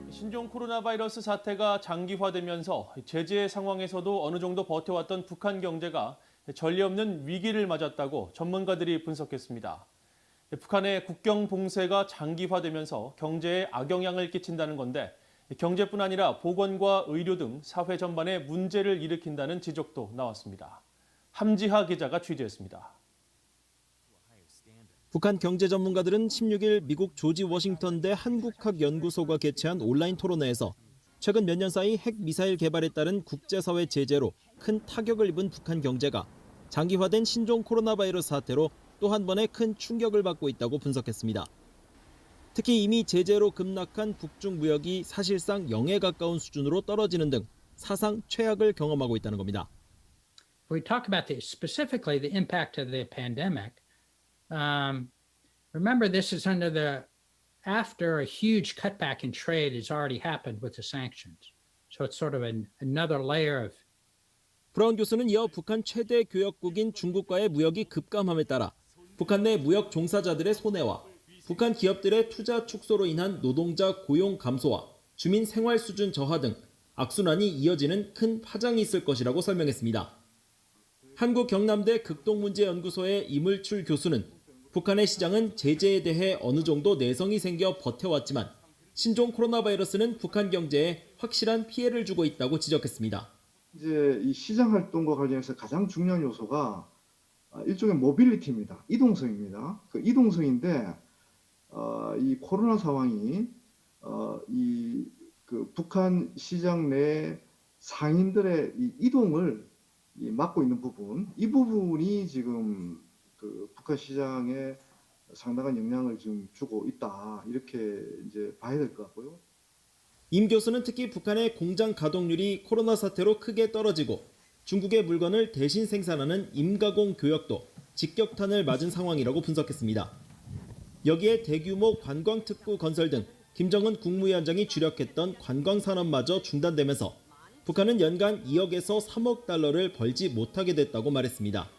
신종 코로나 바이러스 사태가 장기화되면서 제재 상황에서도 어느 정도 버텨왔던 북한 경제가 전례 없는 위기를 맞았다고 전문가들이 분석했습니다. 북한의 국경 봉쇄가 장기화되면서 경제에 악영향을 끼친다는 건데 경제뿐 아니라 보건과 의료 등 사회 전반에 문제를 일으킨다는 지적도 나왔습니다. 함지하 기자가 취재했습니다. 북한 경제 전문가들은 16일 미국 조지 워싱턴대 한국학연구소가 개최한 온라인 토론회에서 최근 몇 년 사이 핵 미사일 개발에 따른 국제사회 제재로 큰 타격을 입은 북한 경제가 장기화된 신종 코로나 바이러스 사태로 또 한 번의 큰 충격을 받고 있다고 분석했습니다. 특히 이미 제재로 급락한 북중 무역이 사실상 0에 가까운 수준으로 떨어지는 등 사상 최악을 경험하고 있다는 겁니다. We talk about specifically the impact of the pandemic. Remember, this is after a huge cutback in trade has already happened with the sanctions. So it's sort of another layer of. 브라운 교수는 이어 북한 최대 교역국인 중국과의 무역이 급감함에 따라 북한 내 무역 종사자들의 손해와 북한 기업들의 투자 축소로 인한 노동자 고용 감소와 주민 생활 수준 저하 등 악순환이 이어지는 큰 파장이 있을 것이라고 설명했습니다. 한국 경남대 극동문제연구소의 이물출 교수는 북한의 시장은 제재에 대해 어느 정도 내성이 생겨 버텨왔지만 신종 코로나 바이러스는 북한 경제에 확실한 피해를 주고 있다고 지적했습니다. 이제 이 시장 활동과 관련해서 가장 중요한 요소가 일종의 모빌리티입니다. 이동성입니다. 그 이동성인데 이 코로나 상황이 이 그 북한 시장 내 상인들의 이 이동을 막고 있는 부분, 이 부분이 지금 그 북한 시장에 상당한 영향을 좀 주고 있다, 이렇게 이제 봐야 될 것 같고요. 임 교수는 특히 북한의 공장 가동률이 코로나 사태로 크게 떨어지고 중국의 물건을 대신 생산하는 임가공 교역도 직격탄을 맞은 상황이라고 분석했습니다. 여기에 대규모 관광특구 건설 등 김정은 국무위원장이 주력했던 관광산업마저 중단되면서 북한은 연간 2억에서 3억 달러를 벌지 못하게 됐다고 말했습니다.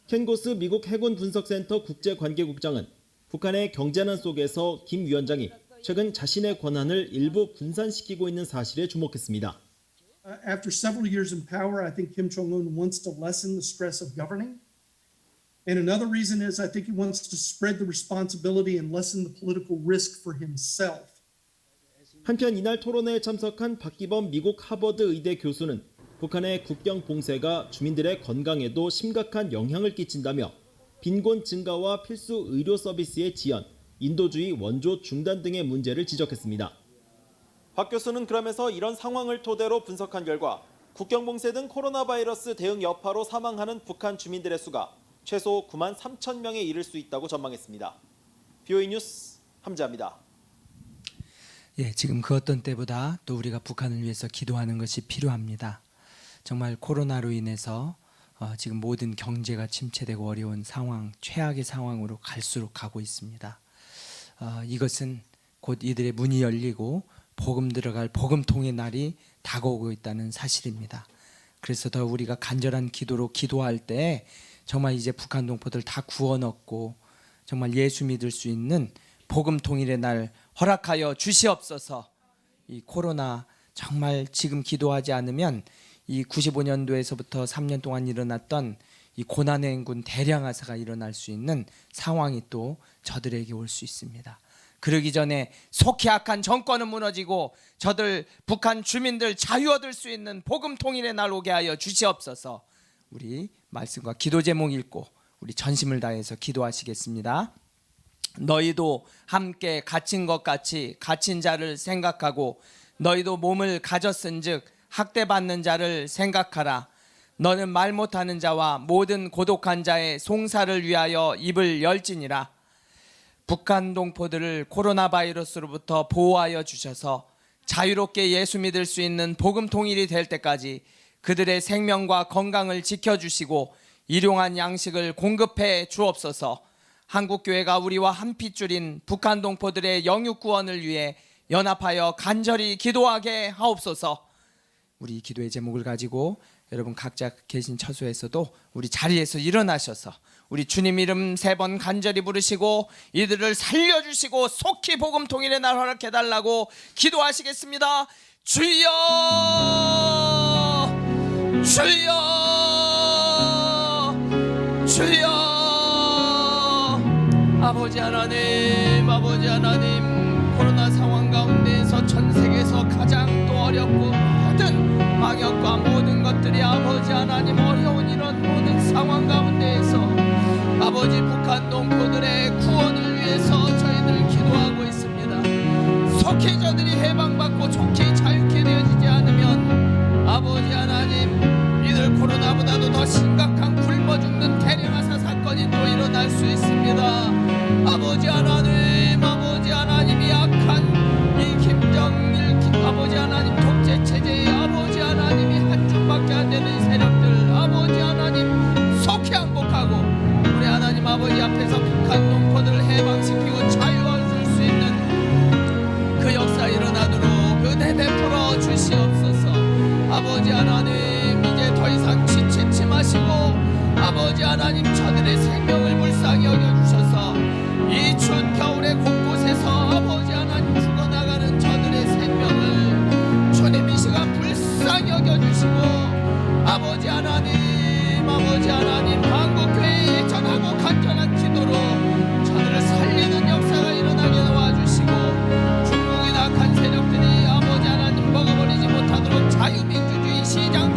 켄 고스 미국 해군 분석센터 국제관계국장은 북한의 경제난 속에서 김 위원장이 최근 자신의 권한을 일부 분산시키고 있는 사실에 주목했습니다. After several years in power, I think Kim Jong-un wants to lessen the stress of governing. And another reason is I think he wants to spread the responsibility and lessen the political risk for himself. 한편 이날 토론회에 참석한 박기범 미국 하버드 의대 교수는 북한의 국경 봉쇄가 주민들의 건강에도 심각한 영향을 끼친다며 빈곤 증가와 필수 의료 서비스의 지연, 인도주의 원조 중단 등의 문제를 지적했습니다. 박 교수는 그러면서 이런 상황을 토대로 분석한 결과 국경 봉쇄 등 코로나 바이러스 대응 여파로 사망하는 북한 주민들의 수가 최소 9만 3천 명에 이를 수 있다고 전망했습니다. BOE 뉴스 함재합니다. 예, 지금 그 어떤 때보다 또 우리가 북한을 위해서 기도하는 것이 필요합니다. 정말 코로나로 인해서 지금 모든 경제가 침체되고 어려운 상황, 최악의 상황으로 갈수록 가고 있습니다. 이것은 곧 이들의 문이 열리고 복음 들어갈 복음통의 날이 다가오고 있다는 사실입니다. 그래서 더 우리가 간절한 기도로 기도할 때 정말 이제 북한 동포들 다 구원 얻고 정말 예수 믿을 수 있는 복음 통일의 날 허락하여 주시옵소서. 이 코로나 정말 지금 기도하지 않으면 이 95년도에서부터 3년 동안 일어났던 이 고난의 행군 대량화사가 일어날 수 있는 상황이 또 저들에게 올 수 있습니다. 그러기 전에 속히 악한 정권은 무너지고 저들 북한 주민들 자유 얻을 수 있는 복음 통일의 날 오게 하여 주시옵소서. 우리 말씀과 기도 제목 읽고 우리 전심을 다해서 기도하시겠습니다. 너희도 함께 갇힌 것 같이 갇힌 자를 생각하고 너희도 몸을 가졌은즉 학대받는 자를 생각하라. 너는 말 못하는 자와 모든 고독한 자의 송사를 위하여 입을 열지니라. 북한 동포들을 코로나 바이러스로부터 보호하여 주셔서 자유롭게 예수 믿을 수 있는 복음 통일이 될 때까지 그들의 생명과 건강을 지켜주시고 일용한 양식을 공급해 주옵소서. 한국교회가 우리와 한 핏줄인 북한 동포들의 영육 구원을 위해 연합하여 간절히 기도하게 하옵소서. 우리 기도의 제목을 가지고 여러분 각자 계신 처소에서도 우리 자리에서 일어나셔서 우리 주님 이름 3번 간절히 부르시고 이들을 살려주시고 속히 복음 통일의 날 허락해달라고 기도하시겠습니다. 주여 주여 주여. 아버지 하나님, 아버지 하나님, 코로나 상황 가운데에서 전 세계에서 가장 또 어렵고 모든 방역과 모든 것들이 아버지 하나님 어려운 이런 모든 상황 가운데에서 아버지 북한 동포들의 구원을 위해서 저희들 기도하고 있습니다. 속히 저들이 해방받고 좋게 자유케 되어지지 않으면 아버지 하나님 이들 코로나보다도 더 심각한 굶어 죽는 대량화사 사건이 또 일어날 수 있습니다. 아버지 하나님이 약한 이 김정일 아버지 하나님 독재 체제의 아버지 하나님이 한 줌밖에 안 되는 세력들 아버지 하나님 속히 항복하고 우리 하나님 아버지 앞에서 북한 동포들을 해방시키고 자유 얻을 수 있는 그 역사 일어나도록 은혜 베풀어 주시옵소서. 아버지 하나님 이제 더 이상 지치지 마시고 아버지 하나님 저들의 생명을 불쌍히 여겨주셔서 이 추운 겨울의 곳곳에서 아버지 하나님 죽어나가는 저들의 생명을 주님 이 시간 불쌍히 여겨주시고 아버지 하나님 한국교회에 전하고 간절한 기도로 저들을 살리는 역사가 일어나게 도와주시고 중국인 악한 세력들이 아버지 하나님 먹어버리지 못하도록 자유민주주의 시장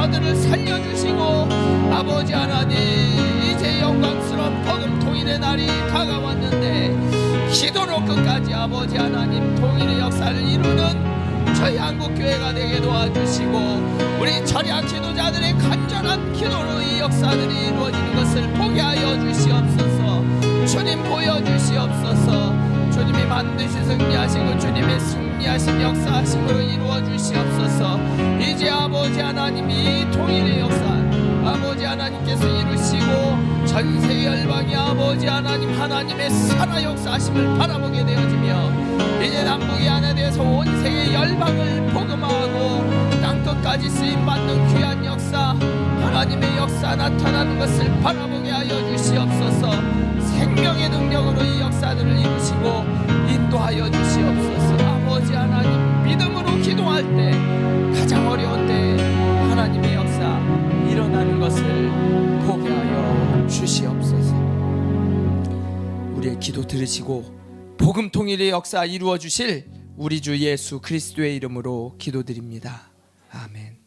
저들을 살려주시고 아버지 하나님 이제 영광스러운 복음 통일의 날이 다가왔는데 기도로 끝까지 아버지 하나님 통일의 역사를 이루는 저희 한국교회가 되게 도와주시고 우리 철야 기도자들의 간절한 기도로 이 역사들이 이루어지는 것을 보게 하여 주시옵소서. 주님 보여주시옵소서. 주님이 반드시 승리하시고 주님의 승리하신 역사하심으로 이루어 주시옵소서. 이제 아버지 하나님 이 통일의 역사 아버지 하나님께서 이루시고 전 세계 열방이 아버지 하나님 하나님의 살아 역사하심을 바라보게 되어지며 이제 남북이 하나 되어서 온 세계 열방을 복음하고 땅끝까지 쓰임받는 귀한 역사 하나님의 역사 나타나는 것을 바라보게 하여 주시옵소서. 생명의 능력으로 이 역사들을 이루시고 인도하여 주시옵소서. 아버지 하나님 믿음으로 기도할 때 가장 어려운 때 하나님의 역사 일어나는 것을 보게 하여 주시옵소서. 우리의 기도 들으시고 복음 통일의 역사 이루어 주실 우리 주 예수 그리스도의 이름으로 기도드립니다. 아멘.